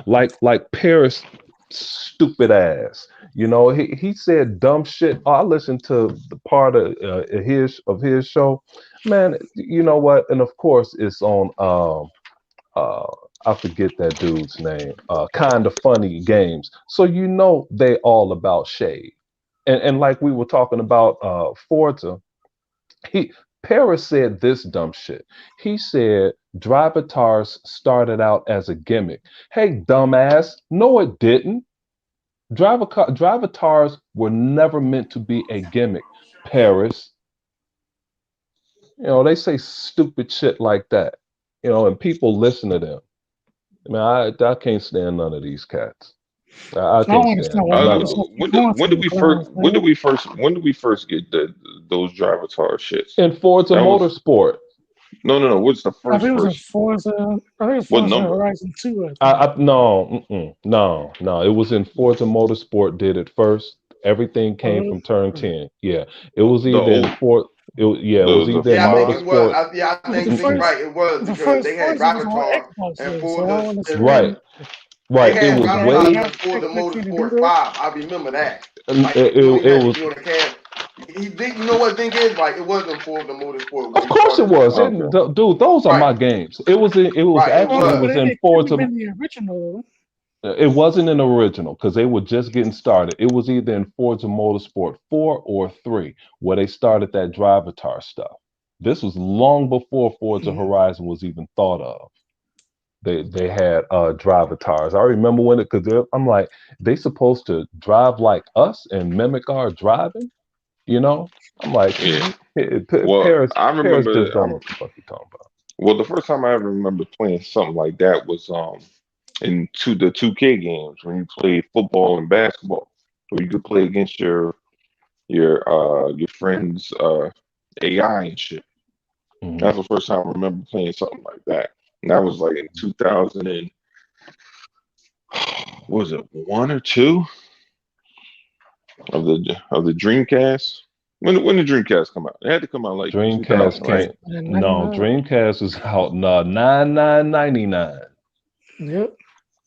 Speaker 1: Like Paris, stupid ass. He said dumb shit. Oh, I listened to the part of his show, man. You know what? And of course, it's on. Uh, I forget that dude's name. Kind of funny games. So they all about shade. And like we were talking about Forza, he Paris said this dumb shit. He said Drivatars started out as a gimmick. Hey, dumbass, no, it didn't. Drivatars were never meant to be a gimmick. Paris, they say stupid shit like that. And people listen to them. I mean, I can't stand none of these cats. I
Speaker 5: I don't
Speaker 1: can't stand
Speaker 5: understand
Speaker 1: them.
Speaker 5: why
Speaker 1: None of
Speaker 5: niggas
Speaker 1: them.
Speaker 5: have to keep going to the class, man.
Speaker 3: When did we first get those driver tar shits?
Speaker 1: In Forza
Speaker 3: That was
Speaker 1: Motorsport,
Speaker 3: no. What's the
Speaker 5: I think
Speaker 3: first
Speaker 5: it was in
Speaker 3: first?
Speaker 5: Forza. I think it was
Speaker 3: What
Speaker 5: Forza
Speaker 3: number?
Speaker 5: Horizon 2, I think.
Speaker 1: no. It was in Forza Motorsport. Did it first. Everything
Speaker 5: Oh,
Speaker 1: came
Speaker 5: really?
Speaker 1: from Turn 10. Yeah, it was
Speaker 3: The
Speaker 1: either in
Speaker 3: old
Speaker 1: Fort. It was
Speaker 3: the
Speaker 1: either in
Speaker 2: Yeah, I think it
Speaker 3: five.
Speaker 2: was.
Speaker 1: Motorsport.
Speaker 2: I
Speaker 5: But the
Speaker 2: think Vic's
Speaker 1: Mm-mm.
Speaker 5: first,
Speaker 2: right. It was
Speaker 5: the
Speaker 2: because
Speaker 5: first
Speaker 2: they had
Speaker 5: Forza was on
Speaker 2: Gravatar
Speaker 5: Xbox
Speaker 2: and
Speaker 5: days, so I
Speaker 2: Forza.
Speaker 5: don't
Speaker 1: Right,
Speaker 5: understand
Speaker 2: They
Speaker 1: right. It
Speaker 2: had
Speaker 1: was
Speaker 5: if y'all
Speaker 2: Gravatar
Speaker 1: way.
Speaker 2: and Forza
Speaker 5: expect me to do
Speaker 2: Motorsport
Speaker 5: that.
Speaker 2: 5. I remember that. Like
Speaker 1: It,
Speaker 2: you
Speaker 1: it
Speaker 2: had to
Speaker 1: was.
Speaker 2: be on the cab. You know what Vic is like? It wasn't Forza Motorsport when
Speaker 1: Of
Speaker 2: they
Speaker 1: course it
Speaker 2: started doing
Speaker 1: was.
Speaker 2: it.
Speaker 3: Okay.
Speaker 1: Dude, those are
Speaker 2: Right,
Speaker 1: my games. It was
Speaker 2: right. It
Speaker 1: actually it
Speaker 5: But
Speaker 1: was
Speaker 2: was.
Speaker 1: in
Speaker 5: it couldn't have
Speaker 1: Forza.
Speaker 5: been the original.
Speaker 1: It wasn't an original because they were just getting started. It was either in Forza Motorsport 4 or 3 where they started that Drivatar stuff. This was long before Forza
Speaker 5: Mhm.
Speaker 1: Horizon was even thought of. They had Drivatars. I remember when it because I'm like, they supposed to drive like us and mimic our driving, you know? I'm like,
Speaker 3: Yeah. Well,
Speaker 1: Paris just don't know what the fuck he talking about.
Speaker 3: well, the first time I ever remember playing something like that was in the 2K games when you played football and basketball, where you could play against your friends AI and shit.
Speaker 1: Mhm.
Speaker 3: That's the first time I remember playing something like that. And that was like in 2000 and what was it, one or two of the Dreamcast? When the Dreamcast come out? It had to come out like
Speaker 1: Dreamcast
Speaker 3: 2000, right?
Speaker 1: can't.
Speaker 5: And
Speaker 1: No,
Speaker 5: 99.
Speaker 1: Dreamcast is out 99.99.
Speaker 5: Yep.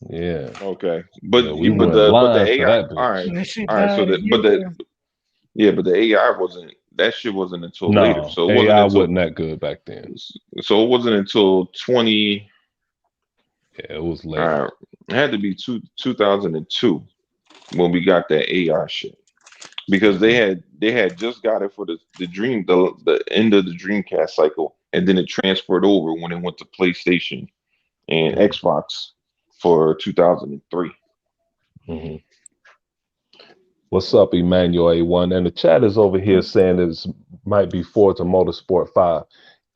Speaker 1: Yeah,
Speaker 3: Okay,
Speaker 1: yeah, we
Speaker 3: but
Speaker 1: went
Speaker 3: the
Speaker 1: blind for
Speaker 3: AI.
Speaker 1: that
Speaker 3: All
Speaker 1: bitch.
Speaker 3: right,
Speaker 5: And that shit
Speaker 3: all right. So
Speaker 5: died a
Speaker 3: that
Speaker 5: year ago.
Speaker 3: but the AI wasn't that shit wasn't until later.
Speaker 1: No,
Speaker 3: So it wasn't
Speaker 1: AI
Speaker 3: until
Speaker 1: wasn't that good back then.
Speaker 3: so it wasn't until 20.
Speaker 1: Yeah, it was later.
Speaker 3: It had to be 2002 when we got that AI shit because they had just got it for the end of the Dreamcast cycle, and then it transferred over when it went to PlayStation and
Speaker 1: Mhm.
Speaker 3: Xbox for 2003.
Speaker 1: Mhm. What's up, Emmanuel A1? And the chat is over here saying it might be Forza Motorsport 5.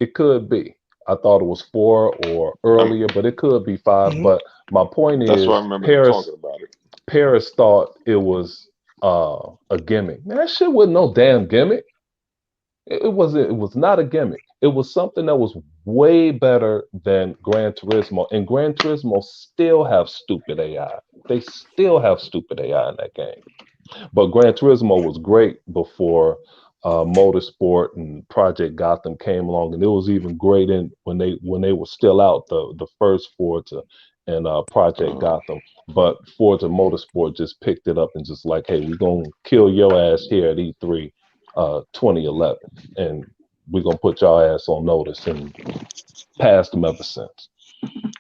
Speaker 1: It could be. I thought it was 4 or
Speaker 3: I'm,
Speaker 1: earlier, but it could be 5.
Speaker 5: Mhm.
Speaker 1: But my point
Speaker 3: that's why I
Speaker 1: is,
Speaker 3: remember them talking about it.
Speaker 1: Paris thought it was a gimmick. Man, that shit wasn't no damn gimmick. It wasn't. It was not a gimmick. It was something that was way better than Gran Turismo. And Gran Turismo still have stupid AI. They still have stupid AI in that game. But Gran Turismo was great before Motorsport and Project Gotham came along, and it was even great in when they were still out the first Forza and Project
Speaker 3: Uh,
Speaker 1: Gotham. But Forza Motorsport just picked it up and just like, hey, we're gonna kill your ass here at E3 2011, and we're gonna put your ass on notice and passed them ever since.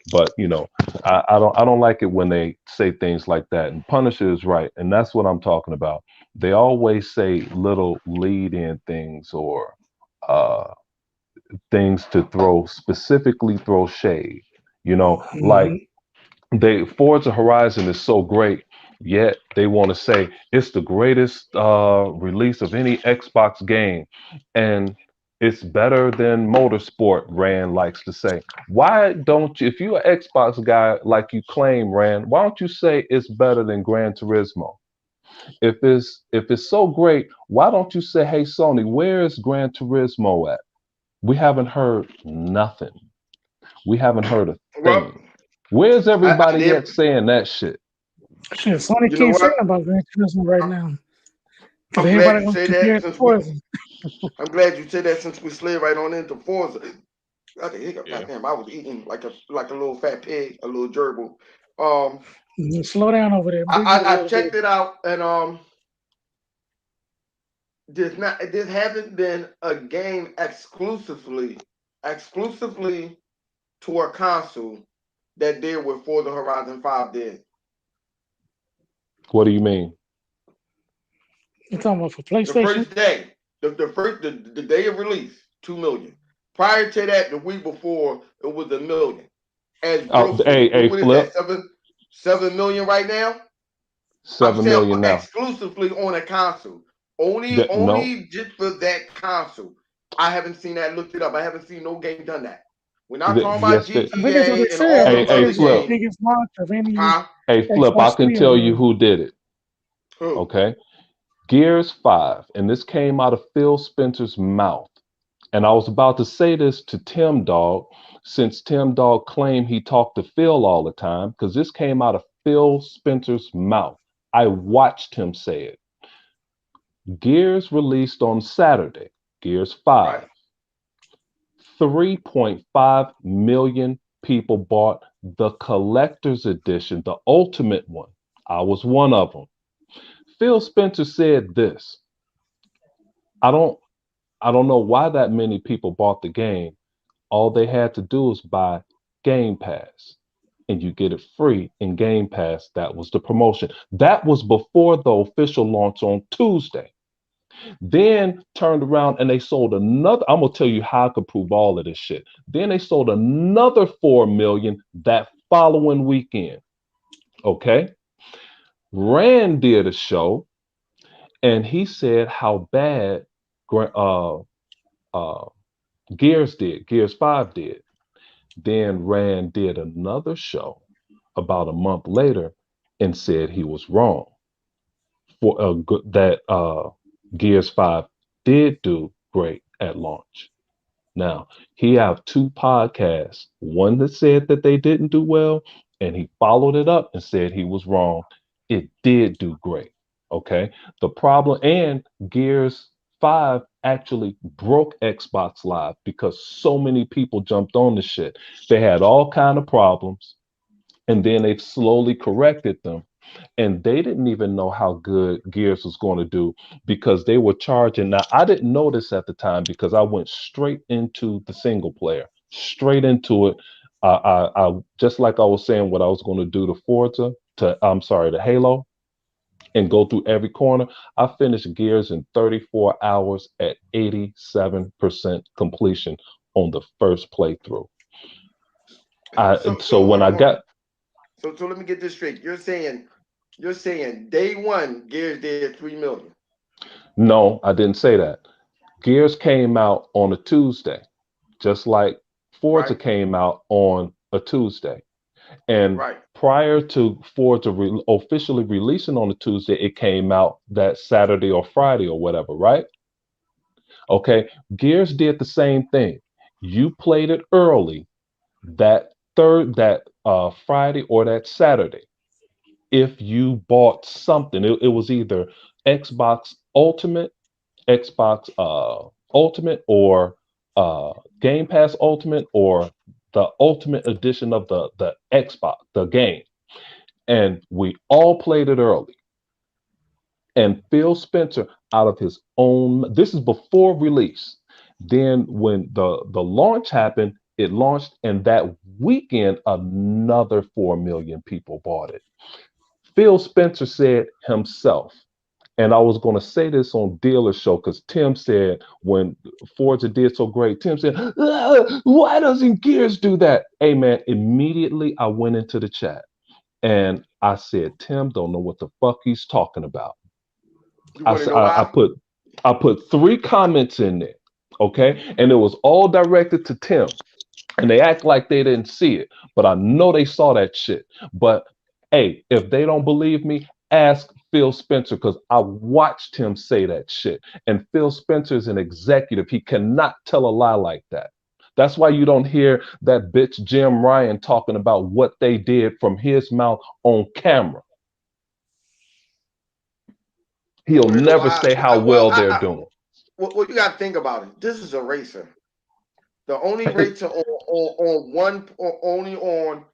Speaker 1: But I don't like it when they say things like that. And Punisher is right, and that's what I'm talking about. They always say little lead-in things or uh, things to specifically throw shade. Like
Speaker 5: Mhm.
Speaker 1: Forza Horizon is so great, yet they want to say it's the greatest release of any Xbox game, and it's better than Motorsport. Rand likes to say, why don't you, if you're an Xbox guy like you claim, Rand, why don't you say it's better than Gran Turismo? If it's so great, why don't you say, hey Sony, where is Gran Turismo at? We haven't heard nothing. We haven't heard a
Speaker 2: Well,
Speaker 1: thing. Where's
Speaker 2: I
Speaker 1: everybody
Speaker 2: did.
Speaker 1: at saying that shit?
Speaker 5: Shit, Sony
Speaker 2: You know
Speaker 5: can't say
Speaker 2: what?
Speaker 5: nothing about Gran Turismo right now. Because
Speaker 2: I'm glad
Speaker 5: everybody
Speaker 2: you
Speaker 5: gonna
Speaker 2: say
Speaker 5: compare
Speaker 2: that
Speaker 5: it to
Speaker 2: since we.
Speaker 5: Forza.
Speaker 2: Slid right on into Forza. I had a hiccup.
Speaker 3: yeah.
Speaker 2: Goddamn, I was eating like a little fat pig, a little gerbil. Um,
Speaker 5: Slow down over there. Breathe a
Speaker 2: I
Speaker 5: little
Speaker 2: checked
Speaker 5: bit.
Speaker 2: it out, and this hasn't been a game exclusively to a console that did what Forza Horizon 5 did.
Speaker 1: What do you mean?
Speaker 5: You talking about for
Speaker 2: The
Speaker 5: PlayStation?
Speaker 2: first day, the day of release, 2 million. Prior to that, the week before, it was 1 million. As
Speaker 1: Oh,
Speaker 2: gross,
Speaker 1: hey,
Speaker 2: what is that?
Speaker 1: Flip,
Speaker 2: 7 million right now. I'm
Speaker 1: 7 million
Speaker 2: saying
Speaker 1: now.
Speaker 2: exclusively on a console. Only,
Speaker 1: No,
Speaker 2: only just for that console. I haven't seen that. Looked it up. I haven't seen no game done that. We're not talking about
Speaker 1: yes,
Speaker 5: I think that's what they
Speaker 2: GTA and
Speaker 5: said.
Speaker 2: all
Speaker 5: They
Speaker 1: hey,
Speaker 2: them
Speaker 5: said
Speaker 1: hey,
Speaker 2: other
Speaker 5: it's the
Speaker 1: Flip,
Speaker 2: games.
Speaker 5: biggest launch of any
Speaker 2: Huh?
Speaker 1: hey, Flip, I
Speaker 5: Xbox
Speaker 1: can
Speaker 5: 3 in
Speaker 1: tell
Speaker 5: a
Speaker 1: you
Speaker 5: row.
Speaker 1: who did it.
Speaker 2: Who?
Speaker 1: Okay, Gears 5, and this came out of Phil Spencer's mouth. And I was about to say this to Tim Dog, since Tim Dog claimed he talked to Phil all the time, because this came out of Phil Spencer's mouth. I watched him say it. Gears released on Saturday, Gears
Speaker 2: Right.
Speaker 1: 5. 3.5 million people bought the collector's edition, the ultimate one. I was one of them. Phil Spencer said this. I don't I don't know why that many people bought the game. All they had to do was buy Game Pass, and you get it free in Game Pass. That was the promotion. That was before the official launch on Tuesday. Then turned around and they sold another. I'm gonna tell you how I could prove all of this shit. Then they sold another 4 million that following weekend. Okay. Rand did a show and he said how bad uh, uh, Gears 5 did. Then Rand did another show about a month later and said he was wrong for that Gears 5 did do great at launch. Now, he have two podcasts, one that said that they didn't do well, and he followed it up and said he was wrong. It did do great. Okay. The problem and Gears 5 actually broke Xbox Live because so many people jumped on the shit. They had all kind of problems, and then they've slowly corrected them, and they didn't even know how good Gears was going to do because they were charging. Now, I didn't know this at the time because I went straight into the single player, straight into it. I just like I was saying what I was going to do to Forza, to Halo, and go through every corner. I finished Gears in 34 hours at 87% completion on the first playthrough. So when I
Speaker 2: hold on.
Speaker 1: got
Speaker 2: So let me get this straight. You're saying day one Gears did 3 million.
Speaker 1: no, I didn't say that. Gears came out on a Tuesday, just like Forza
Speaker 2: Right.
Speaker 1: came out on a Tuesday. And
Speaker 2: Right.
Speaker 1: prior to Forza officially releasing on a Tuesday, it came out that Saturday or Friday or whatever, right? Okay. Gears did the same thing. You played it early that Friday or that Saturday. If you bought something, it was either Xbox Ultimate Xbox Ultimate or Game Pass Ultimate or the Ultimate Edition of the Xbox, the game. And we all played it early. And Phil Spencer, out of his own, this is before release. Then when the launch happened, it launched, and that weekend another 4 million people bought it. Phil Spencer said himself, and I was going to say this on Dealer Show because Tim said when Forza did so great, Tim said, why doesn't Gears do that? Hey, man, immediately I went into the chat and I said, Tim don't know what the fuck he's talking about.
Speaker 2: You want to know
Speaker 1: I
Speaker 2: why?
Speaker 1: put 3 comments in there, okay? And it was all directed to Tim. And they act like they didn't see it, but I know they saw that shit. But hey, if they don't believe me, ask Phil Spencer because I watched him say that shit. And Phil Spencer is an executive. He cannot tell a lie like that. That's why you don't hear that bitch Jim Ryan talking about what they did from his mouth on camera. He'll
Speaker 2: You know
Speaker 1: never
Speaker 2: why?
Speaker 1: say how well they're doing.
Speaker 2: Well, you got to think about it. This is a racer. The only racer on one, only on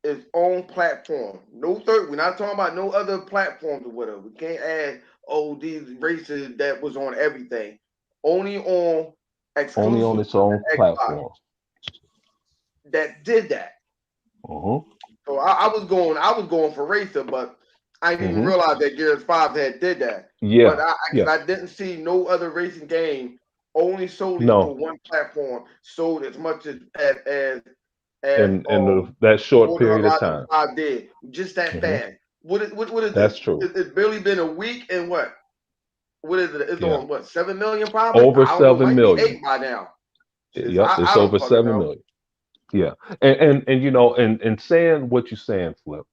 Speaker 2: its own platform. No third. We're not talking about no other platforms or whatever. We can't add these races that was on everything. Only on
Speaker 1: Only on
Speaker 2: exclusive
Speaker 1: its own
Speaker 2: Xbox
Speaker 1: platform.
Speaker 2: that did that.
Speaker 1: Uh-huh.
Speaker 2: So I was going for racer, but I didn't even realize that Gears 5 had did that. But
Speaker 1: Yeah.
Speaker 2: I didn't see no other racing game only solely for
Speaker 1: No.
Speaker 2: one platform sold as much as
Speaker 1: In that short
Speaker 2: Forza
Speaker 1: period of
Speaker 2: Horizon
Speaker 1: time.
Speaker 2: 5 did. Just that
Speaker 1: Hmm.
Speaker 2: fast. What is
Speaker 1: That's
Speaker 2: this?
Speaker 1: true.
Speaker 2: It's barely been a week and what? What is it? It's
Speaker 1: Yeah.
Speaker 2: on what, 7 million probably?
Speaker 1: Over
Speaker 2: I don't know,
Speaker 1: 7
Speaker 2: might be
Speaker 1: million.
Speaker 2: 8 by now. Shit,
Speaker 1: Yep,
Speaker 2: I
Speaker 1: it's
Speaker 2: don't
Speaker 1: over
Speaker 2: fucking
Speaker 1: 7
Speaker 2: know.
Speaker 1: million. Yeah. And you know, and saying what you're saying, Flip,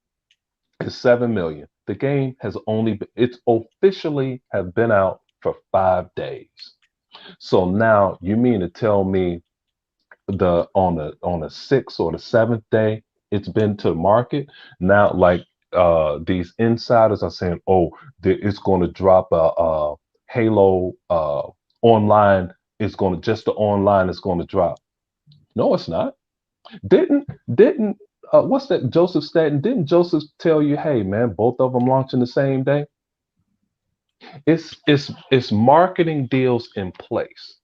Speaker 1: is 7 million. The game has only been, it's officially have been out for 5 days. So now you mean to tell me on the 6th or the 7th day it's been to market? Now like these insiders are saying, oh, it's going to drop a Halo online. It's going to just the online is going to drop. No, it's not. Didn't what's that? Joseph Staten? Didn't Joseph tell you, hey man, both of them launching the same day? It's marketing deals in place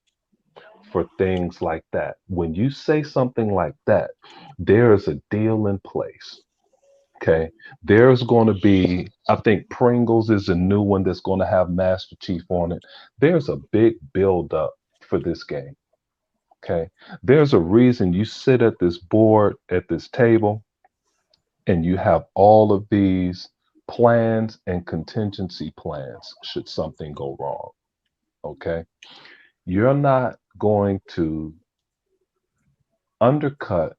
Speaker 1: for things like that. When you say something like that, there is a deal in place. Okay. There's going to be, I think Pringles is a new one that's going to have Master Chief on it. There's a big build up for this game. Okay. There's a reason you sit at this board, at this table, and you have all of these plans and contingency plans should something go wrong. Okay. You're not going to undercut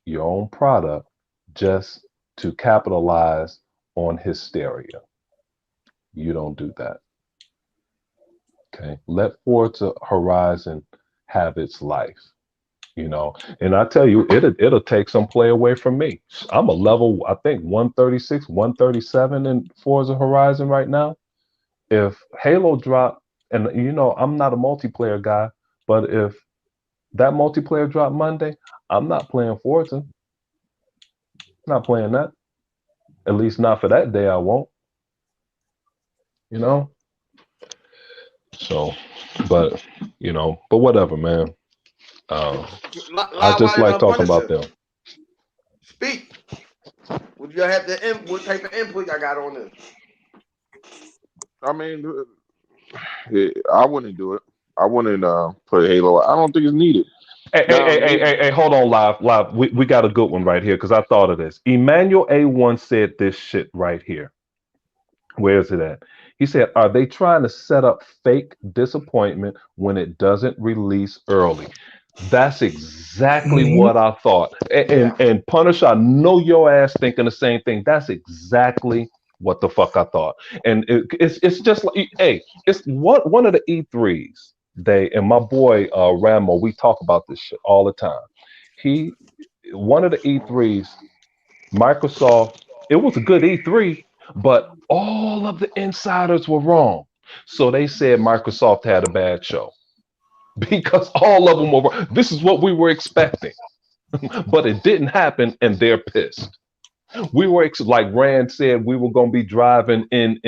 Speaker 1: your own product just to capitalize on hysteria. You don't do that. Okay. Let Forza Horizon have its life. And I tell you, it'll take some play away from me. I'm a level, I think 136, 137 in Forza Horizon right now. If Halo drop, and I'm not a multiplayer guy, but if that multiplayer drop Monday, I'm not playing Forza. Not playing that. At least not for that day. I won't. So, but but whatever, man. I just like talking about them.
Speaker 2: Speak. Would you have what type of input I got on this?
Speaker 3: I mean, I wouldn't do it. I wouldn't play Halo. I don't think it's needed.
Speaker 1: Hey, hold on, live. We got a good one right here because I thought of this. Emmanuel A1 said this shit right here. Where is it at? He said, are they trying to set up fake disappointment when it doesn't release early? That's exactly what I thought. And Punisher, I know your ass thinking the same thing. That's exactly what the fuck I thought. And it's just like, hey, it's one of the E3s. And my boy Ramo, we talk about this shit all the time. One of the E3s, Microsoft, it was a good E3, but all of the insiders were wrong. So they said Microsoft had a bad show because all of them were wrong. This is what we were expecting, but it didn't happen, and they're pissed. We were like Rand said, we were going to be driving in.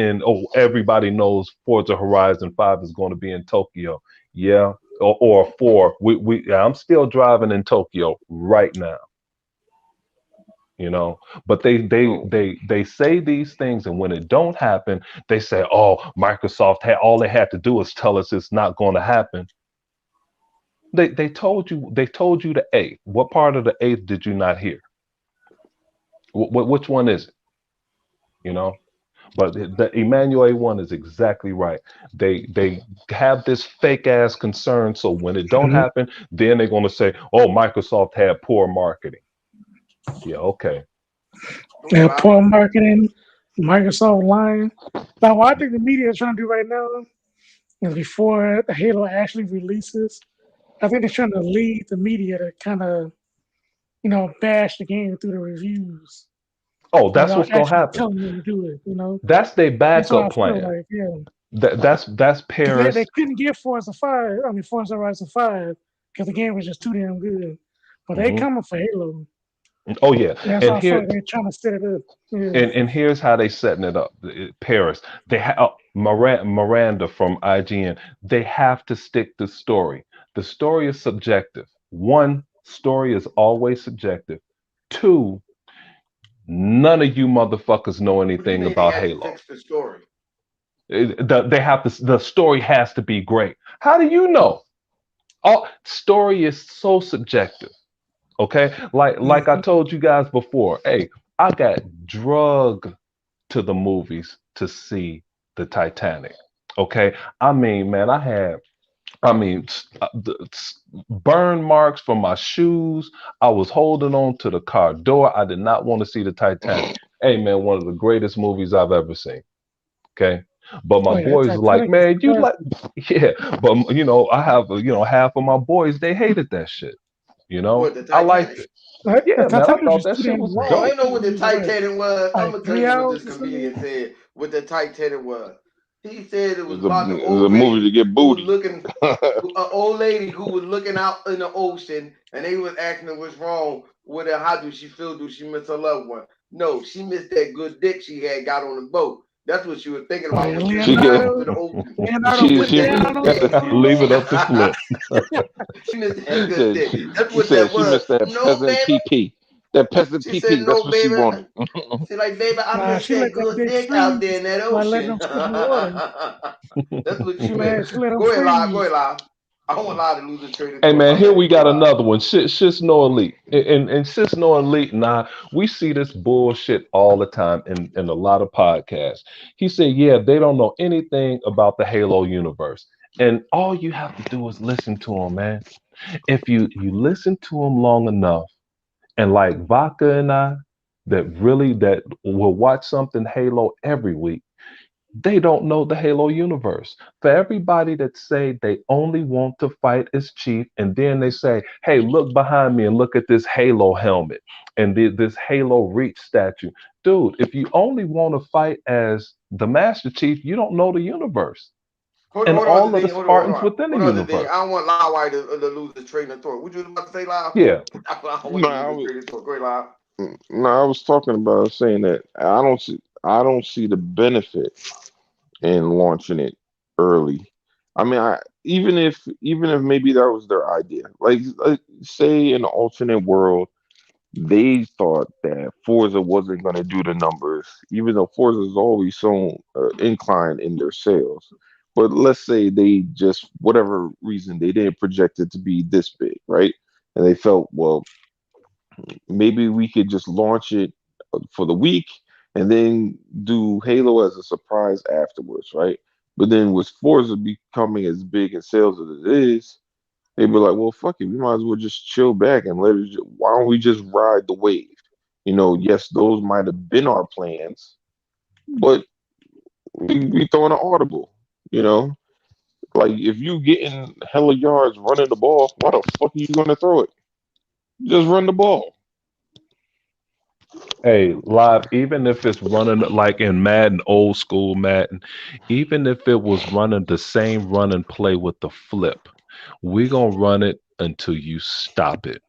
Speaker 1: Everybody knows Forza Horizon 5 is going to be in Tokyo. Yeah, or 4. I'm still driving in Tokyo right now. But they say these things, and when it don't happen, they say, oh, Microsoft all they had to do is tell us it's not going to happen. They told you the eighth. What part of the eighth did you not hear? Which one is it? But the Emmanuel A1 is exactly right. They have this fake ass concern, so when it don't happen, then they're gonna say, oh, Microsoft had poor marketing. Yeah, okay.
Speaker 5: Yeah, poor marketing, Microsoft lying. Now, what I think the media is trying to do right now is before the Halo actually releases, I think they're trying to lead the media to kind of, bash the game through the reviews.
Speaker 1: Oh, that's what's gonna happen.
Speaker 5: Telling them to do it,
Speaker 1: That's their backup plan.
Speaker 5: Like, yeah.
Speaker 1: That's Paris.
Speaker 5: They couldn't get Forza Horizon 5 because the game was just too damn good. But they coming for Halo.
Speaker 1: Oh yeah,
Speaker 5: that's and here they're trying to set it up. Yeah.
Speaker 1: And here's how they setting it up. Paris, they have Miranda from IGN. They have to stick to story. The story is subjective. One, story is always subjective. Two, none of you motherfuckers know anything about Halo.
Speaker 2: Fix the story.
Speaker 1: The story has to be great. How do you know? Story is so subjective. Okay, like I told you guys before, hey, I got drugged to the movies to see the Titanic. Okay, I mean, man, I had burn marks from my shoes. I was holding on to the car door. I did not want to see the Titanic. Hey, man, one of the greatest movies I've ever seen. Okay. But my boys like, man, you like, yeah. But I have, half of my boys, they hated that shit. I liked it. Yeah, man, I thought that shit was dope.
Speaker 2: I know what the Titanic was. I'm gonna tell you what this comedian said. What the Titanic was. He said it was about the old
Speaker 3: movie to get booty.
Speaker 2: An old lady who was looking out in the ocean, and they was asking her what's wrong with her. How do she feel? Do she miss her loved one? No, she missed that good dick she had got on the boat. That's what she was thinking about.
Speaker 1: Leave it up to Flip.
Speaker 2: She missed that good dick. That's what that was.
Speaker 3: She missed that peasant PP. That peasant PP.
Speaker 2: Said,
Speaker 3: that's what she wanted.
Speaker 2: She's like, baby, I missed that good dick out there in that ocean. That's what she meant. Go ahead, live. I don't want to lose the trade.
Speaker 1: Hey man, here we got another one. Sis No Elite. And Sis No Elite and I, we see this bullshit all the time in a lot of podcasts. He said, yeah, they don't know anything about the Halo universe. And all you have to do is listen to them, man. If you listen to them long enough, and like Vodka and I, that will watch something Halo every week, they don't know the Halo universe. For everybody that say they only want to fight as Chief, and then they say, "Hey, look behind me and look at this Halo helmet and this Halo Reach statue." Dude, if you only want to fight as the Master Chief, you don't know the universe and
Speaker 2: Hold on,
Speaker 1: all of the Spartans within the
Speaker 2: hold on, the thing.
Speaker 1: universe.
Speaker 2: I don't want Loud White to lose the train of thought. What you about to say, Loud?
Speaker 1: Yeah.
Speaker 2: I don't want
Speaker 3: No,
Speaker 2: to
Speaker 3: I
Speaker 2: lose the
Speaker 3: was
Speaker 2: train of thought. Go ahead, Loud.
Speaker 3: no, I was talking about saying that I don't see the benefit in launching it early. I mean, even if maybe that was their idea, like say in an alternate world, they thought that Forza wasn't going to do the numbers, even though Forza's always shown incline in their sales. But let's say they just, whatever reason, they didn't project it to be this big, right? And they felt, well, maybe we could just launch it for the week and then do Halo as a surprise afterwards, right? But then with Forza becoming as big in sales as it is, they'd be like, well, fuck it, we might as well just chill back and let it. Why don't we just ride the wave? Yes, those might have been our plans, but we throwing an audible. You know, like if you getting hella yards running the ball, why the fuck are you gonna throw it? Just run the ball.
Speaker 1: Hey, live, even if it's running like in Madden, old school Madden, even if it was running the same run and play with the flip, we're gonna run it until you stop it.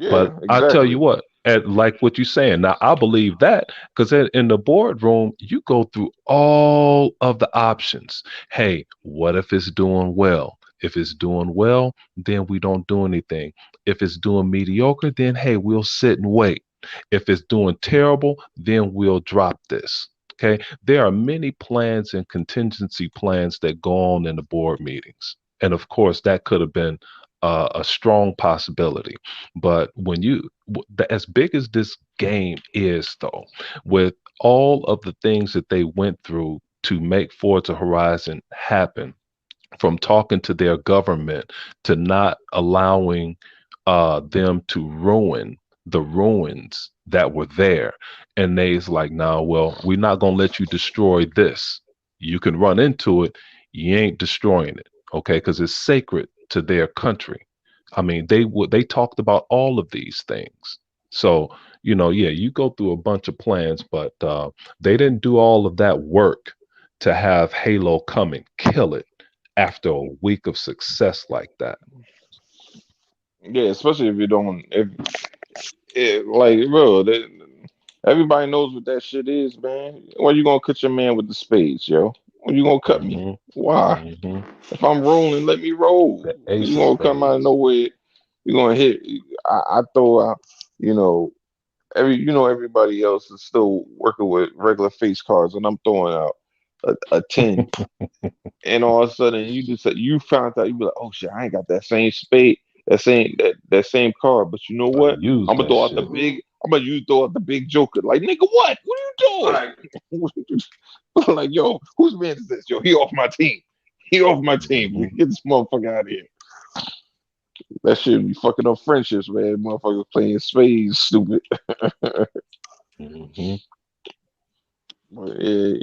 Speaker 3: Yeah,
Speaker 1: But I tell you
Speaker 3: exactly.
Speaker 1: what, like what you're saying, now I believe that because in the boardroom, you go through all of the options. Hey, what if it's doing well? If it's doing well, then we don't do anything. If it's doing mediocre, then hey, we'll sit and wait. If it's doing terrible, then we'll drop this. Okay. There are many plans and contingency plans that go on in the board meetings. And of course, that could have been a strong possibility. But when as big as this game is, though, with all of the things that they went through to make Forza Horizon happen, from talking to their government to not allowing them to ruin the ruins that were there. And they's like, no, well, we're not going to let you destroy this. You can run into it. You ain't destroying it. Okay. Because it's sacred to their country. I mean, they talked about all of these things. So, yeah, you go through a bunch of plans, but they didn't do all of that work to have Halo come and kill it after a week of success like that.
Speaker 3: Yeah, especially if you don't, if like, bro, everybody knows what that shit is, man. When you gonna cut your man with the spades, yo? When you gonna cut me?
Speaker 1: Hmm.
Speaker 3: Why?
Speaker 1: Hmm.
Speaker 3: If I'm rolling, let me roll.
Speaker 1: The
Speaker 3: You
Speaker 1: ace of
Speaker 3: gonna come out of
Speaker 1: spades.
Speaker 3: nowhere? You gonna hit? I throw out. You know, everybody else is still working with regular face cards, and I'm throwing out a 10, and all of a sudden you found out, you be like, oh shit, I ain't got that same spade, that same card, but you know
Speaker 1: Better
Speaker 3: what?
Speaker 1: use
Speaker 3: I'm gonna
Speaker 1: that
Speaker 3: throw out the
Speaker 1: shit.
Speaker 2: Mm-hmm.
Speaker 3: big. I'm gonna you throw out the big joker. Like nigga, what
Speaker 2: All
Speaker 3: are
Speaker 2: right.
Speaker 3: you doing? Like yo, whose man is this? Yo, he off my team. He off my team.
Speaker 1: Hmm.
Speaker 3: Get this motherfucker out of here. That shit be fucking up friendships, man. Motherfuckers playing spades, stupid.
Speaker 1: Hmm.
Speaker 3: But, yeah,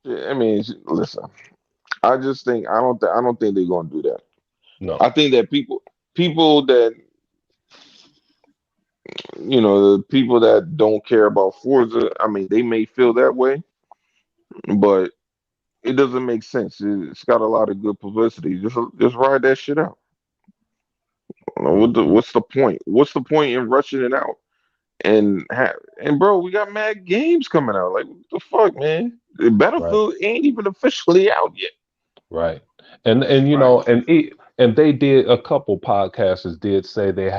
Speaker 3: yeah, I mean, listen. I just think I don't think they're gonna do that. I
Speaker 1: No.
Speaker 3: think that people that the people that don't care about Forza, I mean, they may feel that way, but it doesn't make sense. It's got a lot of good publicity. Just ride that shit out.
Speaker 1: Hmm.
Speaker 3: What's the point? What's the point in rushing it out? And bro, we got mad games coming out. Like what the fuck, man? The
Speaker 1: Right.
Speaker 3: Battlefield ain't even officially out yet.
Speaker 1: Right. And
Speaker 2: Right.
Speaker 1: and they did a couple podcasters did say they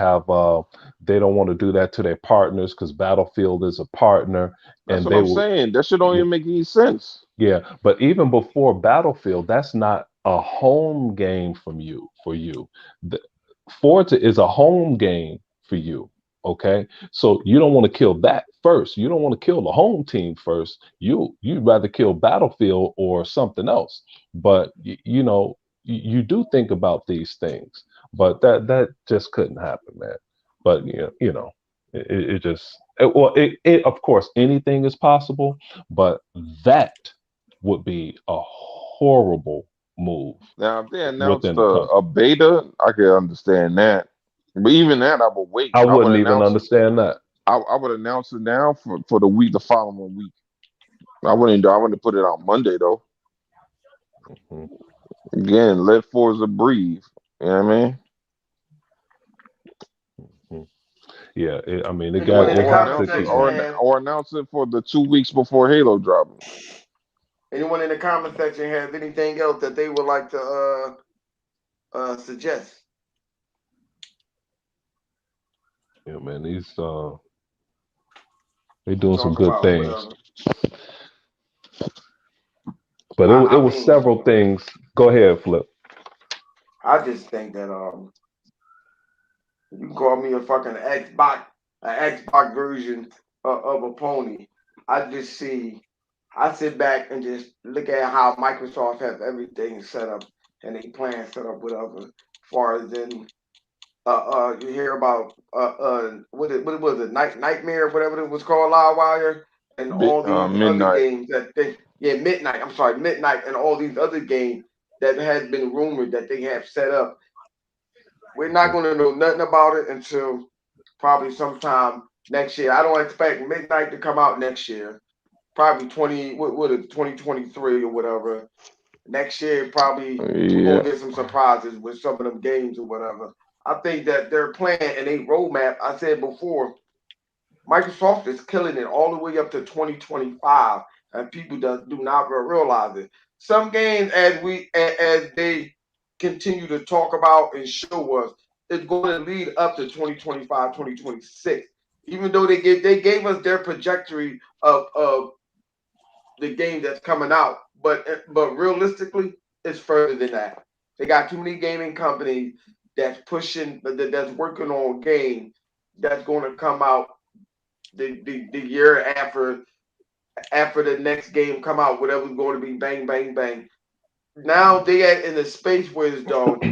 Speaker 1: don't want to do that to their partners because Battlefield is a partner
Speaker 3: That's
Speaker 1: and
Speaker 3: what
Speaker 1: they
Speaker 3: I'm
Speaker 1: will.
Speaker 3: saying. That shit don't even make any sense.
Speaker 1: Yeah, but even before Battlefield, that's not a home game for you. The, Forza is a home game for you. Okay, so you don't want to kill that first. You don't want to kill the home team first. You'd rather kill Battlefield or something else. But you do think about these things, but that just couldn't happen, man. But It just of course anything is possible, but that would be a horrible move
Speaker 3: Now, if they announced
Speaker 1: within the company.
Speaker 3: a beta, I could understand that. But even that, I would wait.
Speaker 1: I
Speaker 3: I would
Speaker 1: wouldn't even
Speaker 3: announce it.
Speaker 1: understand that.
Speaker 3: I would announce it now for the following week. I wouldn't put it out Monday though.
Speaker 1: Mhm.
Speaker 3: Again, let Forza breathe. You know what I mean?
Speaker 1: Mhm. Yeah, I mean, it
Speaker 2: Anyone
Speaker 1: got
Speaker 2: in the
Speaker 1: it
Speaker 3: Or
Speaker 1: has
Speaker 2: comment
Speaker 1: to
Speaker 3: announce it,
Speaker 1: keep
Speaker 2: section
Speaker 1: moving.
Speaker 2: have
Speaker 3: or announce it for the 2 weeks before Halo dropping.
Speaker 2: anyone in the comment section have anything else that they would like to suggest?
Speaker 1: Yeah, man, they doing some
Speaker 2: Talk
Speaker 1: good
Speaker 2: about
Speaker 1: things,
Speaker 2: whatever.
Speaker 1: but it
Speaker 2: I
Speaker 1: was
Speaker 2: mean,
Speaker 1: several things. Go ahead, Flip.
Speaker 2: I just think that you call me a fucking Xbox version of a pony. I sit back and just look at how Microsoft have everything set up and they plan set up whatever. As far as in you hear about what was it, Nightmare, whatever it was called, Livewire, and all these other
Speaker 3: Midnight.
Speaker 2: games Midnight. I'm sorry, Midnight, and all these other games that has been rumored that they have set up. We're not going to know nothing about it until probably sometime next year. I don't expect Midnight to come out next year. Probably 2023 or whatever. Next year, probably we're
Speaker 3: Yeah.
Speaker 2: gonna get some surprises with some of them games or whatever. I think that their plan and a roadmap. I said before, Microsoft is killing it all the way up to 2025, and people do not realize it. Some games, as they continue to talk about and show us, it's going to lead up to 2025, 2026. Even though they gave us their trajectory of the game that's coming out, but realistically, it's further than that. They got too many gaming companies that's pushing, that's working on games that's going to come out the year after the next game come out, whatever's going to be bang bang bang. Now they are in a space where it's done.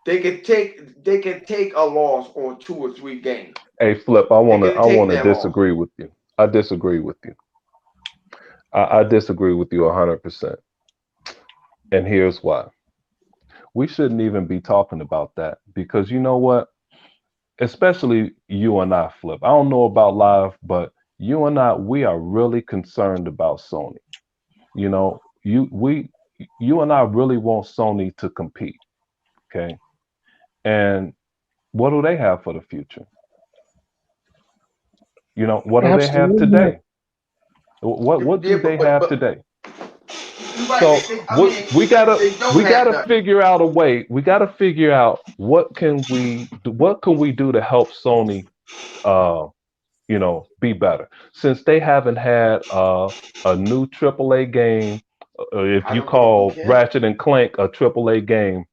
Speaker 2: They can take a loss on 2 or 3 games.
Speaker 1: Hey, Flip, I
Speaker 2: They
Speaker 1: wanna
Speaker 2: can
Speaker 1: I
Speaker 2: take
Speaker 1: wanna
Speaker 2: that loss.
Speaker 1: disagree with you. I disagree with you. I disagree with you 100%. And here's why. We shouldn't even be talking about that because you know what? Especially you and I, Flip. I don't know about live, but you and I, we are really concerned about Sony. You know, you and I really want Sony to compete. Okay. And what do they have for the future? You know, what do they have
Speaker 5: Absolutely not.
Speaker 1: today? What do
Speaker 2: Yeah,
Speaker 1: they
Speaker 2: but
Speaker 1: have today?
Speaker 2: you're right.
Speaker 1: So
Speaker 2: I mean,
Speaker 1: we gotta
Speaker 2: they don't
Speaker 1: we
Speaker 2: have
Speaker 1: gotta
Speaker 2: nothing.
Speaker 1: figure out a way. We gotta figure out what can we do to help Sony uh be better since they haven't had a new AAA game. If
Speaker 2: I
Speaker 1: you
Speaker 2: don't think you
Speaker 1: call
Speaker 2: can.
Speaker 1: Ratchet and Clank a AAA game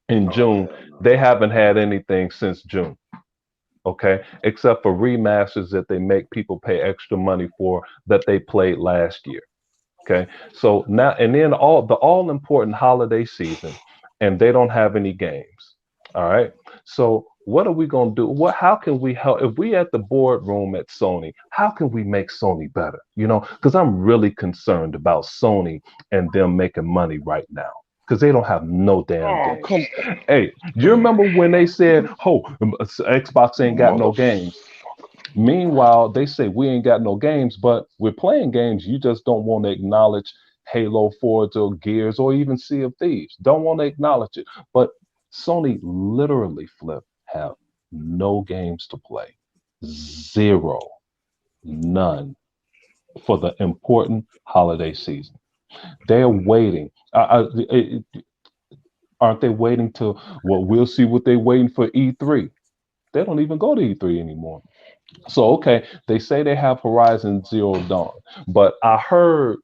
Speaker 1: in
Speaker 2: Oh
Speaker 1: June,
Speaker 2: hell no.
Speaker 1: they haven't had anything since June. Okay, except for remasters that they make people pay extra money for that they played last year. Okay, so now and then all important holiday season, and they don't have any games. All right, so what are we gonna do? How can we help? If we at the boardroom at Sony, how can we make Sony better? Because I'm really concerned about Sony and them making money right now because they don't have no damn
Speaker 3: Oh,
Speaker 1: games.
Speaker 3: come
Speaker 1: Hey, do you remember when they said, "Oh, Xbox ain't got no
Speaker 3: mother.
Speaker 1: games"? Meanwhile, they say we ain't got no games, but we're playing games. You just don't want to acknowledge Halo, Forza, or Gears, or even Sea of Thieves. Don't want to acknowledge it. But Sony literally, Flip, have no games to play. Zero. None for the important holiday season. They're waiting. Aren't they waiting to, well, we'll see what they're waiting for E3. They don't even go to E3 anymore. So okay, they say they have Horizon Zero Dawn, but I heard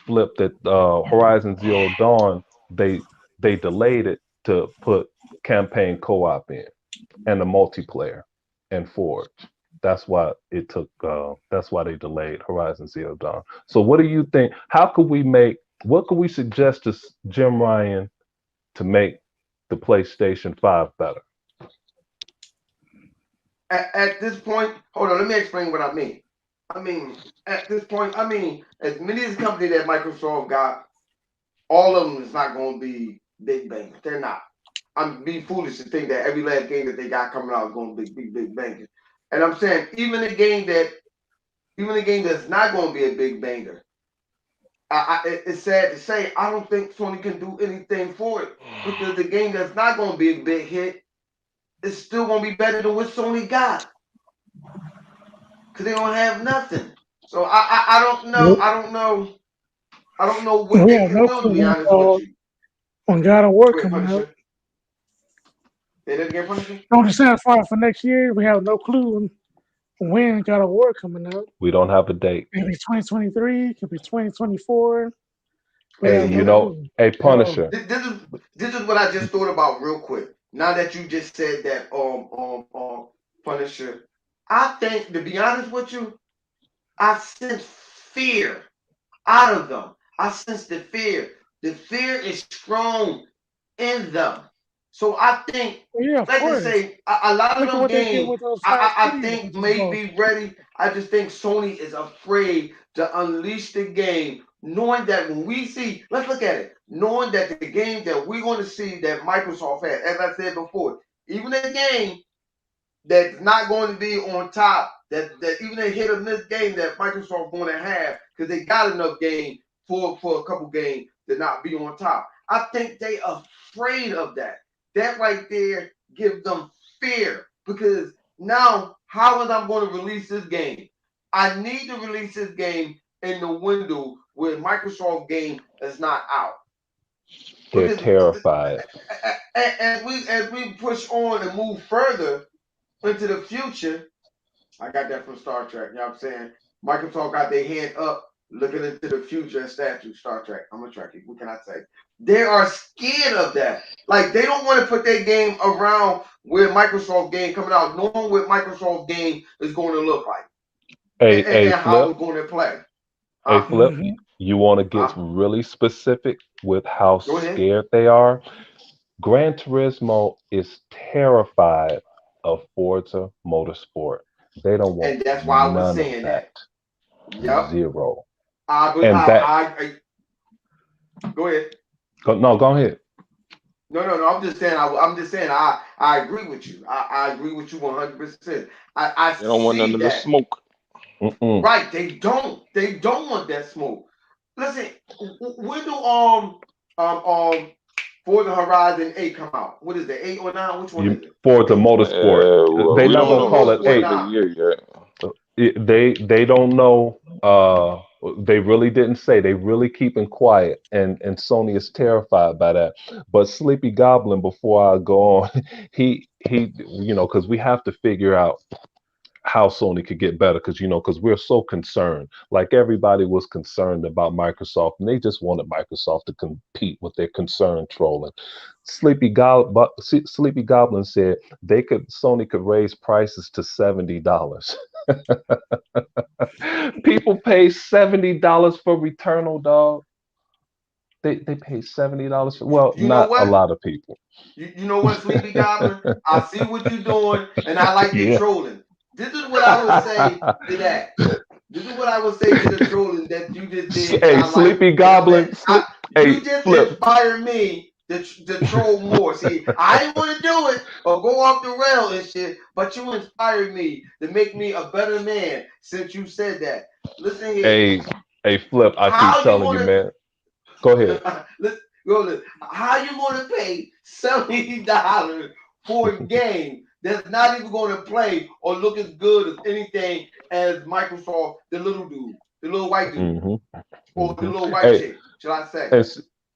Speaker 1: Flip that Horizon Zero Dawn they delayed it to put campaign co-op in and the multiplayer and Forge. That's why it took. That's why they delayed Horizon Zero Dawn. So what do you think? How could we make? What could we suggest to Jim Ryan to make the PlayStation 5 better?
Speaker 2: at this point, hold on, let me explain what I mean. At this point, as many as company that Microsoft got, all of them is not going to be big bangers. They're not. I'm be foolish to think that every last game that they got coming out is going to be big bangers. And I'm saying even a game that's not going to be a big banger, it's sad to say I don't think Sony can do anything for it because the game that's not going to be a big hit is still going to be better than what Sony got because they don't have nothing. So I don't know.
Speaker 5: Nope.
Speaker 2: I don't know what
Speaker 5: We
Speaker 2: they
Speaker 5: have
Speaker 2: can
Speaker 5: no
Speaker 2: do, to
Speaker 5: clue
Speaker 2: be honest with you.
Speaker 5: on God of War
Speaker 2: Wait,
Speaker 5: coming out.
Speaker 2: Punisher. Say that again, Punisher?
Speaker 5: I'm just saying, for next year, we have no clue when God of War coming out.
Speaker 1: We don't have a date.
Speaker 5: Maybe 2023, could be 2024. We
Speaker 1: Hey,
Speaker 5: have
Speaker 1: you
Speaker 5: no
Speaker 1: know,
Speaker 5: clue.
Speaker 1: hey,
Speaker 5: at all.
Speaker 1: Punisher.
Speaker 2: This is what I just thought about real quick. Now that you just said that, Punisher, I think, to be honest with you, I sense fear out of them. I sense the fear. The fear is strong in them. So I think,
Speaker 5: Yeah, of
Speaker 2: like I
Speaker 5: course.
Speaker 2: say, a lot of
Speaker 5: Look at
Speaker 2: them
Speaker 5: what they did
Speaker 2: games,
Speaker 5: with those Fast
Speaker 2: I
Speaker 5: Cities that
Speaker 2: think
Speaker 5: we just
Speaker 2: may
Speaker 5: bought.
Speaker 2: be ready. I just think Sony is afraid to unleash the game, knowing that when we see, let's look at it, knowing that the game that we're going to see that Microsoft has, as I said before, even a game that's not going to be on top, that even a hit of this game that Microsoft going to have, because they got enough game for a couple games to not be on top. I think they afraid of that. That right there gives them fear because now how is I going to release this game? I need to release this game in the window where Microsoft game is not out.
Speaker 1: They're
Speaker 2: Because
Speaker 1: terrified.
Speaker 2: as we push on and move further into the future, I got that from Star Trek. You know what I'm saying? Microsoft got their hand up looking into the future and statue Star Trek. I'm a Trekkie. What can I say? They are scared of that. Like they don't want to put their game around where Microsoft game coming out, knowing what Microsoft game is going to look like and how
Speaker 1: Flip.
Speaker 2: it's going to play.
Speaker 1: Hey, Flip.
Speaker 5: Mhm.
Speaker 1: You want to get
Speaker 2: Huh?
Speaker 1: really specific with how
Speaker 2: Go ahead.
Speaker 1: scared they are? Gran Turismo is terrified of Forza Motorsport. They don't want
Speaker 2: And that's why I was
Speaker 1: none of
Speaker 2: saying
Speaker 1: that.
Speaker 2: that. Yep.
Speaker 1: Zero.
Speaker 2: I,
Speaker 1: And that.
Speaker 2: go ahead.
Speaker 1: No, go ahead.
Speaker 2: No. I'm just saying. I'm just saying. I agree with you. I agree with you 100%. I
Speaker 3: They don't want none
Speaker 2: see
Speaker 3: of the
Speaker 2: that.
Speaker 3: smoke.
Speaker 1: Mm-mm.
Speaker 2: Right? They don't. They don't want that smoke. Listen. When do Forza Horizon 8 come out? What is it? 8 or 9? Which one is it?
Speaker 1: Forza Motorsport.
Speaker 3: Well,
Speaker 1: They're
Speaker 3: we
Speaker 1: not
Speaker 3: don't
Speaker 1: gonna
Speaker 3: know
Speaker 1: call
Speaker 3: the
Speaker 1: it
Speaker 2: Motorsport
Speaker 1: 8.
Speaker 3: specific
Speaker 2: 9.
Speaker 3: year yet.
Speaker 1: They don't know. They really didn't say. They really keeping quiet, and Sony is terrified by that. But Sleepy Goblin, before I go on, he because we have to figure out how Sony could get better, because we're so concerned. Like everybody was concerned about Microsoft, and they just wanted Microsoft to compete with their concern trolling. Sleepy Goblin said Sony could raise prices to $70. People pay $70 for Returnal, dog. They pay $70 for, well,
Speaker 2: You know
Speaker 1: not a
Speaker 2: what?
Speaker 1: lot of people.
Speaker 2: You know what, Sleepy Goblin? I see what you're doing, and I like your
Speaker 1: Yeah.
Speaker 2: trolling. This is what I would say to that. This is what I would say to the trolling that you just did that
Speaker 1: Hey,
Speaker 2: I like.
Speaker 1: Sleepy
Speaker 2: And I'm
Speaker 1: Goblin.
Speaker 2: like,
Speaker 1: Hey,
Speaker 2: you just
Speaker 1: Flip.
Speaker 2: inspire me to troll more. See, I didn't want to do it or go off the rail and shit, but you inspired me to make me a better man since you said that. Listen here.
Speaker 1: Hey, Flip. I keep
Speaker 2: How you
Speaker 1: telling you,
Speaker 2: gonna
Speaker 1: man. Go ahead.
Speaker 2: listen, how you gonna pay $70 for a game that's not even gonna play or look as good as anything as Microsoft, the little dude, the little white dude,
Speaker 1: Hmm.
Speaker 2: or the little white
Speaker 1: Hey,
Speaker 2: chick, should I say?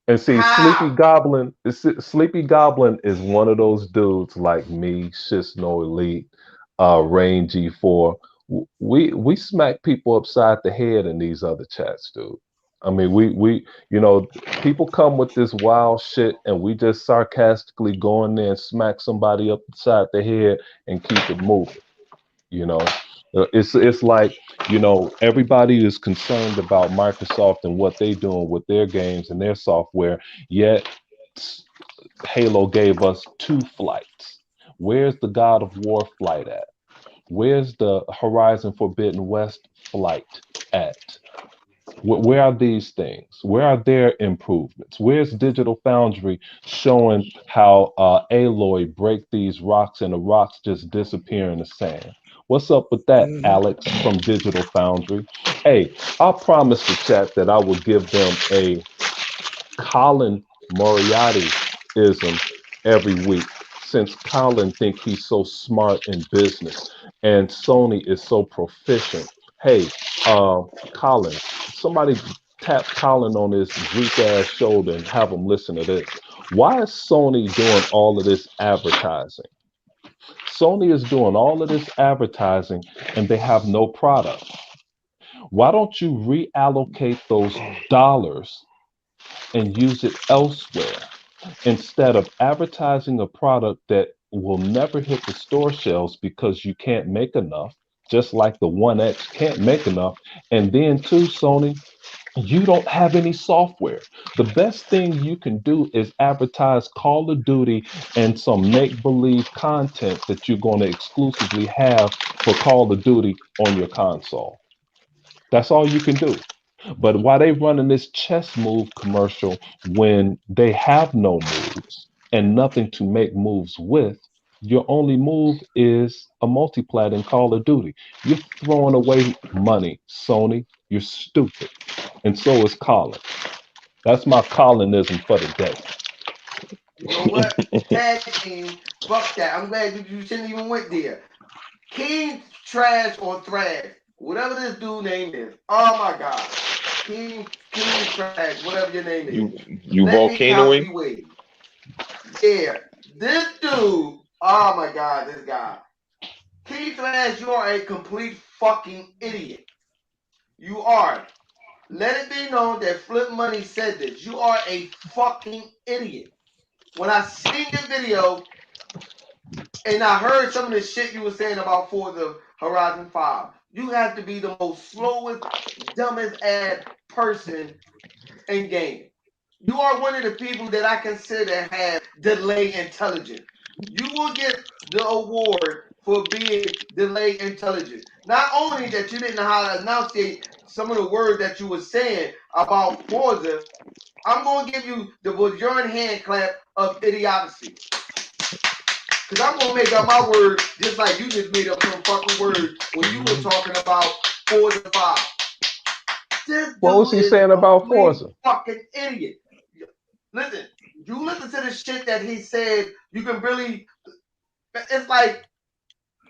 Speaker 1: and see, Sleepy
Speaker 2: How?
Speaker 1: Goblin. Sleepy Goblin is one of those dudes like me, Shisno Elite, Rain G4. We smack people upside the head in these other chats, dude. I mean, people come with this wild shit, and we just sarcastically go in there and smack somebody upside the head and keep it moving. You know, it's like, everybody is concerned about Microsoft and what they doing with their games and their software. Yet Halo gave us 2 flights. Where's the God of War flight at? Where's the Horizon Forbidden West flight at? Where are these things? Where are their improvements? Where's Digital Foundry showing how Aloy break these rocks and the rocks just disappear in the sand? What's up with that, Alex from Digital Foundry? Hey, I promised the chat that I would give them a Colin Moriarty-ism every week, since Colin think he's so smart in business and Sony is so proficient. Hey, Colin, somebody tap Colin on his weak ass shoulder and have him listen to this. Why is Sony doing all of this advertising? Sony is doing all of this advertising and they have no product. Why don't you reallocate those dollars and use it elsewhere instead of advertising a product that will never hit the store shelves because you can't make enough, just like the One X can't make enough. And then, too, Sony, you don't have any software. The best thing you can do is advertise Call of Duty and some make believe content that you're going to exclusively have for Call of Duty on your console. That's all you can do. But why they running this chess move commercial when they have no moves and nothing to make moves with? Your only move is a multiplat in Call of Duty. You're throwing away money, Sony. You're stupid. And so is Colin. That's my Colinism for the day.
Speaker 2: You know what? Tag team, fuck that. I'm glad you shouldn't even went there. King Trash or Thrash, whatever this dude name is. Oh my God. King Trash, whatever your name is.
Speaker 3: You volcanoing?
Speaker 2: Yeah. This dude, oh my God, this guy. King Trash, you are a complete fucking idiot. You are. Let it be known that Flip Money said this. You are a fucking idiot. When I seen the video and I heard some of the shit you were saying about Forza Horizon 5, you have to be the most slowest, dumbest ass person in gaming. You are one of the people that I consider have delay intelligence. You will get the award for being delay intelligent. Not only that you didn't know how to enunciate some of the words that you were saying about Forza, I'm going to give you the Bajorn hand clap of idiocy. Because I'm going to make up my words just like you just made up some fucking words when you were talking about Forza 5.
Speaker 1: What was he saying about Forza?
Speaker 2: Fucking idiot. Listen, you listen to the shit that he said, you can really, it's like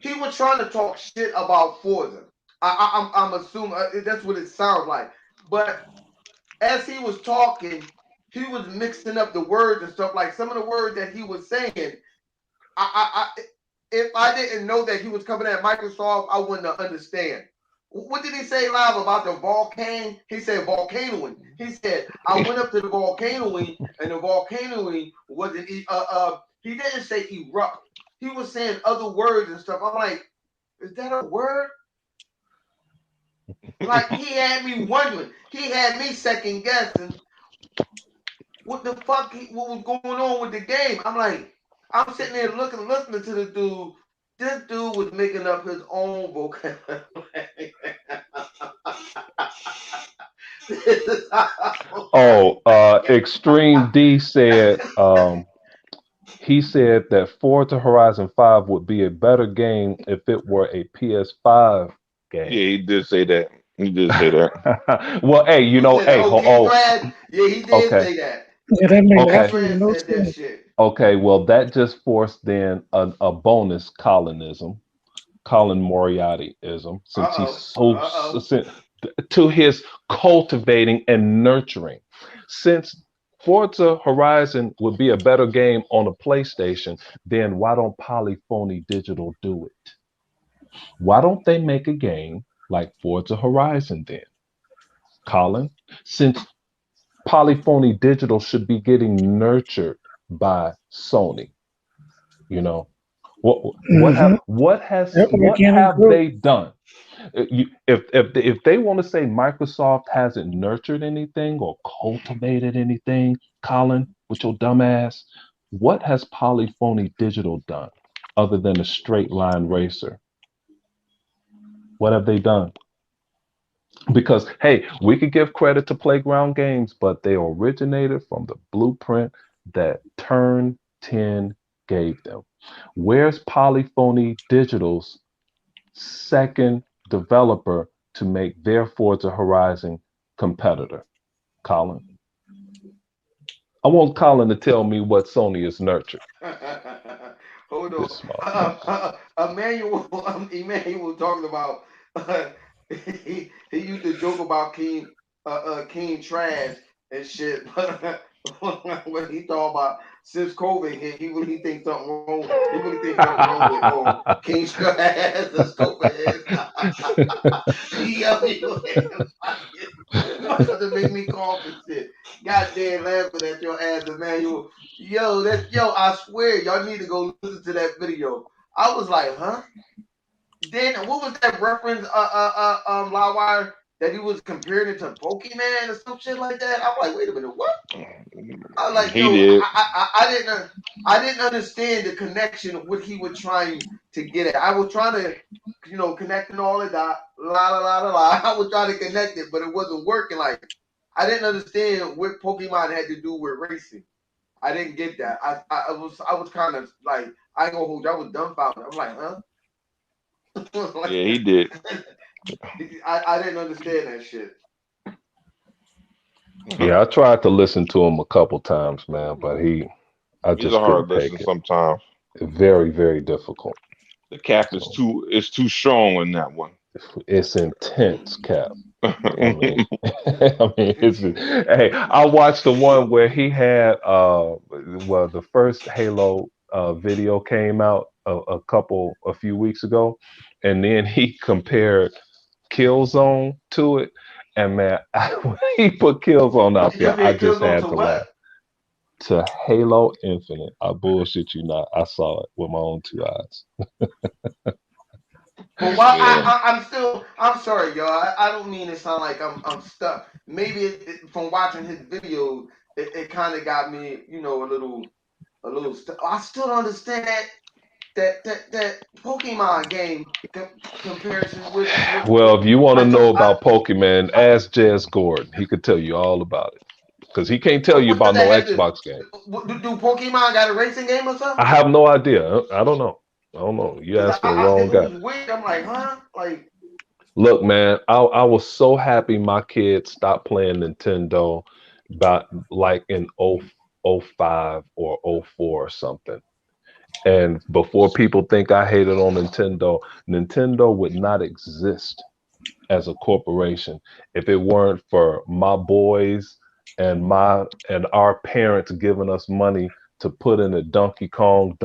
Speaker 2: he was trying to talk shit about Forza. I'm assuming that's what it sounds like. But as he was talking, he was mixing up the words and stuff. Like some of the words that he was saying, if I didn't know that he was coming at Microsoft, I wouldn't understand. What did he say live about the volcano? He said volcanoing. He said, I went up to the volcanoing and the volcanoing wasn't, he didn't say erupt. He was saying other words and stuff. I'm like, is that a word? Like he had me wondering. He had me second guessing what the fuck, what was going on with the game. I'm like, I'm sitting there listening to the dude. This dude was making up his own vocabulary.
Speaker 1: Extreme D said, he said that Forza Horizon 5 would be a better game if it were a PS5 game.
Speaker 3: Yeah, he did say that. He did say that.
Speaker 1: Well, hey, you know, hey,
Speaker 2: yeah, he did say that.
Speaker 5: Yeah, that makes absolutely no sense.
Speaker 1: Okay, well, that just forced then a bonus Colinism, Colin Moriarty-ism, since he's so to his cultivating and nurturing. Since Forza Horizon would be a better game on a PlayStation, then why don't Polyphony Digital do it? Why don't they make a game like Forza Horizon then? Colin, since Polyphony Digital should be getting nurtured by Sony, you know, what have they done? If they want to say Microsoft hasn't nurtured anything or cultivated anything, Colin, with your dumb ass, what has Polyphony Digital done other than a straight line racer? What have they done? Because, hey, we could give credit to Playground Games, but they originated from the blueprint that Turn 10 gave them. Where's Polyphony Digital's second developer to make their Forza Horizon competitor? Colin. I want Colin to tell me what Sony has nurtured.
Speaker 2: Hold
Speaker 1: This
Speaker 2: on. Emmanuel talking about he used to joke about King Trash and shit, but when he thought about since COVID hit, he really thinks something wrong. He really thinks something wrong with King Trash since COVID hit. About to make me cough and shit. Goddamn laughing at your ass, Emmanuel. Yo, I swear, y'all need to go listen to that video. I was like, huh? Then what was that reference, Livewire, that he was comparing it to Pokemon or some shit like that? I'm like, wait a minute, what? I was like,
Speaker 3: He
Speaker 2: yo,
Speaker 3: did.
Speaker 2: I didn't understand the connection of what he was trying to get at. I was trying to, connecting all of that, I was trying to connect it, but it wasn't working. Like, I didn't understand what Pokemon had to do with racing. I didn't get that. I was kind of like, I ain't gonna hold you. I was dumbfounded. I'm like, huh? Like,
Speaker 3: Yeah, he did.
Speaker 2: I didn't understand that shit.
Speaker 1: Yeah, I tried to listen to him a couple times, man, but I
Speaker 3: He's
Speaker 1: just
Speaker 3: a hard
Speaker 1: couldn't take
Speaker 3: listen
Speaker 1: it.
Speaker 3: sometimes.
Speaker 1: Very, very difficult.
Speaker 3: The cap is too strong in that one.
Speaker 1: It's intense, Cap. I mean, hey, I watched the one where he had the first Halo video came out a few weeks ago, and then he compared Killzone to it, and man, when he put Killzone out there, I just had to laugh. To Halo Infinite, I bullshit you not. I saw it with my own two eyes.
Speaker 2: But why I'm sorry, y'all. I don't mean to sound like I'm stuck. Maybe from watching his videos, it kind of got me, a little stuck. I still don't understand that Pokemon game comparison with.
Speaker 1: Well, if you want to know about Pokemon, ask Jez Gordon. He could tell you all about it. Because he can't tell you about no Xbox game.
Speaker 2: Do Pokemon got a racing game or something?
Speaker 1: I have no idea. I don't know. You asking the wrong guy.
Speaker 2: I'm like, huh? Like,
Speaker 1: look, man, I was so happy my kids stopped playing Nintendo about like in 05 or 04 or something. And before people think I hated on Nintendo would not exist as a corporation if it weren't for my boys and our parents giving us money to put in a Donkey Kong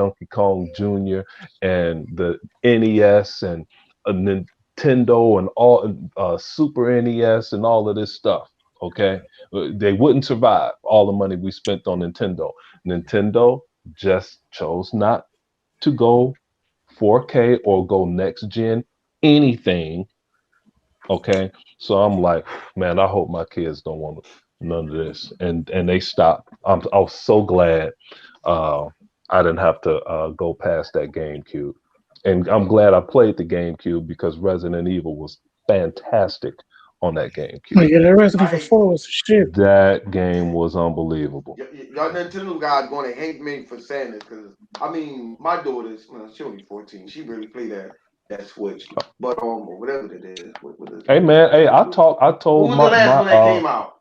Speaker 1: Jr. and the NES and a Nintendo and all Super NES and all of this stuff. Okay, they wouldn't survive all the money we spent on Nintendo. Nintendo just chose not to go 4K or go next gen anything. Okay, so I'm like, man, I hope my kids don't want none of this, and they stopped. I was so glad I didn't have to go past that GameCube, and I'm glad I played the GameCube because Resident Evil was fantastic on that GameCube.
Speaker 5: Yeah, that Resident Evil 4 was shit.
Speaker 1: That game was unbelievable.
Speaker 2: Y'all Nintendo guys going to hate me for saying this because I mean my daughter's she only 14. She really played that Switch, but whatever it is.
Speaker 1: Hey man, hey, I told
Speaker 2: Who was the last one that came out?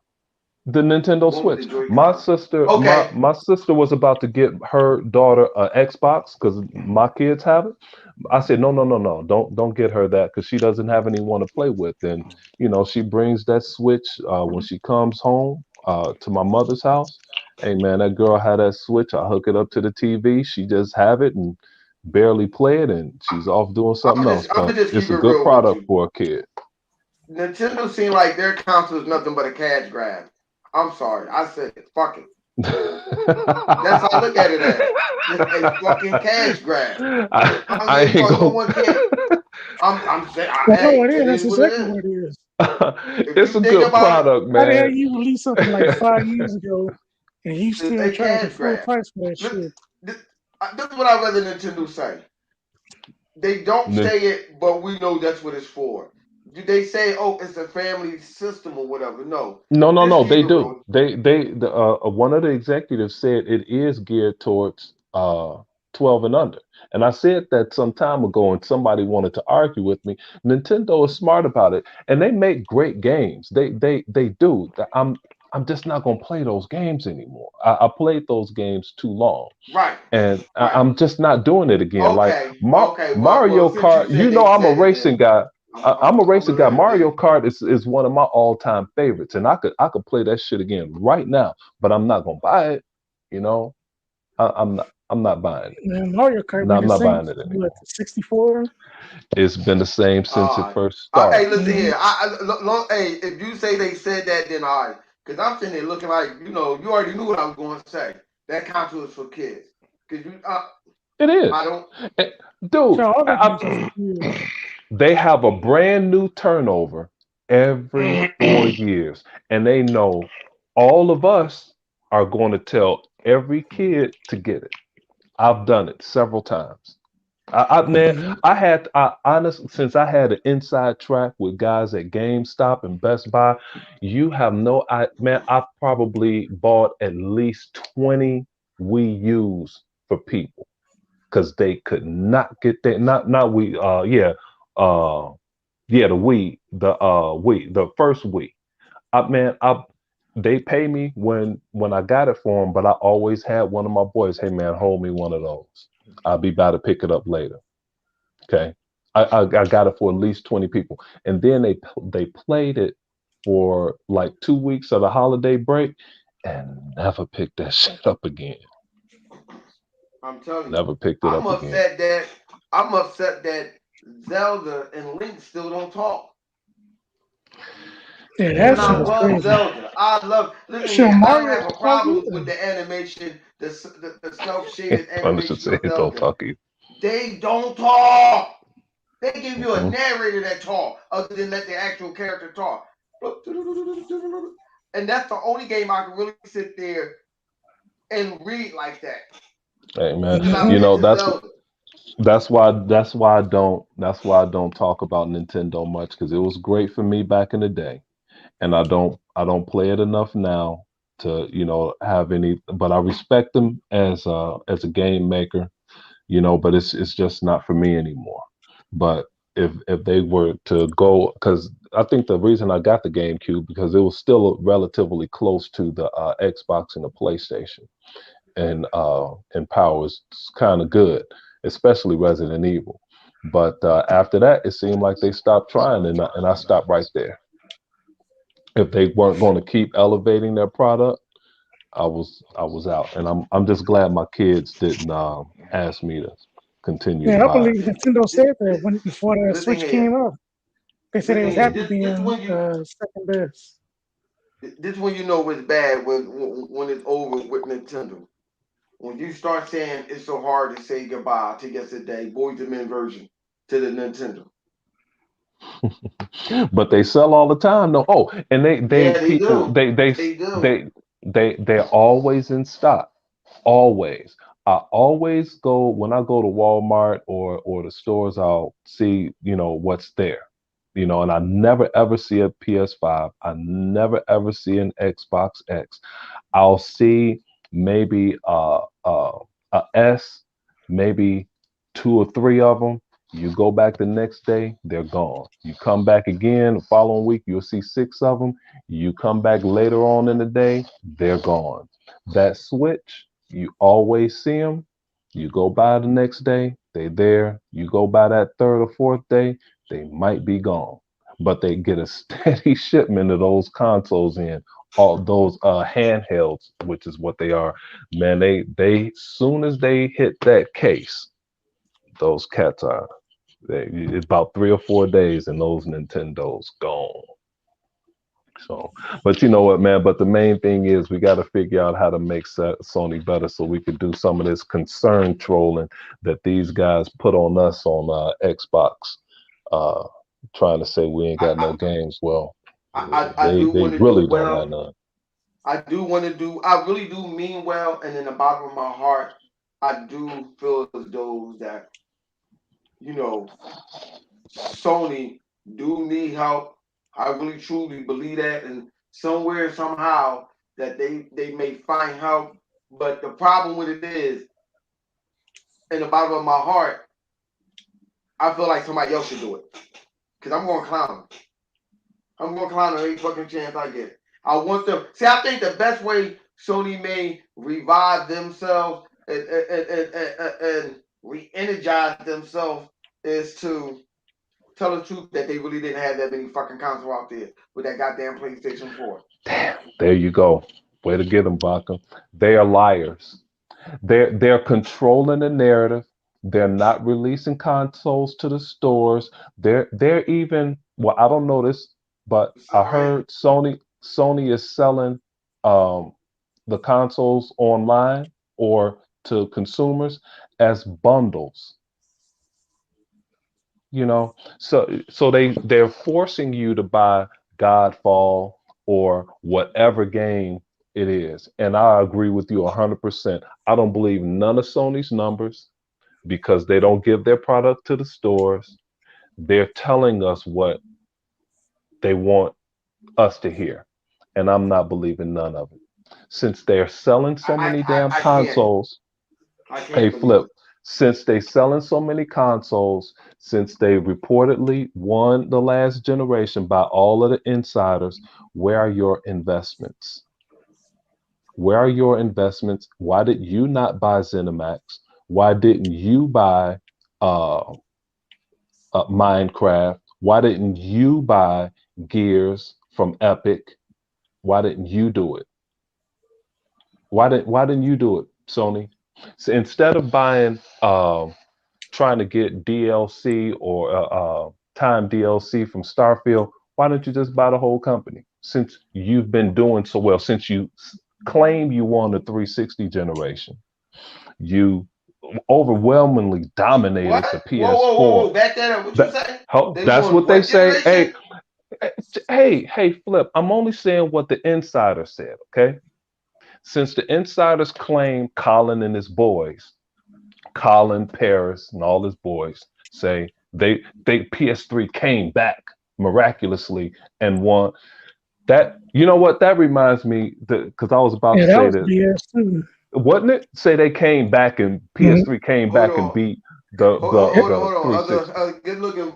Speaker 1: The Nintendo Switch. My sister, my sister was about to get her daughter an Xbox because my kids have it. I said, no, don't get her that because she doesn't have anyone to play with. And she brings that Switch when she comes home to my mother's house. Hey man, that girl had that Switch. I hook it up to the TV. She just have it and barely play it, and she's off doing something else. But it's a good product for a kid.
Speaker 2: Nintendo seemed like their console is nothing but a cash grab. I'm sorry. I said, fuck it. That's how I look at it as. It's a fucking cash grab.
Speaker 1: I ain't gonna...
Speaker 2: I'm saying,
Speaker 5: that's exactly what it is.
Speaker 1: It's a good product, man.
Speaker 5: How the hell you release something like 5 years ago and you still charge the full price for that shit?
Speaker 2: This is what I'd rather Nintendo say. They don't
Speaker 1: Nin-
Speaker 2: say it, but we know that's what it's for. Do they say, "Oh, it's a family system" or whatever? No.
Speaker 1: No.
Speaker 2: Just keep
Speaker 1: They
Speaker 2: it
Speaker 1: do.
Speaker 2: real.
Speaker 1: One of the executives said it is geared towards 12 and under. And I said that some time ago, and somebody wanted to argue with me. Nintendo is smart about it, and they make great games. They do. I'm just not gonna play those games anymore. I played those games too long,
Speaker 2: Right.
Speaker 1: and
Speaker 2: Right.
Speaker 1: I'm just not doing it again. Like
Speaker 2: Okay. Okay. Well,
Speaker 1: Mario
Speaker 2: since you
Speaker 1: Kart,
Speaker 2: said they
Speaker 1: I'm a
Speaker 2: said it,
Speaker 1: racing
Speaker 2: then
Speaker 1: guy. I'm a
Speaker 2: I'm
Speaker 1: racing
Speaker 2: gonna
Speaker 1: guy.
Speaker 2: let it
Speaker 1: Mario
Speaker 2: be.
Speaker 1: Kart is one of my all-time favorites, and I could play that shit again right now. But I'm not gonna buy it. You know, I'm not buying it.
Speaker 5: Man, Mario Kart
Speaker 1: No,
Speaker 5: been
Speaker 1: I'm
Speaker 5: the
Speaker 1: not
Speaker 5: same
Speaker 1: buying it
Speaker 5: since what,
Speaker 1: anymore.
Speaker 5: 64?
Speaker 1: It's been the same since it first
Speaker 2: Hey,
Speaker 1: started.
Speaker 2: listen
Speaker 5: Mhm.
Speaker 2: here. Hey, if you say they said that, then all right. Because I'm sitting there looking like, you already knew what I was going to say. That console is for kids. Because
Speaker 1: It
Speaker 2: I
Speaker 1: is,
Speaker 2: don't.
Speaker 1: Eh, dude.
Speaker 5: So all the games are for kids.
Speaker 1: They have a brand new turnover every 4 years, and they know all of us are going to tell every kid to get it. I've done it several times. Man,
Speaker 5: Mhm.
Speaker 1: I honestly, since I had an inside track with guys at GameStop and Best Buy, you have man, I probably bought at least 20 Wii U's for people because they could not get that. Not we. Uh, yeah, the first Wii. Man, they pay me when I got it for them, but I always had one of my boys. Hey man, hold me one of those. I'll be about to pick it up later. Okay, I got it for at least 20 people, and then they played it for like 2 weeks of the holiday break, and never picked that shit up again.
Speaker 2: I'm telling you.
Speaker 1: Never picked it
Speaker 2: I'm
Speaker 1: up again.
Speaker 2: upset that I'm upset that Zelda and Link still don't talk.
Speaker 5: Yeah,
Speaker 2: And
Speaker 5: that shit
Speaker 2: I
Speaker 5: was
Speaker 1: Man,
Speaker 2: love
Speaker 5: crazy.
Speaker 2: Zelda. I love. Listen
Speaker 5: Shit,
Speaker 2: here, I don't
Speaker 5: Mario
Speaker 2: have a
Speaker 5: don't talk
Speaker 2: problem with
Speaker 5: either.
Speaker 2: the animation, the self shaded
Speaker 1: Punisher
Speaker 2: animation of
Speaker 1: said don't
Speaker 2: Zelda.
Speaker 1: talk either.
Speaker 2: They don't talk. They give you a
Speaker 1: Mhm.
Speaker 2: narrator that talk, other than let the actual character talk. And that's the only game I can really sit there and read like that.
Speaker 1: Hey man,
Speaker 2: Because I'm
Speaker 1: you
Speaker 5: Mhm.
Speaker 1: know
Speaker 2: into Zelda.
Speaker 1: that's why I don't talk about Nintendo much because it was great for me back in the day, and I don't play it enough now to have any. But I respect them as a game maker, but it's just not for me anymore. But if they were to go, because I think the reason I got the GameCube because it was still relatively close to the Xbox and the PlayStation, and power is kind of good, especially Resident Evil. But after that, it seemed like they stopped trying, and I stopped right there. If they weren't going to keep elevating their product, I was out, and I'm just glad my kids didn't ask me to continue to
Speaker 5: Yeah, I
Speaker 1: buy it.
Speaker 5: believe Nintendo said that when before the
Speaker 2: Listen
Speaker 5: Switch
Speaker 2: here.
Speaker 5: came out. They said they
Speaker 2: Listen
Speaker 5: was
Speaker 2: here.
Speaker 5: happy
Speaker 2: This
Speaker 5: being
Speaker 2: when you
Speaker 5: second best.
Speaker 2: this when you know it's bad when it's over with Nintendo. When you start saying it's so hard to say goodbye to yesterday, Boys and Men version to the Nintendo.
Speaker 1: But they sell all the time though. Oh, and they
Speaker 2: Yeah, they
Speaker 1: people
Speaker 2: do. They do.
Speaker 1: they're always in stock. Always. I always go when I go to Walmart or the stores, I'll see, what's there. And I never ever see a PS5. I never ever see an Xbox X. I'll see maybe a S, maybe two or three of them. You go back the next day, they're gone. You come back again the following week, you'll see six of them. You come back later on in the day, they're gone. That Switch, you always see them. You go by the next day, they're there. You go by that third or fourth day, they might be gone. But they get a steady shipment of those consoles in, all those handhelds, which is what they are. Man, they soon as they hit that case, those cats are. It's about 3 or 4 days, and those Nintendos gone. So, but you know what, man? But the main thing is we got to figure out how to make Sony better, so we could do some of this concern trolling that these guys put on us on Xbox, uh, trying to say we ain't got no
Speaker 2: I
Speaker 1: games. Well,
Speaker 2: I
Speaker 1: they
Speaker 2: do
Speaker 1: they
Speaker 2: want to do
Speaker 1: really don't have
Speaker 2: well.
Speaker 1: none.
Speaker 2: I do want to do. I really do mean well, and in the bottom of my heart, I do feel as though that you know, Sony do need help. I really truly believe that, and somewhere somehow that they may find help. But the problem with it is, in the bottom of my heart, I feel like somebody else should do it. Cause I'm going to clown them. I'm going to clown them every fucking chance I get. I want them. See, I think the best way Sony may revive themselves and re-energize themselves is to tell the truth that they really didn't have that many fucking consoles out there with that goddamn PlayStation 4.
Speaker 1: Damn, there you go. Way to get them, Baca. They are liars. They're controlling the narrative. They're not releasing consoles to the stores. They're even well, I don't know this, but I heard Sony is selling um, the consoles online or to consumers as bundles. You know, so they're forcing you to buy Godfall or whatever game it is. And I agree with you 100%. I don't believe none of Sony's numbers because they don't give their product to the stores. They're telling us what they want us to hear. And I'm not believing none of it. Since they're selling so many damn
Speaker 2: I can't.
Speaker 1: consoles,
Speaker 2: I can't
Speaker 1: hey,
Speaker 2: believe
Speaker 1: Flip,
Speaker 2: it.
Speaker 1: since they selling so many consoles, since they reportedly won the last generation by all of the insiders, where are your investments? Where are your investments? Why did you not buy ZeniMax? Why didn't you buy uh, Minecraft? Why didn't you buy Gears from Epic? Why didn't you do it? Why didn't you do it, Sony? So instead of buying trying to get DLC or time DLC from Starfield, why don't you just buy the whole company? Since you've been doing so well, since you claim you won the 360 generation, you overwhelmingly dominated
Speaker 2: What?
Speaker 1: the
Speaker 2: Whoa.
Speaker 1: PS4.
Speaker 2: Back that up. What you
Speaker 1: That,
Speaker 2: say? They
Speaker 1: that's
Speaker 2: won
Speaker 1: what they
Speaker 2: what
Speaker 1: say.
Speaker 2: generation?
Speaker 1: Hey, Flip, I'm only saying what the insider said, okay? Since the insiders claim Colin and his boys, Colin Paris and all his boys say they PS3 came back miraculously and won. That you know what that reminds me that because I was about
Speaker 5: Yeah,
Speaker 1: to
Speaker 5: that
Speaker 1: say
Speaker 5: was
Speaker 1: that
Speaker 5: BS too.
Speaker 1: wasn't it? Say they came back and
Speaker 5: Mhm.
Speaker 1: PS3 came
Speaker 2: Hold
Speaker 1: back and
Speaker 2: on.
Speaker 1: beat the the
Speaker 2: Hold on.
Speaker 1: 360
Speaker 2: Good looking,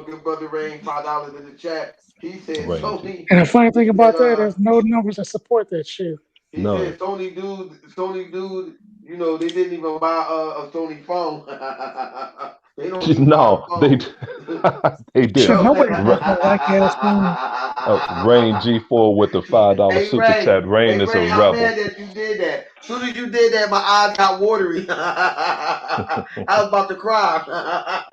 Speaker 2: good brother Rain, $5 in the chat. He said
Speaker 1: range.
Speaker 2: Sony.
Speaker 5: And the funny
Speaker 2: He
Speaker 5: thing
Speaker 2: said
Speaker 5: about that, there's no numbers that support that shit.
Speaker 2: he
Speaker 1: None.
Speaker 2: said Sony dude. You know they didn't even buy a Sony phone. They don't even buy a
Speaker 1: No, they
Speaker 2: phone.
Speaker 1: they
Speaker 5: Shit,
Speaker 1: didn't.
Speaker 2: Yo.
Speaker 5: nobody buys no whack ass phone.
Speaker 1: Rain G4 with the $5 super chat. Rain is a
Speaker 2: Ray, I'm
Speaker 1: rebel.
Speaker 2: mad that you did that. As soon as you did that, my eyes got watery. I was about to cry.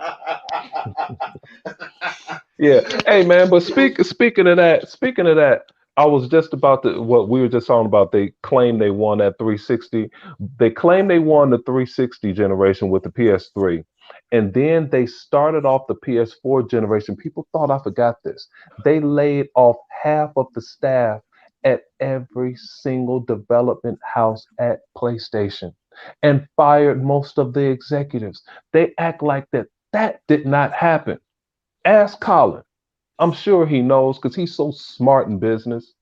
Speaker 1: Yeah. Hey man, but speaking of that, I was just about to what we were just talking about. They claim they won that 360. They claim they won the 360 generation with the PS3. And then they started off the PS4 generation. People thought I forgot this. They laid off half of the staff at every single development house at PlayStation and fired most of the executives. They act like that did not happen. Ask Colin. I'm sure he knows because he's so smart in business.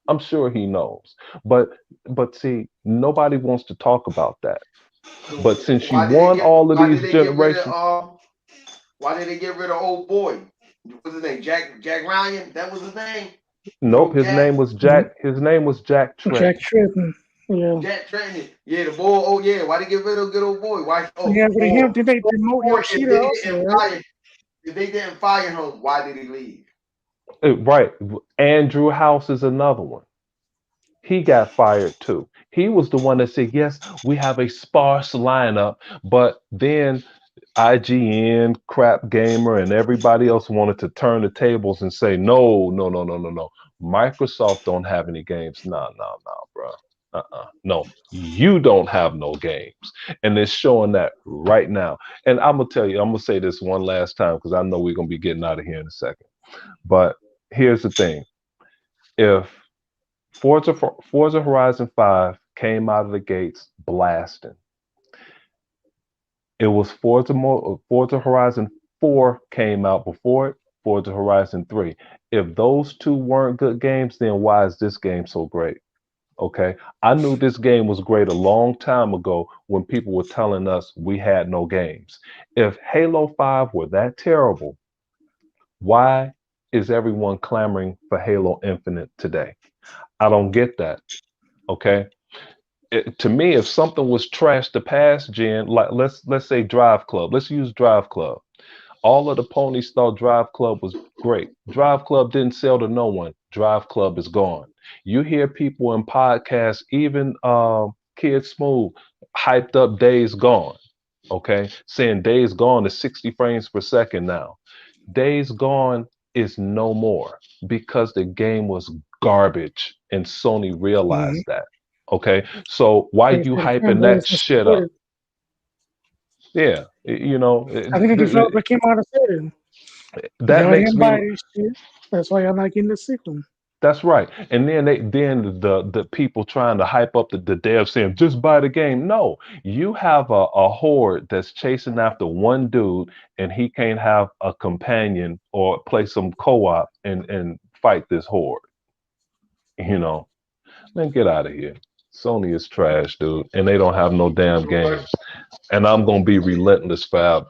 Speaker 1: I'm sure he knows. But see, nobody wants to talk about that. But since you won all of
Speaker 2: Why did
Speaker 1: these
Speaker 2: they get rid
Speaker 1: generations,
Speaker 2: of why did they get rid of old boy? What's his name? Jack Ryan? That was his name?
Speaker 1: nope,
Speaker 2: From
Speaker 1: his
Speaker 2: Jack
Speaker 1: name was
Speaker 5: Mhm.
Speaker 1: Jack. His name was Jack
Speaker 5: Jack
Speaker 1: Tretton.
Speaker 5: Tretton. Yeah.
Speaker 2: Jack Trenton. Yeah, the boy. Oh yeah, why they get rid of good old boy? Why
Speaker 5: Yeah, with him, did they demote
Speaker 2: or if
Speaker 5: Yoshida
Speaker 2: they
Speaker 5: also,
Speaker 2: didn't
Speaker 5: right?
Speaker 2: fire if they didn't fire him, why did he leave?
Speaker 1: Right. Andrew House is another one. He got fired too. He was the one that said, yes, we have a sparse lineup, but then IGN, Crap Gamer, and everybody else wanted to turn the tables and say, no. Microsoft don't have any games. No, bro. No, you don't have no games. And they're showing that right now. And I'm going to tell you, I'm going to say this one last time because I know we're going to be getting out of here in a second. But here's the thing. If Forza Horizon 5 came out of the gates blasting, It was Forza Horizon 4 came out before it, Forza Horizon 3. If those two weren't good games, then why is this game so great? Okay. I knew this game was great a long time ago when people were telling us we had no games. If Halo 5 were that terrible, why is everyone clamoring for Halo Infinite today? I don't get that. Okay. To me, if something was trash the past gen, like let's say Drive Club, let's use Drive Club. All of the ponies thought Drive Club was great. Drive Club didn't sell to no one. Drive Club is gone. You hear people in podcasts, even Kid Smooth, hyped up Days Gone. Okay, saying Days Gone is 60 frames per second now. Days Gone is no more because the game was garbage, and Sony
Speaker 5: Mm-hmm.
Speaker 1: realized that. Okay, so why
Speaker 5: They
Speaker 1: you
Speaker 5: said the
Speaker 1: hyping
Speaker 5: fan
Speaker 1: that
Speaker 5: base is
Speaker 1: shit up?
Speaker 5: supportive.
Speaker 1: Yeah,
Speaker 5: I think the developer came out and said it.
Speaker 1: that
Speaker 5: Y'all
Speaker 1: makes
Speaker 5: didn't
Speaker 1: me.
Speaker 5: buy this shit. That's why y'all not getting the sequel.
Speaker 1: That's right. And then the people trying to hype up the dev saying just buy the game. No, you have a horde that's chasing after one dude and he can't have a companion or play some co-op and fight this horde. You know, man, get out of here. Sony is trash, dude, and they don't have no damn
Speaker 2: You know what?
Speaker 1: games. And I'm gonna be relentless forever.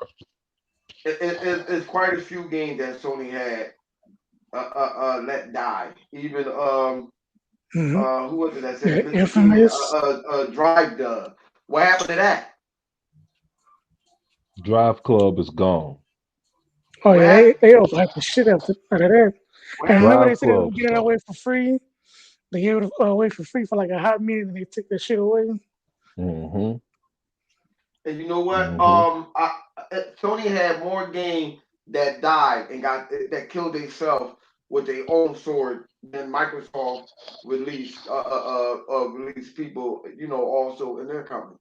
Speaker 2: It's quite a few games that Sony had let die. Even
Speaker 5: Mm-hmm.
Speaker 2: who was it that
Speaker 5: Yeah,
Speaker 2: said Mr. King
Speaker 5: Infamous.
Speaker 2: Drive Dub? What happened to that?
Speaker 1: Drive Club is gone.
Speaker 5: Oh
Speaker 2: What
Speaker 5: yeah,
Speaker 2: happened?
Speaker 5: they overhyped the shit out of that.
Speaker 2: What
Speaker 5: And
Speaker 2: happened?
Speaker 5: remember they
Speaker 1: Drive
Speaker 5: said they were gonna
Speaker 1: Club's
Speaker 5: get it
Speaker 1: gone.
Speaker 5: away for free. They gave it away for free for like a hot minute, and they took that shit away.
Speaker 1: Mm-hmm.
Speaker 2: And you know what?
Speaker 1: Mm-hmm.
Speaker 2: Sony had more games that died and got that killed themselves with their own sword than Microsoft released people. Also in their company.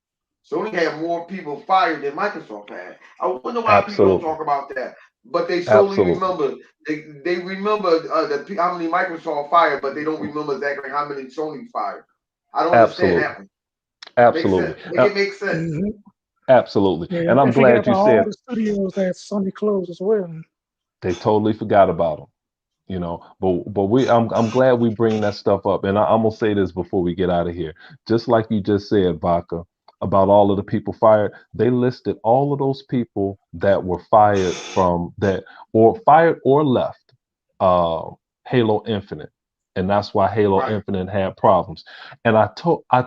Speaker 2: Sony had more people fired than Microsoft had. I wonder why people don't
Speaker 1: Absolutely.
Speaker 2: talk about that. But they solely
Speaker 1: Absolutely.
Speaker 2: remember they remember how many Microsoft fired, but they don't remember exactly how many Sony fired. I don't understand
Speaker 1: Absolutely.
Speaker 2: that one. Make
Speaker 1: Absolutely.
Speaker 2: sense. Make it make sense.
Speaker 5: Mm-hmm.
Speaker 1: Absolutely.
Speaker 5: Yeah,
Speaker 1: And
Speaker 5: they
Speaker 1: I'm
Speaker 5: forget
Speaker 1: glad you
Speaker 5: about all
Speaker 1: said
Speaker 5: the studios that Sony closed as well.
Speaker 1: they totally forgot about them. But I'm glad we bring that stuff up. And I'm gonna say this before we get out of here. Just like you just said, Baca, about all of the people fired, they listed all of those people that were fired from that or fired or left uh, Halo Infinite. And that's why Halo
Speaker 2: Right.
Speaker 1: Infinite had problems. And I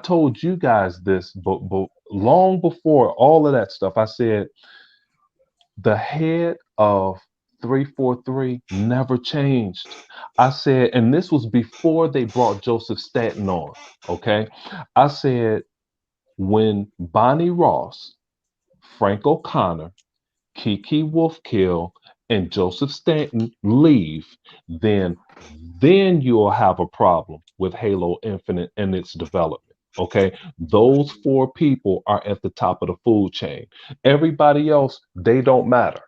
Speaker 1: told you guys this, but long before all of that stuff, I said the head of 343 never changed. I said, and this was before they brought Joseph Stanton on. Okay. I said, when Bonnie Ross, Frank O'Connor, Kiki Wolfkill, and Joseph Stanton leave, then then you'll have a problem with Halo Infinite and its development. Okay, those four people are at the top of the food chain. Everybody else, they don't matter.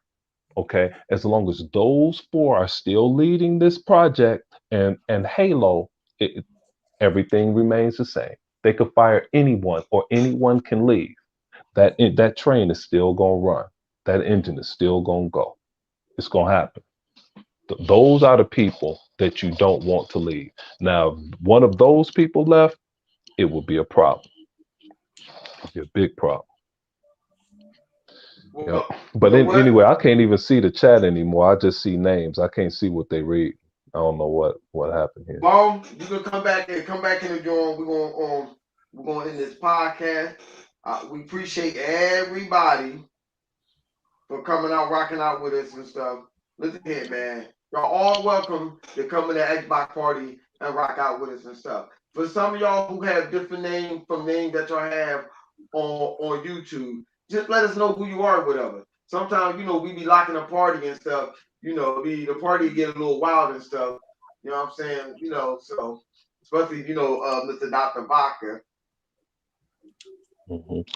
Speaker 1: Okay, as long as those four are still leading this project and Halo, everything remains the same. They could fire anyone or anyone can leave. That train is still gonna run. That engine is still gonna go. It's gonna happen. Those are the people that you don't want to leave. Now, if one of those people left, it would be a problem. It'd be a big problem. Yep.
Speaker 2: Well, you
Speaker 1: But
Speaker 2: know what?
Speaker 1: anyway, I can't even see the chat anymore. I just see names. I can't see what they read. I don't know what happened here.
Speaker 2: Well, you can come back in the joint. We're gonna end this podcast. We appreciate everybody for coming out, rocking out with us and stuff. Listen here, man. Y'all all welcome to come to the Xbox party and rock out with us and stuff. For some of y'all who have different names from names that y'all have on YouTube, just let us know who you are, whatever. Sometimes, we be locking a party and stuff. The party get a little wild and stuff. You know what I'm saying? So especially, Mr. Dr. Baca.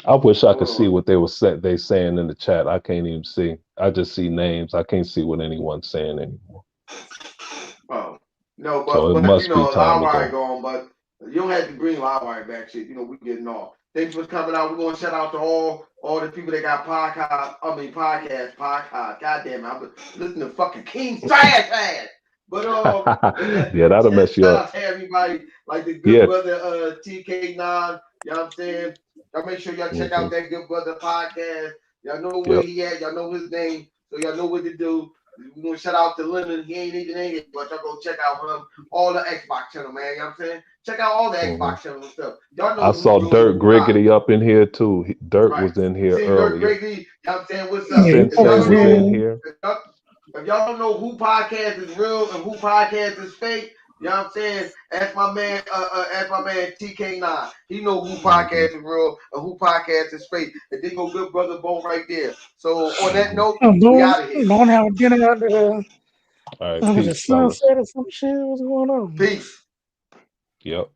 Speaker 1: I wish I could
Speaker 2: Hold
Speaker 1: see
Speaker 2: on.
Speaker 1: what they saying in the chat. I can't even see. I just see names. I can't see what anyone's saying anymore.
Speaker 2: Oh. No,
Speaker 1: So it
Speaker 2: but
Speaker 1: must be time to
Speaker 2: Lawwire
Speaker 1: go.
Speaker 2: gone, but you don't have to bring Lawwire back, shit. We getting off. Thanks for coming out. We're gonna shout out to all the people that got podcast. God damn it, I'm listening to fucking King's trash ass. But
Speaker 1: Yeah, that'll mess you
Speaker 2: shout
Speaker 1: up.
Speaker 2: out to everybody, like the good
Speaker 1: Yeah.
Speaker 2: brother TK9. You know what I'm saying? Y'all make sure y'all check out that Good Brother podcast. Y'all know where he at. Y'all know his name, so y'all know what to do. We're gonna shout out to Leonard. He ain't even in it, but y'all go check out him. All the Xbox channel, man. You know what I'm saying? Check out all the Xbox channel and stuff. Y'all know
Speaker 1: I saw
Speaker 2: who
Speaker 1: Dirk
Speaker 2: who
Speaker 1: Griggity up in here too. Dirk
Speaker 2: Right.
Speaker 1: was in here
Speaker 2: See Dirk
Speaker 1: earlier.
Speaker 2: Gregory, you know what I'm saying? What's up?
Speaker 5: Yeah,
Speaker 1: Sensei was in here.
Speaker 2: If y'all don't know who podcast is real and who podcast is fake, you know what I'm saying? Ask my man TK9. He know who podcast is real and who podcast is fake. And then go Good Brother Bone right there. So on that note, we out of here.
Speaker 5: Don't have dinner under
Speaker 1: All right,
Speaker 5: the
Speaker 1: peace, fellas.
Speaker 5: sunset or some shit. What's going on?
Speaker 2: Peace.
Speaker 1: Yep.